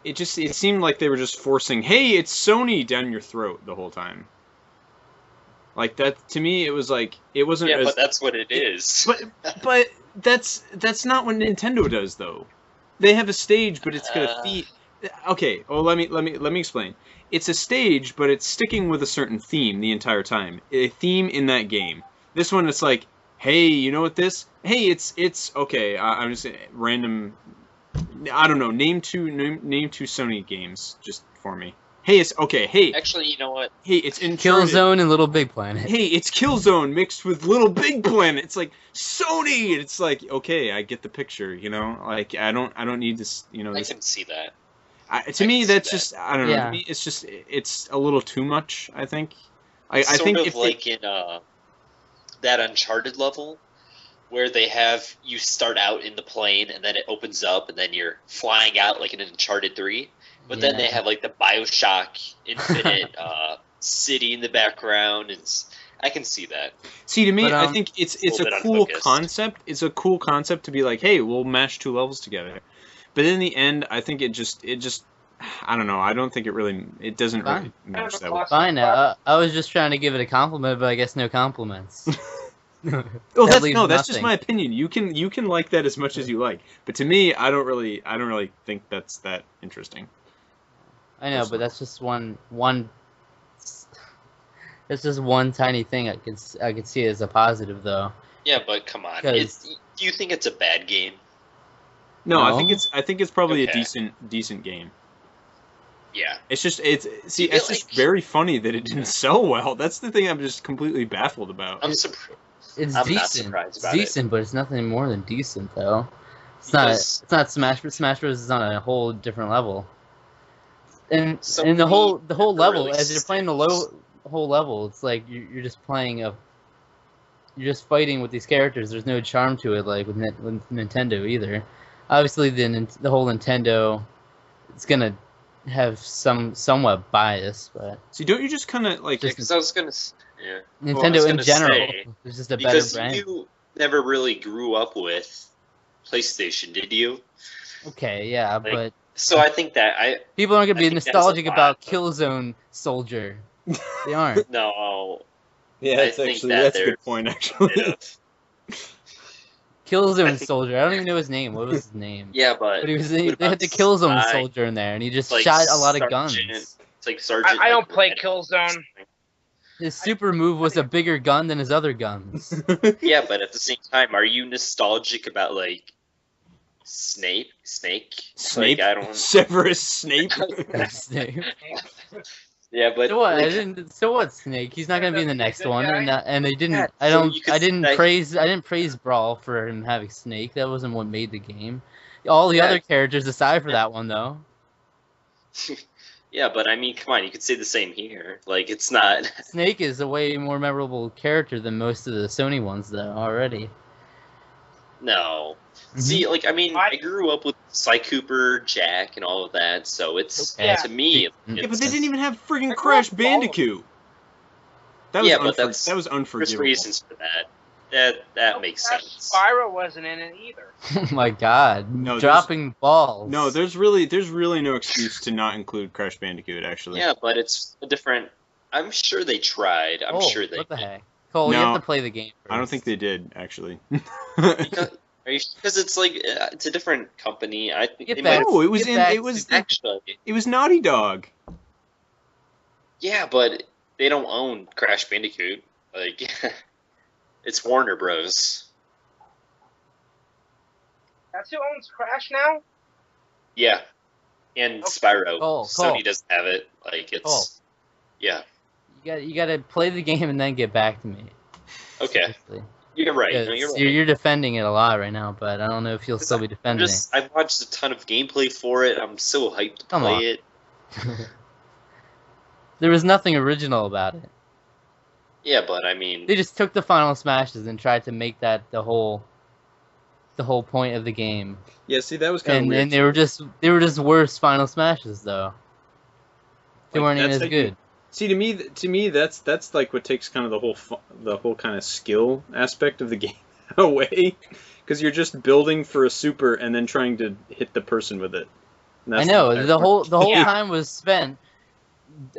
It seemed like they were just forcing, hey, it's Sony down your throat the whole time. Like, that, to me, it was like... It wasn't yeah, as... but that's what it is. But that's not what Nintendo does, though. They have a stage, but it's got a theme. Okay, well let me explain. It's a stage, but it's sticking with a certain theme the entire time. A theme in that game. This one, it's like, hey, you know what this? Hey, it's okay. I'm just random. I don't know. Name two Sony games just for me. Hey, it's okay. Hey, Actually, you know what? hey, it's Uncharted. Killzone and Little Big Planet. Hey, it's Killzone mixed with Little Big Planet. It's like Sony. It's like, okay, I get the picture. You know, like I don't need this. You know, I this. can see that. To me, can see that's that. just I don't know. Yeah. To me, it's a little too much. I think. I Sort think of if like in that Uncharted level, where they have you start out in the plane and then it opens up and then you're flying out like in Uncharted 3. But then they Yeah. have like the Bioshock Infinite city in the background, and I can see that. see to me, But, I think it's a little bit cool unfocused. concept. It's a cool concept to be like, hey, we'll mash two levels together. But in the end, I think it just I don't know. I don't think it doesn't really Fine. match that well. Fine. I was just trying to give it a compliment, but I guess no compliments. Well, That that's leaves just nothing. my opinion. You can like that as much as you like, but to me, I don't really think that's that interesting. I know, but that's just one. That's just one tiny thing I could see as a positive, though. Yeah, but come on. 'Cause- Do you think it's a bad game? No, I No? think it's probably Okay. a decent game. Yeah. It's just feel it's just like- very funny that it didn't sell well. That's the thing I'm just completely baffled about. I'm surprised. It's I'm not decent. surprised It's about it. decent, but it's nothing more than decent, though. It's Because- not Smash. But Smash Bros. Is on a whole different level. And So and the whole many level, early as you're playing the whole level, it's like you're just playing you're just fighting with these characters. There's no charm to it, like with Nintendo either. Obviously, the whole Nintendo, it's gonna have somewhat bias, but See, don't you just kind of like Just- Because I was gonna. Yeah. Nintendo was in gonna general say, is just a better Because brand. you never really grew up with PlayStation, did you? Okay, yeah, Like, but So I think that people aren't gonna I be think that's a nostalgic lot, about but- Killzone Soldier. They aren't. no. yeah, I think that that's a they're- good point actually. Killzone I think- Soldier. I don't even know his name. What was his name? Yeah, but But he was. what They about had the Killzone Spy? Soldier in there, and he just Like shot a lot of Sergeant- guns. It's like Sergeant. I don't play like, Killzone. His super move was a bigger gun than his other guns. Yeah, but at the same time, are you nostalgic about like Snake? Snape, Like, I don't. Severus Snape. Snake. Yeah, but So what? like, So what? Snake? He's not gonna be in the next one, and they didn't. Yeah, I so don't. you could I didn't say- praise. I didn't praise Brawl for him having Snake. That wasn't what made the game. All the Yeah. other characters aside for that one, though. yeah, but I mean, come on, you could say the same here. Like, it's not. Snake is a way more memorable character than most of the Sony ones, though. Already. No. Mm-hmm. See, like, I mean, I- I grew up with Sly Cooper, Jack, and all of that, so it's Okay. to me. Yeah, Yeah, but it's- they didn't even have friggin' I Crash grew up with all of them. Bandicoot. That was Yeah, but that's- that was There's unforgivable. reasons for that. That makes sense. Spyro wasn't in it either. Oh my God! No, Dropping balls. No, there's really no excuse to not include Crash Bandicoot. Actually, Yeah, but it's a different. I'm sure they tried. I'm Oh, sure they. What the did. heck? Cole, you No, have to play the game. I don't first. think they did actually. Because it's like it's a different company. I think Get they back- might. No, it was Get back it was Actually, it was Naughty Dog. yeah, but they don't own Crash Bandicoot. Like, it's Warner Bros. That's who owns Crash now? Yeah, and Spyro. Cole. Sony doesn't have it. Like, it's Cole. yeah. You gotta play the game and then get back to me. Okay, Seriously. you're right. No, Because you're right. you're defending it a lot right now, but I don't know if you'll still be defending I've watched a ton of gameplay for it. I'm so hyped to Come play on. it. it. There was nothing original about it. Yeah, but I mean, They just took the Final Smashes and tried to make that the whole point of the game. Yeah, see, that was kind of And weird. they were just worse Final Smashes though. They Like, weren't even that's as like you- good. See, to me, that's like what takes kind of the whole kind of skill aspect of the game away, because you're just building for a super and then trying to hit the person with it. And I that's know the the whole Yeah. time was spent,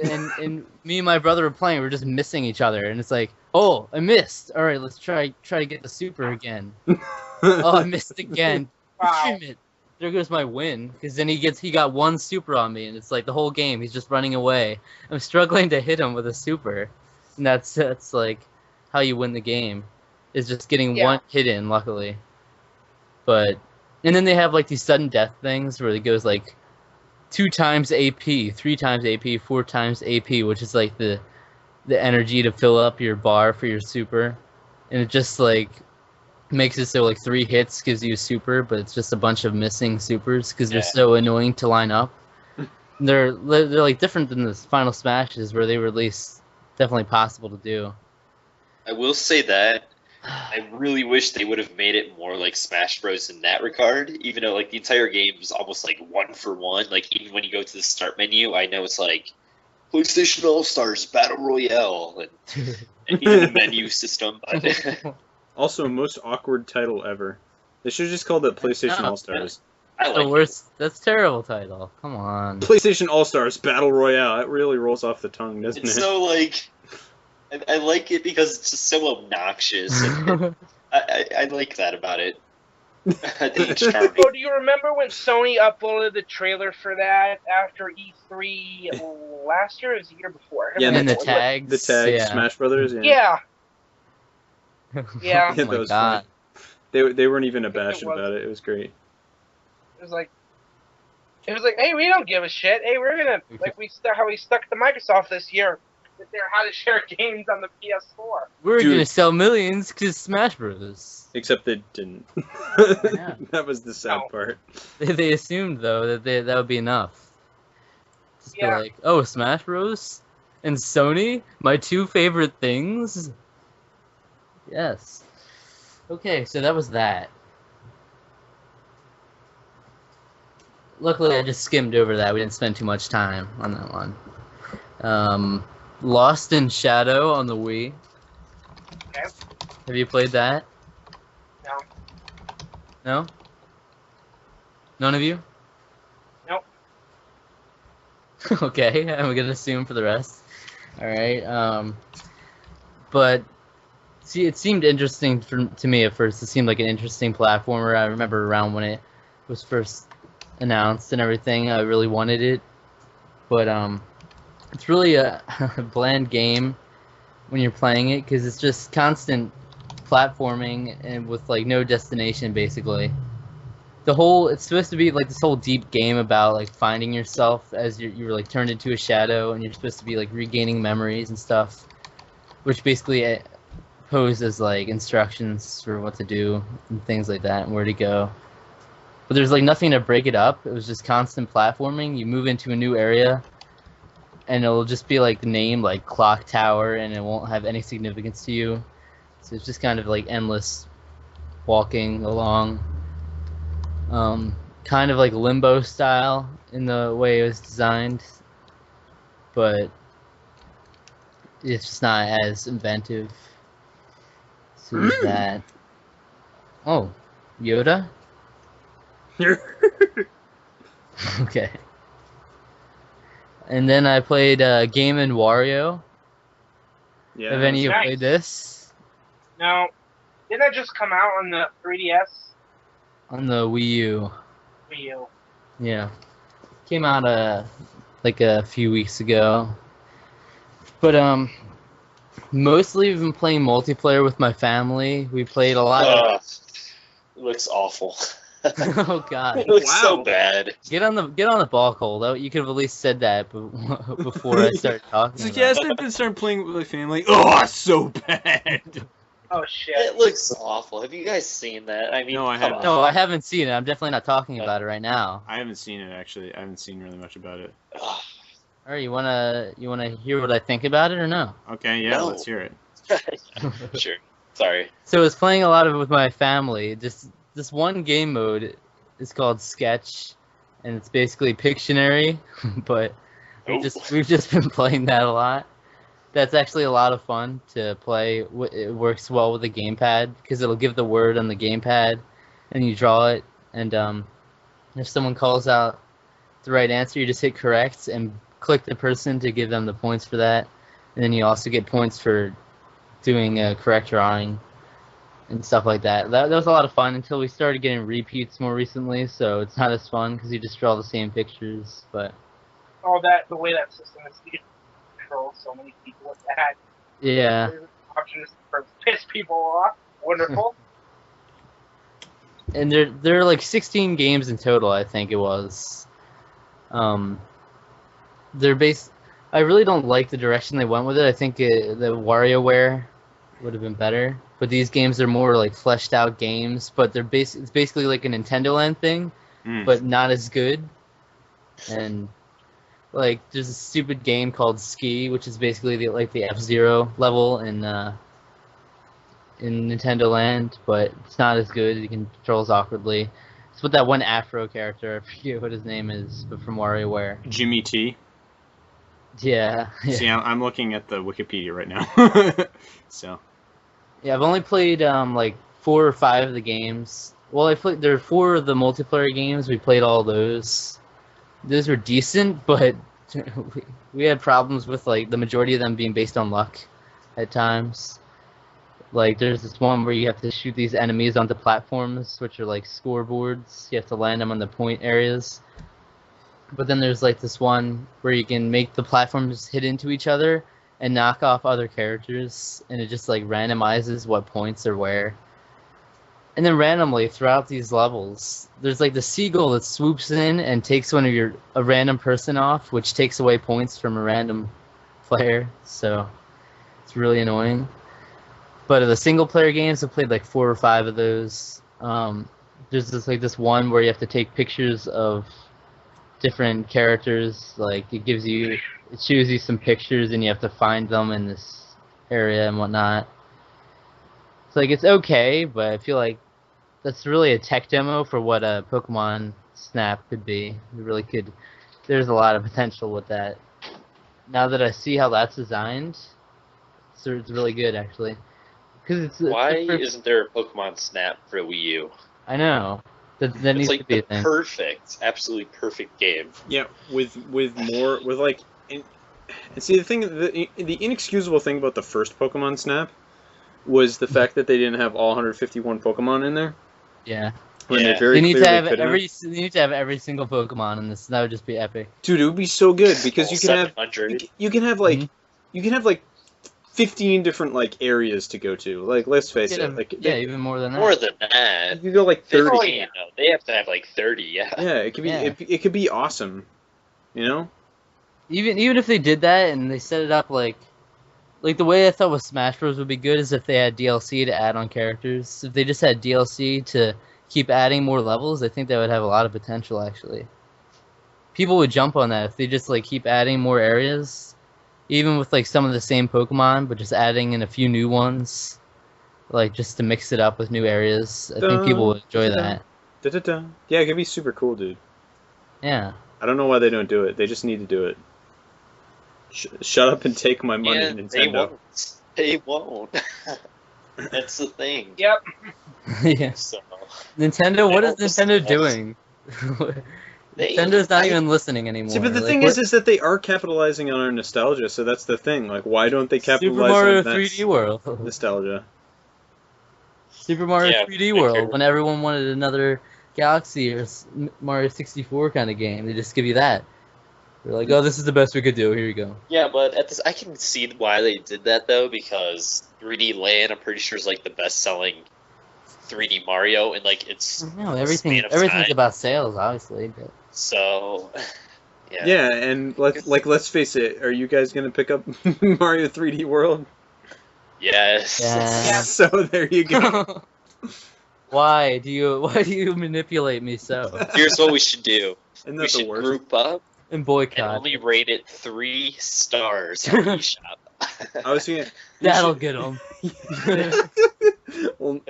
and me and my brother were playing. We were just missing each other, and it's like, oh, I missed. All right, let's try to get the super again. Oh, I missed again. Wow. Damn it! there goes my win, because then he got one super on me, and it's like the whole game he's just running away. I'm struggling to hit him with a super, and that's like how you win the game, is just getting one hit in. Luckily, and then they have like these sudden death things where it goes like 2 times AP, 3 times AP, 4 times AP, which is like the energy to fill up your bar for your super, and it just like makes it so like 3 hits gives you a super, but it's just a bunch of missing supers because they're so annoying to line up. They're like different than the Final Smashes where they were at least definitely possible to do. I will say that I really wish they would have made it more like Smash Bros. In that regard, even though like the entire game is almost like 1-for-1. Like even when you go to the start menu, I know it's like PlayStation All Stars Battle Royale and even the menu system. But Also, most awkward title ever. They should have just called it PlayStation All Stars. I like The worst. That's a terrible title. Come on. PlayStation All Stars Battle Royale. It really rolls off the tongue, doesn't It's it? so like I like it because it's just so obnoxious. And I like that about it. I think it's charming. Oh, do you remember when Sony uploaded the trailer for that after E3 last year or was it the year before? Yeah, and the What- tags. The tag yeah. Smash Brothers. Yeah. Yeah. Oh Yeah. that my was god. funny. They weren't even I think it abashed was. about it. It was great. It was like, hey, we don't give a shit. Hey, we're gonna how we stuck to Microsoft this year with their how to share games on the PS4. We're Dude. gonna sell millions because Smash Bros. Except they didn't. Yeah. That was the sad No. part. They assumed though that would be enough. Just Yeah. be like, oh, Smash Bros. And Sony, my 2 favorite things. Yes. Okay, so that was that. Luckily, I just skimmed over that. We didn't spend too much time on that one. Lost in Shadow on the Wii. Okay. Have you played that? No. No? None of you? Nope. Okay, I'm gonna assume for the rest. Alright, but see, it seemed interesting to me at first. It seemed like an interesting platformer. I remember around when it was first announced and everything, I really wanted it. But it's really a bland game when you're playing it because it's just constant platforming and with like no destination basically. It's supposed to be like this whole deep game about like finding yourself as you're like turned into a shadow and you're supposed to be like regaining memories and stuff, which basically poses like instructions for what to do and things like that and where to go. But there's like nothing to break it up. It was just constant platforming. You move into a new area and it'll just be like the name like Clock Tower and it won't have any significance to you. So it's just kind of like endless walking along. Kind of like Limbo style in the way it was designed, but it's just not as inventive. So there's that. Oh, Yoda? Okay. And then I played Game & Wario. Yeah. Have any of you Nice. played this? No. Didn't that just come out on the 3DS? On the Wii U. Wii U. Yeah. Came out like a few weeks ago. But mostly we've been playing multiplayer with my family. We played a lot of Ugh, it looks awful. oh god. It looks so Wow. bad. Get on the ball, Cole. Though you could have at least said that before I started talking. It's like, about yes, it. I've been starting playing with my family. Oh, it's so bad. Oh shit. It looks awful. Have you guys seen that? I mean, No, I come haven't. on. No, I haven't seen it. I'm definitely not talking about it right now. I haven't seen it actually. I haven't seen really much about it. Ugh. All right, you wanna hear what I think about it or no? Okay, yeah, No. let's hear it. Sure. Sorry. So I was playing a lot of it with my family. Just this one game mode is called Sketch, and it's basically Pictionary, but we've just been playing that a lot. That's actually a lot of fun to play. It works well with the gamepad because it'll give the word on the gamepad, and you draw it. And if someone calls out the right answer, you just hit correct and click the person to give them the points for that. And then you also get points for doing a correct drawing. and stuff like that. That was a lot of fun until we started getting repeats more recently, so it's not as fun because you just draw the same pictures. But Oh, the way that system is, you can control so many people with that. yeah, There's options for piss people off. Wonderful. and there are like 16 games in total, I think it was. They're based. I really don't like the direction they went with it. I think the WarioWare would have been better. But these games are more like fleshed out games. But it's basically like a Nintendo Land thing, but not as good. And like there's a stupid game called Ski, which is basically the F-Zero level in Nintendo Land, but it's not as good. You can controls awkwardly. It's with that one Afro character. I forget what his name is, but from WarioWare. Jimmy T. Yeah. See, I'm looking at the Wikipedia right now. So. Yeah, I've only played like 4 or 5 of the games. Well, there are 4 of the multiplayer games. We played all those. Those were decent, but we had problems with like the majority of them being based on luck at times. Like there's this one where you have to shoot these enemies onto platforms, which are like scoreboards. You have to land them on the point areas. But then there's like this one where you can make the platforms hit into each other and knock off other characters, and it just like randomizes what points are where. And then randomly throughout these levels, there's like the seagull that swoops in and takes a random person off, which takes away points from a random player. So it's really annoying. But of the single player games, I've played like 4 or 5 of those. There's this one where you have to take pictures of different characters. Like it shows you some pictures and you have to find them in this area and whatnot. It's like it's okay, but I feel like that's really a tech demo for what a Pokemon Snap could be. It really could. There's a lot of potential with that. Now that I see how that's designed, so it's really good actually. Why isn't there a Pokemon Snap for Wii U? I know. That It's needs like to be the a thing. perfect, absolutely perfect game. Yeah, with more with like, and see the inexcusable thing about the first Pokemon Snap was the fact that they didn't have all 151 Pokemon in there. Yeah. When Yeah. they very They need to clearly have could have. they need to have every single Pokemon in this. That would just be epic. Dude, it would be so good because you can have 700. you can have like Mhm. you can have like 15 different like areas to go to. Like let's face Could it, have- like yeah, even more than that. More than that. you could go like 30. 15, no, they have to have like 30, yeah. Yeah, it could be Yeah. it could be awesome. You know? Even if they did that and they set it up like the way I thought with Smash Bros would be good is if they had DLC to add on characters. If they just had DLC to keep adding more levels, I think that would have a lot of potential actually. People would jump on that if they just like keep adding more areas, even with like some of the same Pokemon, but just adding in a few new ones, like just to mix it up with new areas. I think people would enjoy that. Da-da-da. Yeah, it could be super cool, dude. Yeah. I don't know why they don't do it. They just need to do it. Shut up and take my money, Yeah, they Nintendo. won't. They won't. That's the thing. Yep. Yeah. So, Nintendo, what is They Nintendo don't doing? they, Nintendo's not even listening anymore. See, but the Like, thing what- is that they are capitalizing on our nostalgia, so that's the thing. Like, why don't they Super capitalize Mario on that 3D World. nostalgia? Super Mario Yeah, 3D they World. could. When everyone wanted another Galaxy or Mario 64 kind of game, they just give you that. They're like, oh, this is the best we could do. Here you go. Yeah, but I can see why they did that though, because 3D Land, I'm pretty sure, is like the best-selling 3D Mario, and like it's No, span of everything's time. about sales, obviously. But so. Yeah. Yeah, and let's face it. Are you guys gonna pick up Mario 3D World? Yes. Yeah. So there you go. why do you manipulate me so? Here's what we should do. Isn't We that the should worst? group up And and boycott. only rate it 3 stars on eShop. I was thinking we That'll should- get them.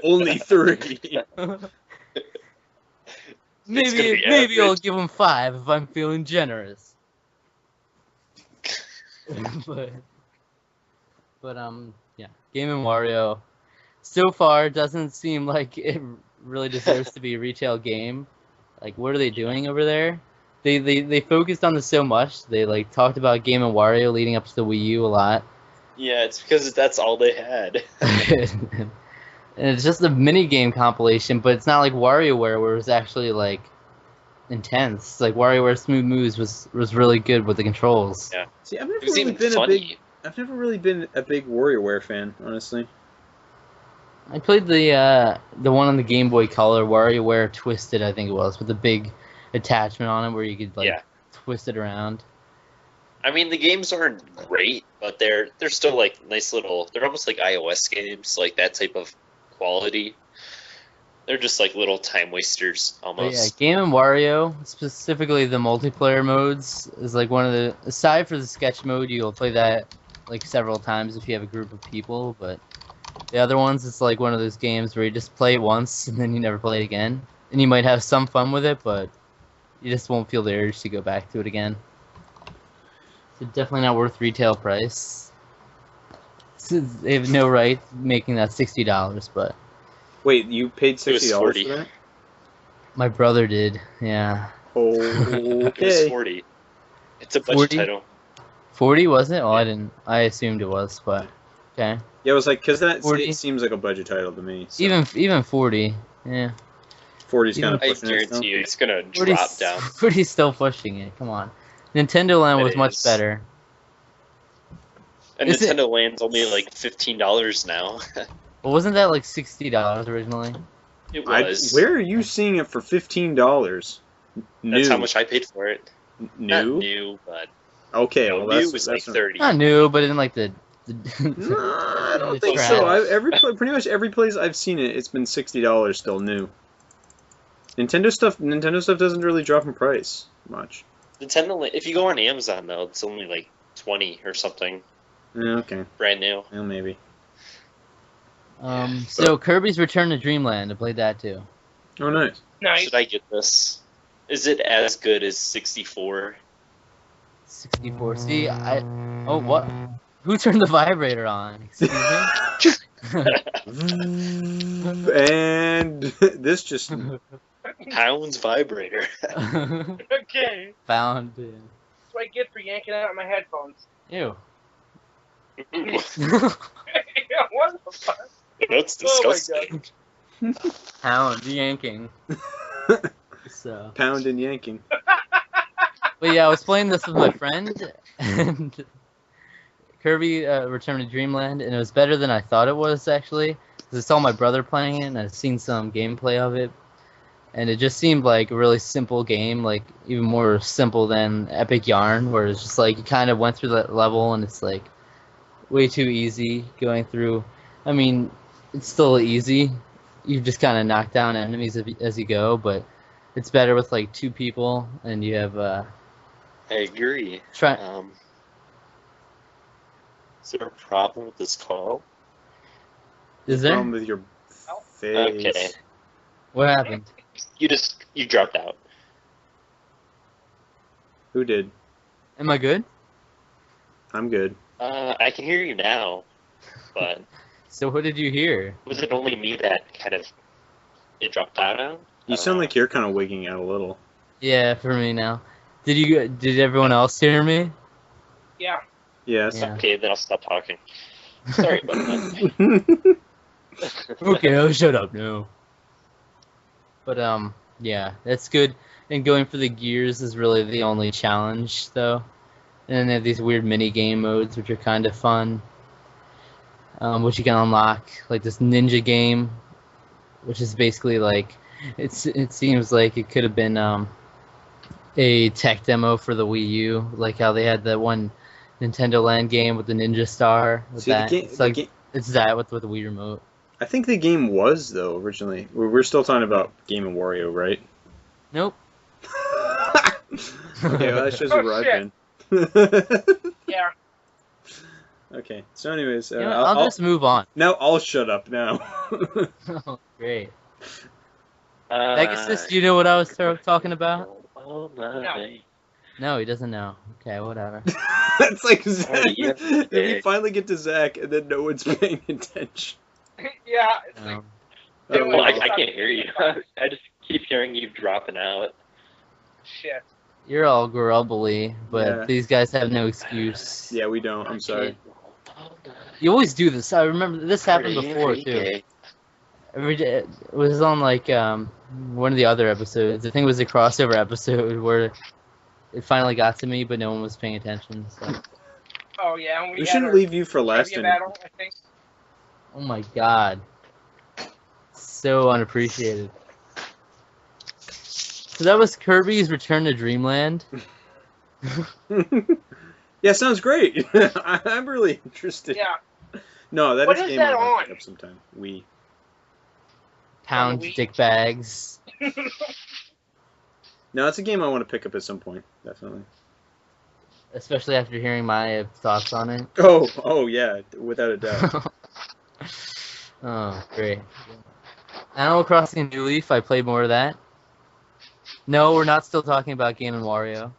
Only 3. It's gonna be Maybe I'll average. give them 5 if I'm feeling generous. but yeah, Game & Wario so far doesn't seem like it really deserves to be a retail game. Like, what are they doing over there? They focused on this so much. They like talked about Game & Wario leading up to the Wii U a lot. Yeah, it's because that's all they had. And it's just a mini game compilation, but it's not like WarioWare where it was actually like intense. Like WarioWare Smooth Moves was really good with the controls. Yeah. See, It was even funny. I've never really been a big WarioWare fan, honestly. I played the one on the Game Boy Color, WarioWare Twisted, I think it was, with the big attachment on it where you could like Yeah. twist it around. I mean, the games aren't great, but they're still like nice little. They're almost like iOS games, like that type of quality. They're just like little time wasters But yeah, almost. Game and Wario, specifically the multiplayer modes, is like one of the. Aside for the sketch mode, you'll play that like several times if you have a group of people. But the other ones, it's like one of those games where you just play it once and then you never play it again, and you might have some fun with it, but you just won't feel the urge to go back to it again. So definitely not worth retail price. They have no right making that $60, but Wait, you paid It was $60 $40. for that? my brother did. Yeah, It was Okay. 40. It's a budget 40? title. 40 was it? Well, I didn't. I assumed it was, but okay. Yeah, I was like, because that 40? it seems like a budget title to me. So. Even 40, yeah. 40's kind of I pushing it still. guarantee you, it's gonna 40's, drop down. 40's still pushing it. Come on. Nintendo Land It was much is. better. And Is it- Nintendo Land's only like $15 now. Well, wasn't that like $60 originally? It was. Where are you seeing it for $15? New. That's how much I paid for it. Not New? new, but Okay, no, well new that's was like that's not- 30. Not new, but in like the No, I don't the think trash. so. Pretty much every place I've seen it, it's been $60 still new. Nintendo stuff doesn't really drop in price much. Nintendo Land, if you go on Amazon though, it's only like 20 or something, Yeah, okay, brand new. well maybe. So Kirby's Return to Dreamland, I played that too. Oh, nice. Nice. Should I get this? Is it as good as 64? 64. See, oh, what? Who turned the vibrator on? Excuse me? And this just Pounds vibrator. Okay. Found. That's what I get for yanking out my headphones. Ew. Yeah, what the fuck? That's Oh my disgusting. Pound yanking. So, pound and yanking. but yeah, I was playing this with my friend, and Kirby Return to Dreamland, and it was better than I thought it was actually. 'Cause I saw my brother playing it, and I've seen some gameplay of it, and it just seemed like a really simple game, like even more simple than Epic Yarn, where it's just like you kind of went through that level, and it's like way too easy going through. I mean, it's still easy. You just kind of knock down enemies as you go, but it's better with like two people, and you have I agree. try. Is there a problem with this call? Is there? Problem with your face. Okay. What happened? You dropped out. Who did? Am I good? I'm good. I can hear you now, but So what did you hear? was it only me that kind of it dropped out on? You sound like you're kind of wigging out a little. Yeah, for me now. Did everyone else hear me? Yeah. Yes. Yeah. Okay, then I'll stop talking. Sorry about that. Okay, I'll shut up now. But yeah, that's good. And going for the gears is really the only challenge, though. And then they have these weird mini game modes, which are kind of fun. Which you can unlock, like this ninja game, which is basically like it seems like it could have been a tech demo for the Wii U, like how they had that one Nintendo Land game with the Ninja Star. With See, that. the game, It's like the ga- it's that with the Wii remote. I think the game was though originally. We're still talking about Game and Wario, right? Nope. Okay, well, that shows you Oh, where shit. I've been. Yeah. Okay, so anyways, You know what, I'll just move on. now I'll shut up now. Oh, great. Pegasus, do you know what I was talking about? No, he doesn't know. Okay, whatever. It's like Zach. yeah. Then you finally get to Zach, and then no one's paying attention. Yeah. It's like, Oh, Well, Well, I well. can't hear you. I just keep hearing you dropping out. shit. You're all grumbly, but Yeah. these guys have no excuse. Yeah, we don't. I'm sorry. You always do this. I remember this happened before too. every day it was on like one of the other episodes. I think it was a crossover episode where it finally got to me, but no one was paying attention. So. Oh yeah, and We had shouldn't our leave you for last. trivia battle, I think. Oh my god. So unappreciated. So that was Kirby's Return to Dreamland. Yeah, sounds great. I'm really interested. Yeah. No, that What is a is game that I'll on? pick up sometime. Pound Wii. dick bags. No, it's a game I want to pick up at some point, definitely. Especially after hearing my thoughts on it. Oh yeah, without a doubt. Oh, great. Animal Crossing New Leaf, I played more of that. No, we're not still talking about Game & Wario.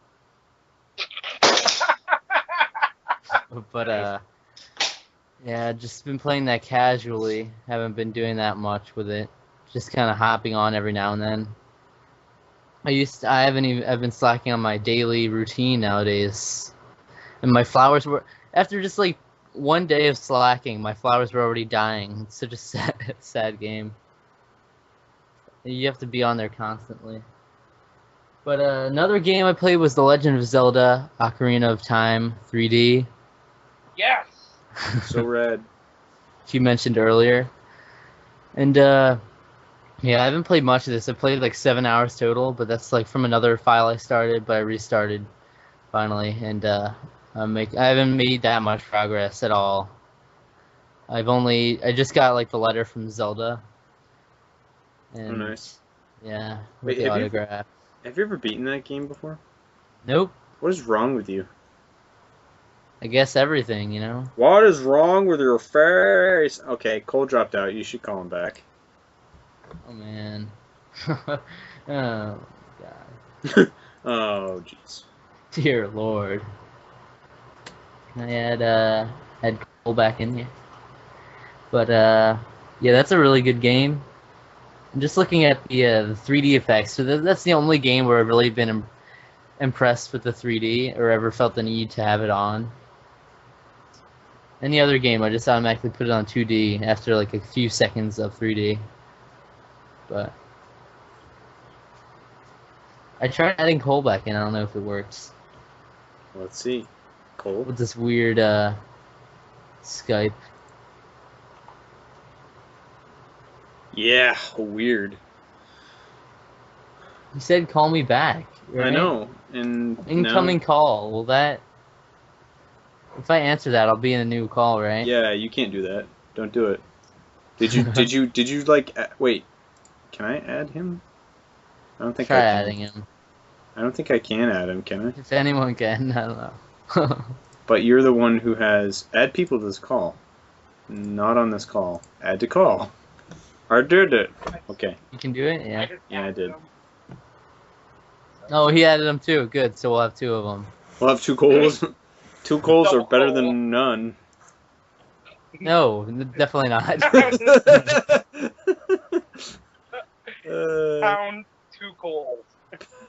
But, yeah, just been playing that casually. Haven't been doing that much with it. Just kind of hopping on every now and then. I've been slacking on my daily routine nowadays. And my flowers were, after just like one day of slacking, my flowers were already dying. It's such a sad game. You have to be on there constantly. But another game I played was The Legend of Zelda: Ocarina of Time 3D. Yes. So rad. You mentioned earlier. And yeah, I haven't played much of this. I played like 7 hours total, but that's like from another file I started, but I restarted finally, and I haven't made that much progress at all. I just got like the letter from Zelda. And, Oh, nice. Yeah, Wait, with the have you- autograph. Have you ever beaten that game before? Nope. What is wrong with you? I guess everything, you know? What is wrong with your face? Okay, Cole dropped out. You should call him back. Oh, man. Oh, God. Oh, jeez. Dear Lord. I had Cole back in here. But, yeah, that's a really good game. I'm just looking at the 3D effects. So that's the only game where I've really been impressed with the 3D or ever felt the need to have it on. Any other game, I just automatically put it on 2D after like a few seconds of 3D. But I tried adding Cole back in. I don't know if it works Let's see. Cole? with this weird Skype. Yeah, weird. You said call me back. I right? know. And Incoming call. Will that? If I answer that, I'll be in a new call, now, right? yeah, you can't do that. Don't do it. Did you like wait. Can I add him? I don't think Try I can. adding him. I don't think I can add him, can I? If anyone can, I don't know. But you're the one who has add people to this call. Not on this call. Add to call. I did it. Okay. You can do it? Yeah. just Yeah, I added did. them. Oh, he added them too. Good. So we'll have two of them. We'll have two Coles. Two Coles are Double better Cole. than none. No, definitely not. Pound 2 coals.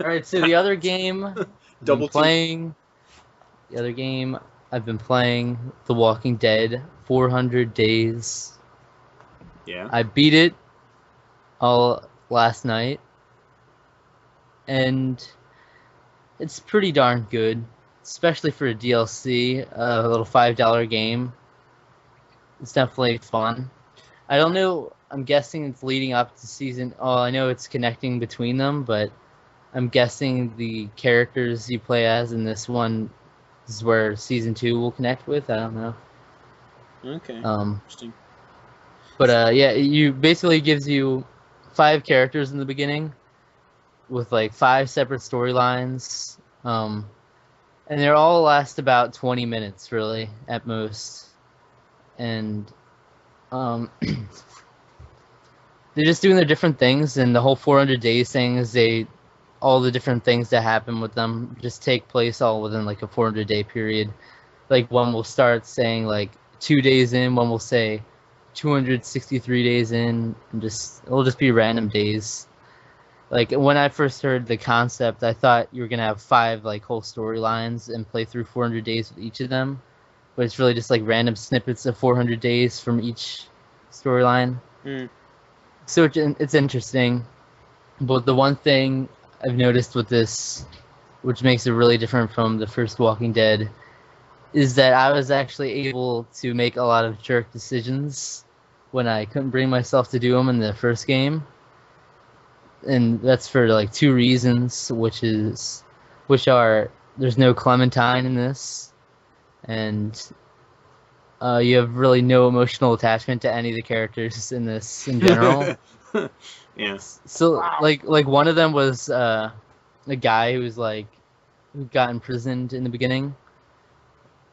All right. So the other game Double I've been playing. The other game I've been playing, The Walking Dead, 400 Days. Yeah. I beat it all last night, and it's pretty darn good, especially for a DLC, a little $5 game. It's definitely fun. I don't know, I'm guessing it's leading up to season, I know it's connecting between them, but I'm guessing the characters you play as in this one is where season 2 will connect with, I don't know. Okay. Interesting. But yeah, you basically gives you 5 characters in the beginning with like 5 separate storylines, and they're all last about 20 minutes really at most, and they're just doing their different things, and the whole 400 days thing is all the different things that happen with them just take place all within like a 400-day period. Like one will start saying like 2 days in, one will say 263 days in, and it'll just be random days. Like when I first heard the concept, I thought you were gonna have 5 like whole storylines and play through 400 days with each of them, but it's really just like random snippets of 400 days from each storyline. Mm. So it's interesting, but the one thing I've noticed with this, which makes it really different from the first Walking Dead, is that I was actually able to make a lot of jerk decisions when I couldn't bring myself to do them in the first game. And that's for like two reasons, which are there's no Clementine in this, and you have really no emotional attachment to any of the characters in this in general. Yeah. So Wow. like one of them was a guy who got imprisoned in the beginning,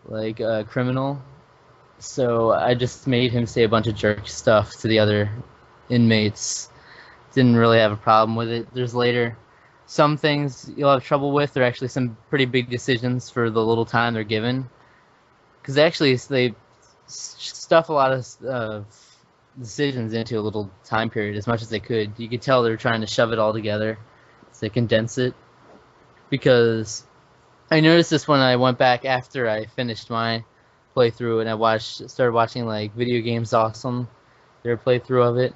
like a criminal. So I just made him say a bunch of jerk stuff to the other inmates. Didn't really have a problem with it. There's later some things you'll have trouble with. There are actually some pretty big decisions for the little time they're given, because they stuff a lot of decisions into a little time period as much as they could. You could tell they're trying to shove it all together, so they condense it. Because I noticed this when I went back after I finished my playthrough, and I started watching like Video Games Awesome, their playthrough of it,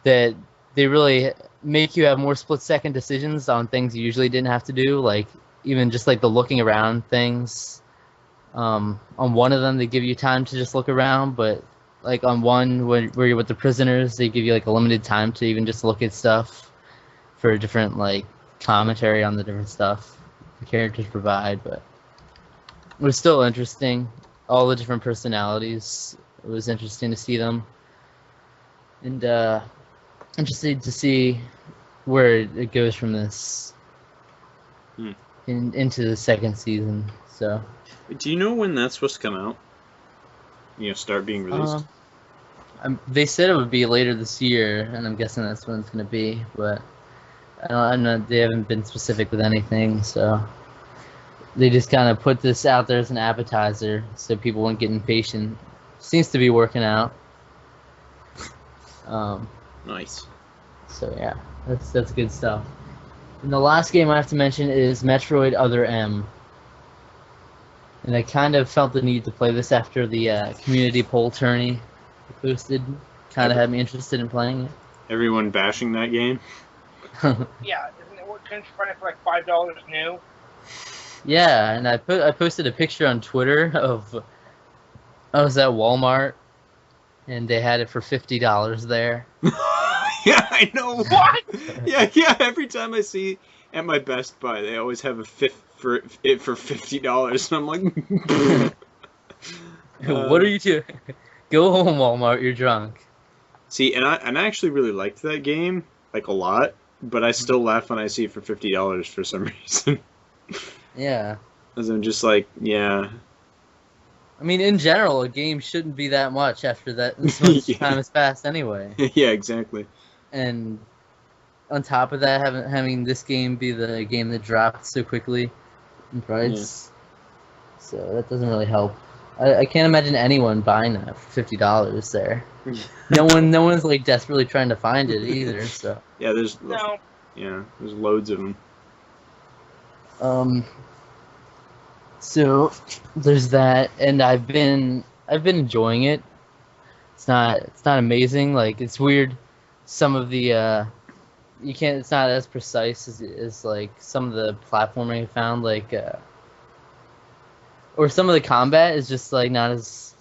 that they really make you have more split-second decisions on things you usually didn't have to do, like even just like the looking around things. On one of them, they give you time to just look around, but like on one where you're with the prisoners, they give you like a limited time to even just look at stuff for different like commentary on the different stuff the characters provide. But it was still interesting. All the different personalities. It was interesting to see them, and interested to see where it goes from this into the second season. So. Do you know when that's supposed to come out? Start being released? They said it would be later this year, and I'm guessing that's when it's going to be, but I'm not, they haven't been specific with anything, so they just kind of put this out there as an appetizer so people won't get impatient. Seems to be working out. Nice. So yeah, that's good stuff. And the last game I have to mention is Metroid Other M. And I kind of felt the need to play this after the community poll tourney I posted. Kind of had me interested in playing Everyone bashing that game? it. Yeah, isn't it? Couldn't you find it for like $5 new? Yeah, and I posted a picture on Twitter of I was at Walmart, and they had it for $50 there. Yeah, I know. What? Yeah. Every time I see at my Best Buy, they always have a fifth for it for $50, and I'm like, What are you doing? Go home, Walmart. You're drunk. See, and I actually really liked that game, like a lot, but I still laugh when I see it for $50 for some reason. Yeah. Because I'm just like, yeah. I mean, in general, a game shouldn't be that much after that. This much Yeah. time has passed anyway. Yeah, exactly. And on top of that, having this game be the game that dropped so quickly in price, so that doesn't really help. I can't imagine anyone buying that for $50 there. No one's like desperately trying to find it either. So Yeah, there's No. loads of them. So there's that, and I've been enjoying it. It's not amazing. Like, it's weird. Some of the it's not as precise as like some of the platforming I found, like or some of the combat is just like not as,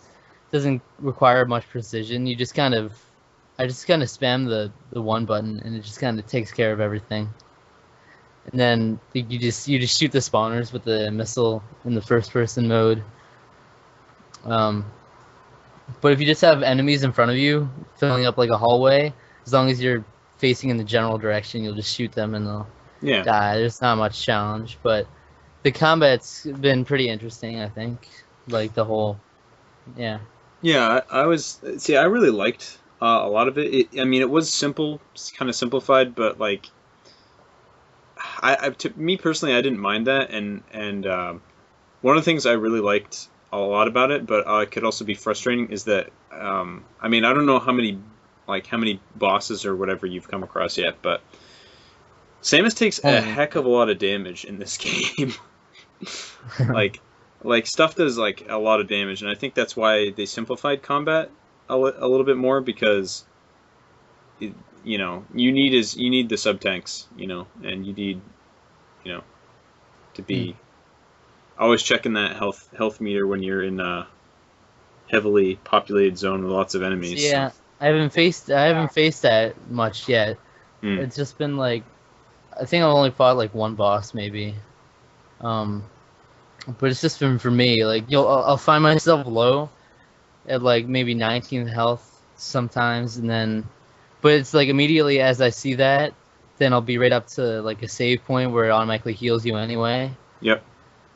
doesn't require much precision. I just kind of spam the one button, and it just kind of takes care of everything. And then you just shoot the spawners with the missile in the first person mode. But if you just have enemies in front of you filling up like a hallway, as long as you're facing in the general direction, you'll just shoot them and they'll Yeah. die. There's not much challenge, but the combat's been pretty interesting, I think. Like the whole, yeah. Yeah, I really liked a lot of it. I mean, it was simple, kind of simplified, but like, to me personally, I didn't mind that, and one of the things I really liked a lot about it, but it could also be frustrating, is that I mean, I don't know how many bosses or whatever you've come across yet, but Samus takes a heck of a lot of damage in this game. like stuff does like a lot of damage, and I think that's why they simplified combat a little bit more, because you know, you need the sub tanks, you know, and you need, you know, to be always checking that health meter when you're in a heavily populated zone with lots of enemies. Yeah, I haven't faced that much yet. It's just been like, I think I've only fought like one boss maybe. But it's just been for me, like I'll find myself low at like maybe 19th health sometimes, and then, but it's like immediately as I see that, then I'll be right up to like a save point where it automatically heals you anyway. Yep.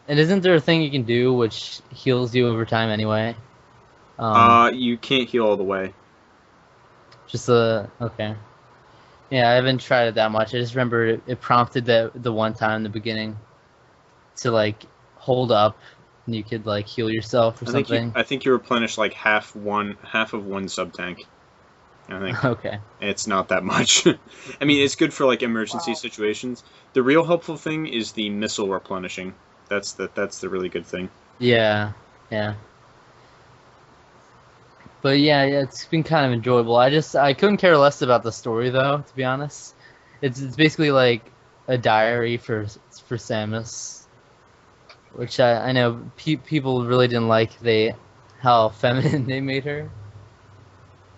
And isn't there a thing you can do which heals you over time anyway? You can't heal all the way. Just okay. Yeah, I haven't tried it that much. I just remember it prompted the one time in the beginning to like hold up and you could like heal yourself or something. I think you replenish like half of one sub tank. I think. Okay. It's not that much. I mean, it's good for like emergency situations. The real helpful thing is the missile replenishing. That's the really good thing. Yeah. But yeah, it's been kind of enjoyable. I couldn't care less about the story though, to be honest. It's basically like a diary for Samus, which I know people really didn't like how feminine they made her.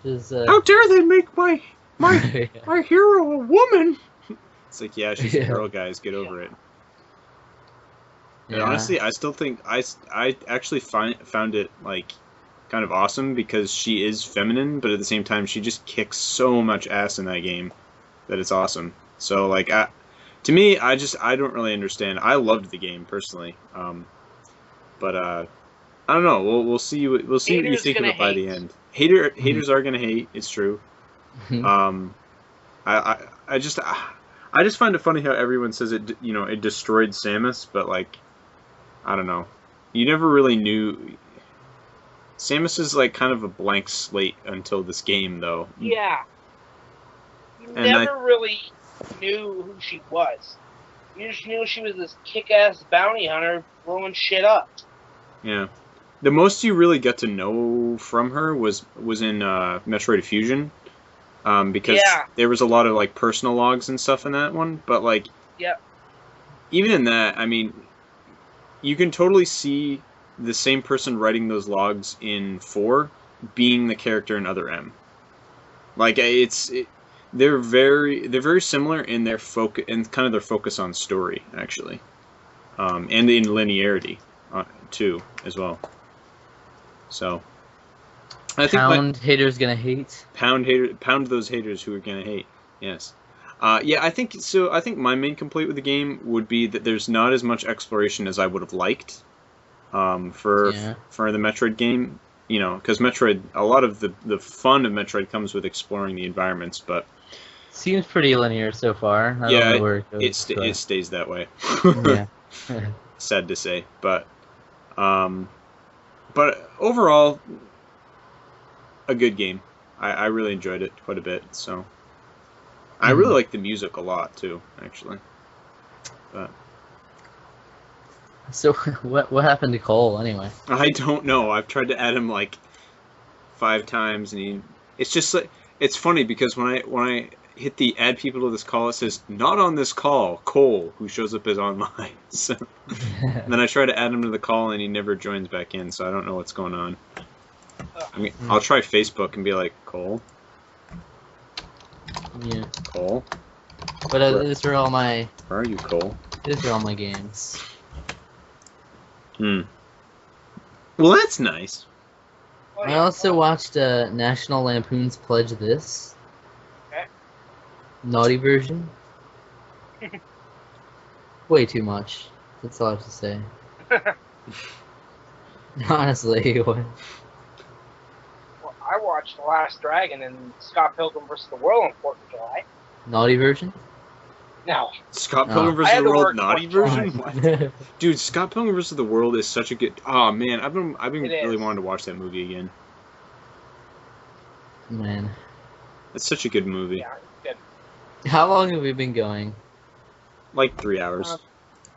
How dare they make my hero a woman? It's like, yeah, she's a girl, guys. Get over it. And honestly, I still think I actually found it like kind of awesome because she is feminine, but at the same time she just kicks so much ass in that game that it's awesome. So like, to me, I don't really understand. I loved the game personally, but I don't know. We'll see. We'll see what you think of it by the end. Haters are gonna hate. It's true. I just find it funny how everyone says it. You know, it destroyed Samus, but like, I don't know. You never really knew. Samus is like kind of a blank slate until this game, though. Yeah. You never really knew who she was. You just knew she was this kick-ass bounty hunter blowing shit up. Yeah. The most you really got to know from her was in Metroid Fusion, because there was a lot of like personal logs and stuff in that one. But like, even in that, I mean, you can totally see the same person writing those logs in 4 being the character in Other M. Like they're very similar in their focus and kind of their focus on story actually, and in linearity too as well. So I think haters gonna hate. Pound those haters who are gonna hate. Yes. Yeah, I think so. I think my main complaint with the game would be that there's not as much exploration as I would have liked. For the Metroid game, you know, because Metroid, a lot of the fun of Metroid comes with exploring the environments, but seems pretty linear so far. I don't know where it goes, it stays that way. Sad to say, but overall, a good game. I really enjoyed it quite a bit. So I really like the music a lot too, actually. But. So what happened to Cole anyway? I don't know. I've tried to add him like 5 times, and it's just like, it's funny because when I hit the add people to this call, it says not on this call, Cole, who shows up as online. So and then I try to add him to the call, and he never joins back in. So I don't know what's going on. I mean, I'll try Facebook and be like, Cole. Yeah. Cole. But these are all my. Where are you, Cole? These are all my games. Well, that's nice. I also watched National Lampoon's Pledge This. Okay. Naughty version. Way too much. That's all I have to say. Honestly. Well, I watched The Last Dragon and Scott Pilgrim vs. the World on 4th of July. Naughty version? No. Scott Pilgrim vs. the World naughty version? Dude, Scott Pilgrim vs. the World is such a good... Oh, man, I've been really wanting to watch that movie again. Man. It's such a good movie. Yeah, good. How long have we been going? Like 3 hours.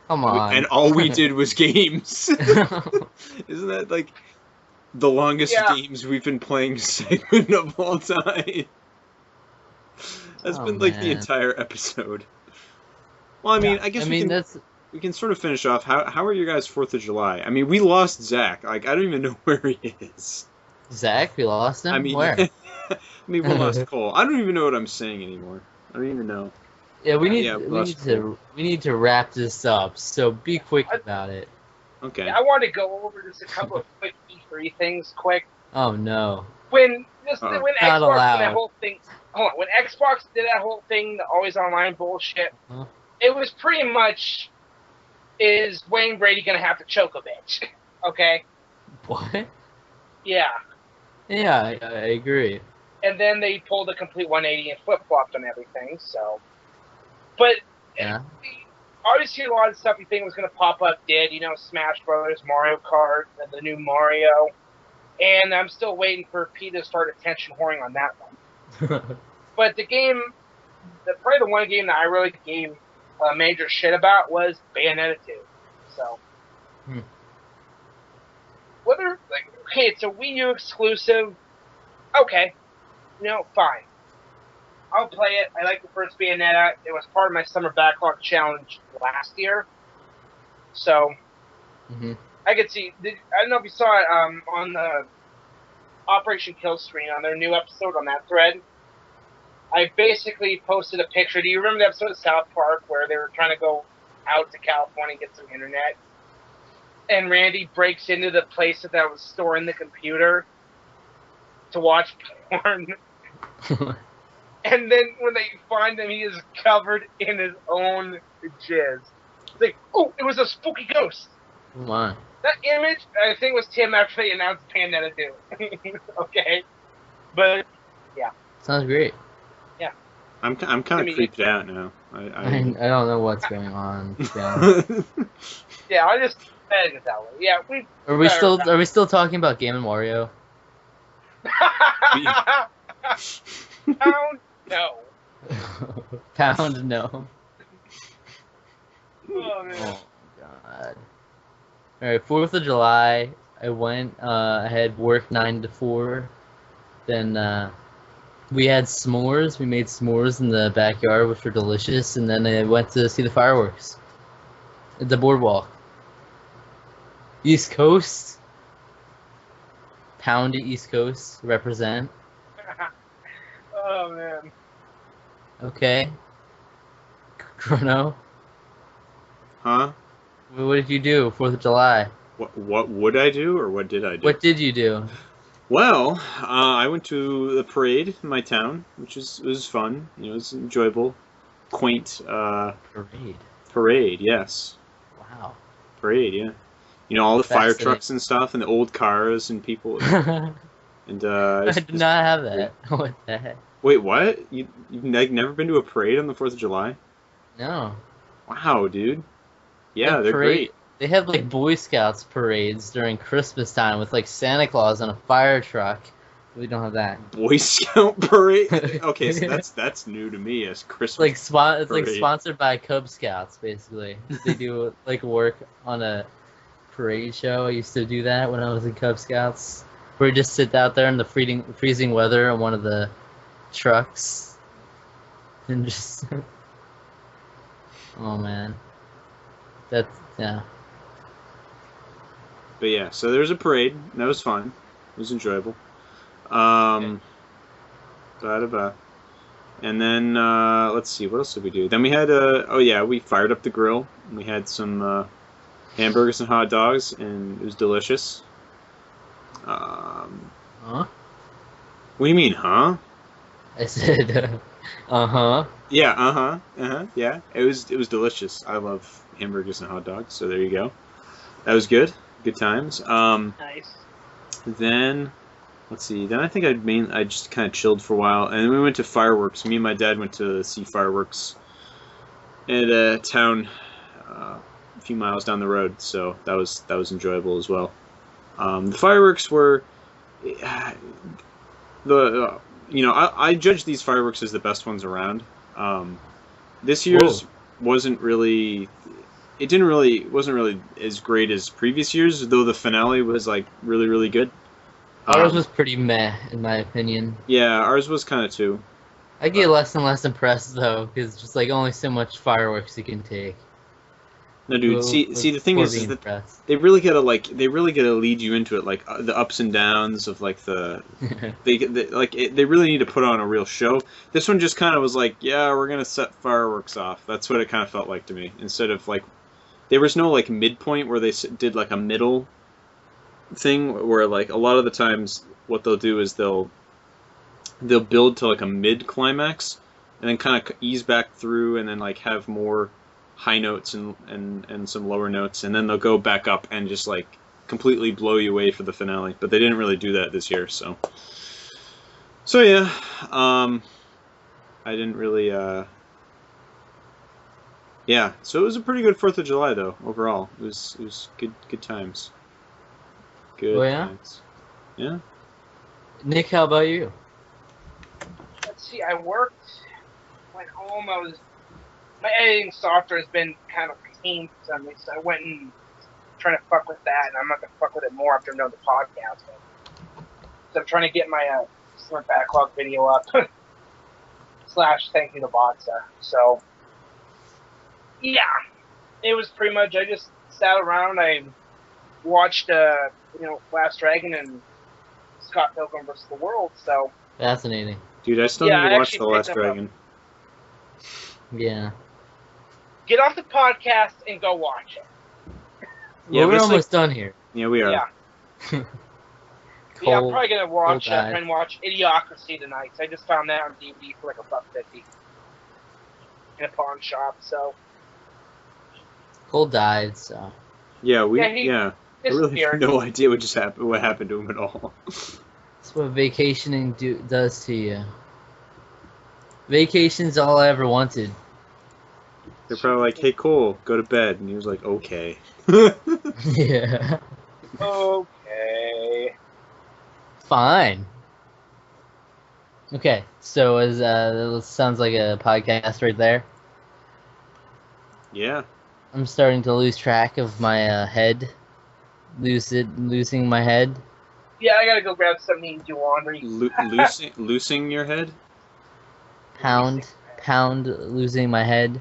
Come on. And all we did was games. Isn't that, like, the longest games we've been playing segment of all time? That's Oh, been like the man. entire episode. Well, I mean, I guess I mean, we can sort of finish off. How are your guys 4th of July? I mean, we lost Zach. Like, I don't even know where he is. Zach. We lost him. I mean, Where? I mean, we lost Cole. I don't even know what I'm saying anymore. I don't even know. Yeah, we Yeah, we need to wrap this up. So be quick about it. Okay. I want to go over just a couple of quick E3 things quick. Oh no. When Uh-oh. when Not Xbox allowed. did that whole thing, hold on, when Xbox did that whole thing, the always online bullshit, Huh? it was pretty much, is Wayne Brady gonna have to choke a bitch? Okay, What? yeah. Yeah, I agree. And then they pulled a complete 180 and flip flopped on everything. So, but Yeah. obviously a lot of stuff you think was gonna pop up did. You know, Smash Brothers, Mario Kart, and the new Mario. And I'm still waiting for Pete to start attention whoring on that one. But the game, probably the one game that I really gave major shit about was Bayonetta 2. So, whether, like, okay, it's a Wii U exclusive, okay, you know, fine. I'll play it. I like the first Bayonetta. It was part of my summer backlog challenge last year. So, I could see, I don't know if you saw it on the Operation Kill Screen on their new episode on that thread. I basically posted a picture. Do you remember the episode of South Park where they were trying to go out to California and get some internet? And Randy breaks into the place that was storing the computer to watch porn. And then when they find him, he is covered in his own jizz. It's like, oh, it was a spooky ghost. Come on. That image, I think, was Tim after they announced Bayonetta 2. Okay? But, yeah. Sounds great. I'm kind of creeped out now. I don't know what's going on. Yeah, I just said it that way. Yeah, Are we still talking about Game and Wario? Pound? No. Pound no. Oh, man. Oh god. Alright, 4th of July, I went, I had work 9 to 4. Then, we had s'mores. We made s'mores in the backyard, which were delicious. And then I went to see the fireworks at the boardwalk. East Coast. Pound to East Coast. Represent. Oh, man. Okay. Chrono. Huh? What did you do 4th of July? What would I do, or what did I do? What did you do? Well, I went to the parade in my town, which was fun. You know, it was enjoyable, quaint. Parade. Parade, yes. Wow. Parade, yeah. You know, all the fire Fascinating. trucks and stuff, and the old cars and people. I And did not have that. What the heck? Wait, what? You've never been to a parade on the 4th of July? No. Wow, dude. Yeah, Like they're parade- great. They had like Boy Scouts parades during Christmas time with like Santa Claus on a fire truck. We don't have that. Boy Scout parade. Okay, so that's new to me as Christmas. It's like Parade. sponsored by Cub Scouts basically. They do like work on a parade show. I used to do that when I was in Cub Scouts. Where we just sit out there in the freezing weather on one of the trucks and just oh man. That's yeah. But yeah, so there was a parade. And that was fun. It was enjoyable. Ba-da-ba. And then let's see, what else did we do? Then we had we fired up the grill. And we had some hamburgers and hot dogs, and it was delicious. Huh? What do you mean, huh? I said uh-huh. Yeah, yeah. It was delicious. I love hamburgers and hot dogs, so there you go. That was good. Good times. Nice. Then, let's see. Then I think I just kind of chilled for a while, and then we went to fireworks. Me and my dad went to see fireworks at a town a few miles down the road, so that was enjoyable as well. The fireworks were I judge these fireworks as the best ones around. This year's wasn't really as great as previous years, though the finale was like really, really good. Ours was pretty meh, in my opinion. Yeah, ours was kind of too. I get less and less impressed though, because it's just like only so much fireworks you can take. No, dude. See, the thing Before is being that impressed. they really gotta lead you into it, like the ups and downs of like they really need to put on a real show. This one just kind of was like, yeah, we're gonna set fireworks off. That's what it kind of felt like to me. Instead of like, there was no like midpoint where they did like a middle thing where like a lot of the times what they'll do is they'll build to like a mid climax and then kind of ease back through and then like have more high notes and some lower notes, and then they'll go back up and just like completely blow you away for the finale. But they didn't really do that this year, so yeah, I didn't really yeah. So it was a pretty good 4th of July though. Overall, it was good times. Good Oh, yeah? times. Yeah. Nick, how about you? Let's see, I worked, went home, my editing software has been kind of pain for some reason, so I went and trying to fuck with that, and I'm not going to fuck with it more after I'm done the podcast. So I'm trying to get my Smart Backlog video up, / thank you to Botsa. So, yeah, it was pretty much, I just sat around, I watched, Last Dragon and Scott Pilgrim vs. the World, so... Fascinating. Dude, I still Yeah, need to I watch actually The Last picked up Dragon. Yeah. Get off the podcast and go watch it. Yeah, Well, we're but it's almost done here. Yeah, we are. Yeah. Yeah, I'm probably gonna try and watch Idiocracy tonight. So I just found that on DVD for like $1.50 in a pawn shop. So Cole died, so. Yeah, I this really have no idea what happened to him at all. That's what vacationing does to you. Vacation's all I ever wanted. They're probably like, "Hey, Cole, go to bed," and he was like, "Okay." Yeah. okay. Fine. Okay, so that sounds like a podcast right there. Yeah. I'm starting to lose track of my head. Losing my head. Yeah, I gotta go grab something to do laundry. Loosing your head. Pound losing my head.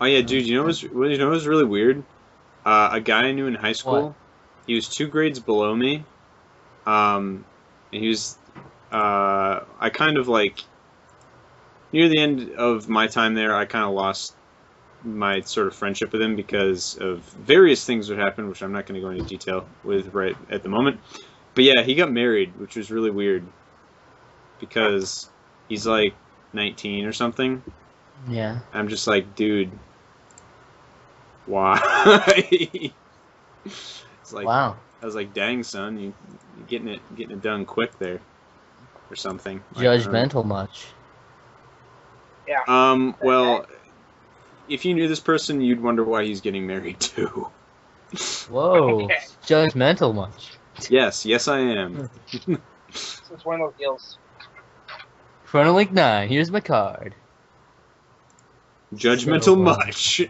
Oh yeah, dude. You know what was really weird? A guy I knew in high school. What? He was 2 grades below me. And he was. I kind of like. Near the end of my time there, I kind of lost my sort of friendship with him because of various things that happened, which I'm not going to go into detail with right at the moment. But yeah, he got married, which was really weird because he's like 19 or something. Yeah. I'm just like, dude, why? It's like, Wow. I was like, dang, son, you getting it done quick there, or something. Judgmental much. Yeah. Well, if you knew this person, you'd wonder why he's getting married too. Whoa. Okay. Judgmental much. Yes, I am. So it's one of those deals. Frontal Link 9, here's my card. Judgmental So, much.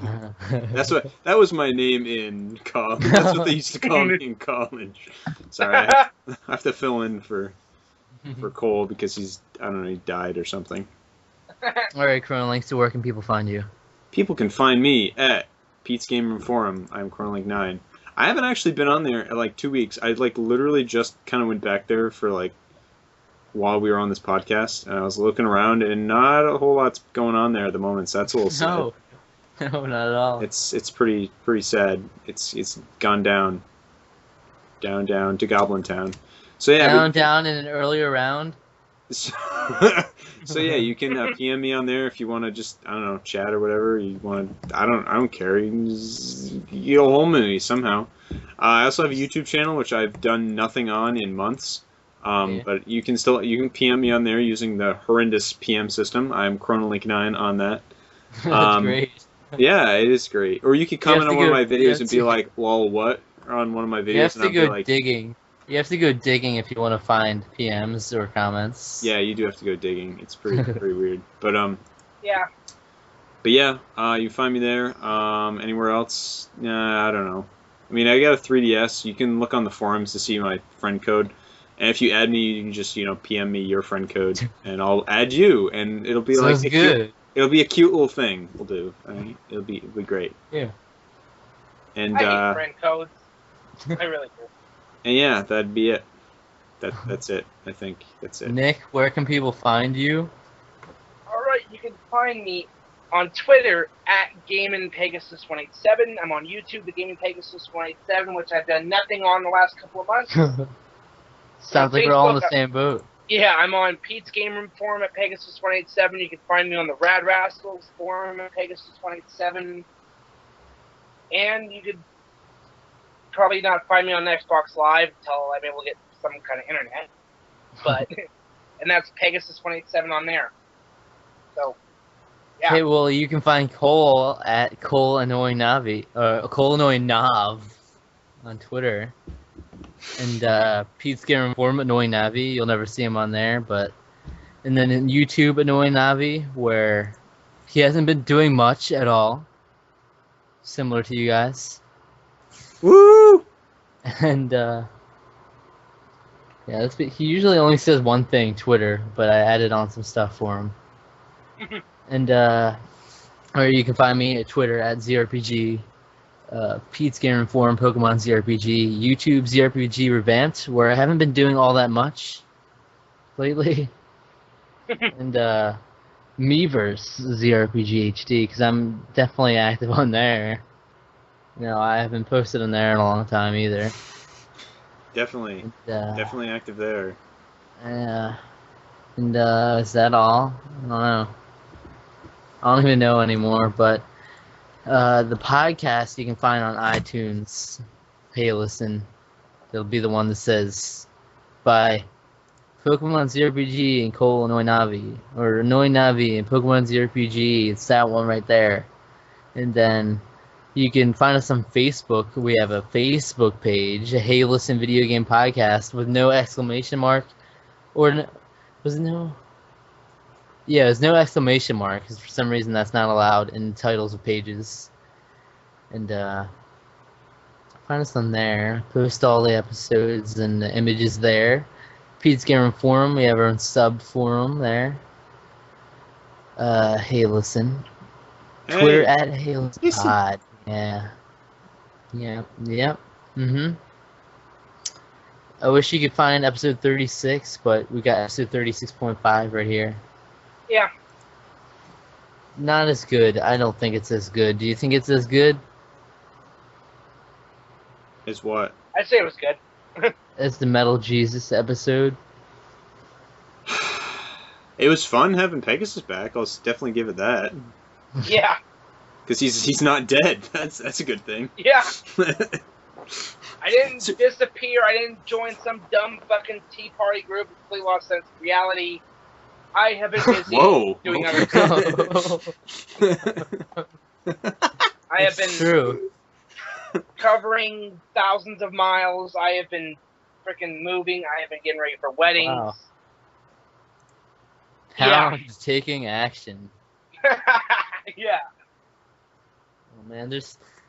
That was my name in college. That's what they used to call me in college. Sorry, I have to fill in for Cole because he died or something. Alright, Chronolink, so where can people find you? People can find me at Pete's Game Room Forum. I'm Chronolink9. I haven't actually been on there in like 2 weeks. I like literally just kind of went back there for like while we were on this podcast, and I was looking around, and not a whole lot's going on there at the moment. So that's a little sad. No, not at all. It's pretty sad. It's gone down to Goblin Town. So yeah, down in an earlier round. So yeah, you can PM me on there if you want to just chat or whatever you want. I don't care. You can just get a hold of me somehow. I also have a YouTube channel which I've done nothing on in months. But you can PM me on there using the horrendous PM system. I'm Chronolink9 on that. That's great. Yeah, it is great. Or you could comment on one of my videos and be like, "Lol, what?" on one of my videos. You have and to I'll go be like, digging. You have to go digging if you want to find PMs or comments. Yeah, you do have to go digging. It's pretty weird. But Yeah. But yeah, you can find me there. Anywhere else? I don't know. I mean, I got a 3DS. You can look on the forums to see my friend code. And if you add me, you can just PM me your friend code, and I'll add you, and it'll be Sounds like good. it'll be a cute little thing we'll do. Right? It'll be great. Yeah. And I hate friend codes. I really do. and yeah, that'd be it. That's it. I think that's it. Nick, where can people find you? All right, you can find me on Twitter at GaminPegasus187. I'm on YouTube, the Gaming Pegasus 187, which I've done nothing on the last couple of months. Sounds like we're all in the same boat. Yeah, I'm on Pete's Game Room forum at Pegasus187. You can find me on the Rad Rascals forum at Pegasus187. And you could probably not find me on Xbox Live until I'm able to get some kind of internet. But and that's Pegasus187 on there. So yeah. Okay, well, you can find Cole at ColeAnnoyingNavi, or ColeAnnoyingNav on Twitter. And Pete's Game Forum, Annoying Navi. You'll never see him on there, but... And then in YouTube, Annoying Navi, where he hasn't been doing much at all. Similar to you guys. Woo! And, yeah, he usually only says one thing, Twitter, but I added on some stuff for him. And, or you can find me at Twitter at ZRPG, Pete's Game Forum, Pokemon ZRPG, YouTube ZRPG Revamped, where I haven't been doing all that much lately. And, Miiverse ZRPG HD, because I'm definitely active on there. I haven't posted on there in a long time either. Definitely. And, definitely active there. Yeah. And, is that all? I don't know. I don't even know anymore, but the podcast you can find on iTunes. Hey, listen. It'll be the one that says, by Pokemon ZRPG and Cole Annoying Navi, or Annoying Navi and Pokemon ZRPG. It's that one right there. And then you can find us on Facebook. We have a Facebook page, a Hey Listen Video Game Podcast, with no exclamation mark, or was it no? Yeah, there's no exclamation mark, because for some reason that's not allowed in titles of pages. And, find us on there. Post all the episodes and the images there. Pete's Game Forum, we have our own sub forum there. Hey Listen. Hey. Twitter at Hey Listen Listen. Pod. Yeah. Yep. I wish you could find episode 36, but we got episode 36.5 right here. Yeah. Not as good. I don't think it's as good. Do you think it's as good Is what? I'd say it was good. as the Metal Jesus episode? It was fun having Pegasus back. I'll definitely give it that. Yeah. Because he's not dead. That's a good thing. Yeah. I didn't disappear. I didn't join some dumb fucking Tea Party group and completely lost sense of reality. I have been busy Whoa. doing other stuff. I have been True. covering thousands of miles. I have been freaking moving. I have been getting ready for weddings. Wow. Yeah. Pound taking action. Yeah. Oh man,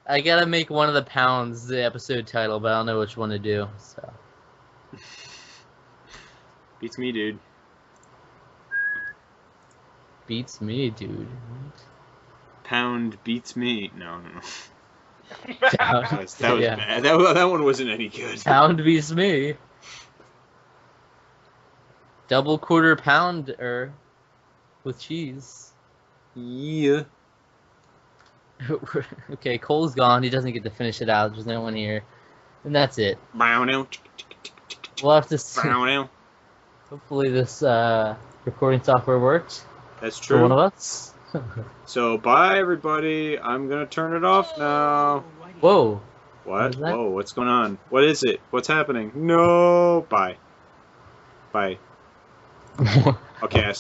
I gotta make one of the pounds the episode title, but I don't know which one to do. So Beats me, dude. beats me, dude. Pound beats me. No. That was Yeah. bad. That one wasn't any good. Pound beats me. Double quarter pounder with cheese. Yeah. Okay, Cole's gone. He doesn't get to finish it out. There's no one here. And that's it. Bow now. We'll have to see. Bow now. Hopefully this recording software works That's for one of true. us. So bye everybody. I'm gonna turn it off now. Whoa. What? is that? Whoa, what's going on? What is it? What's happening? No. Bye. Bye. Okay, I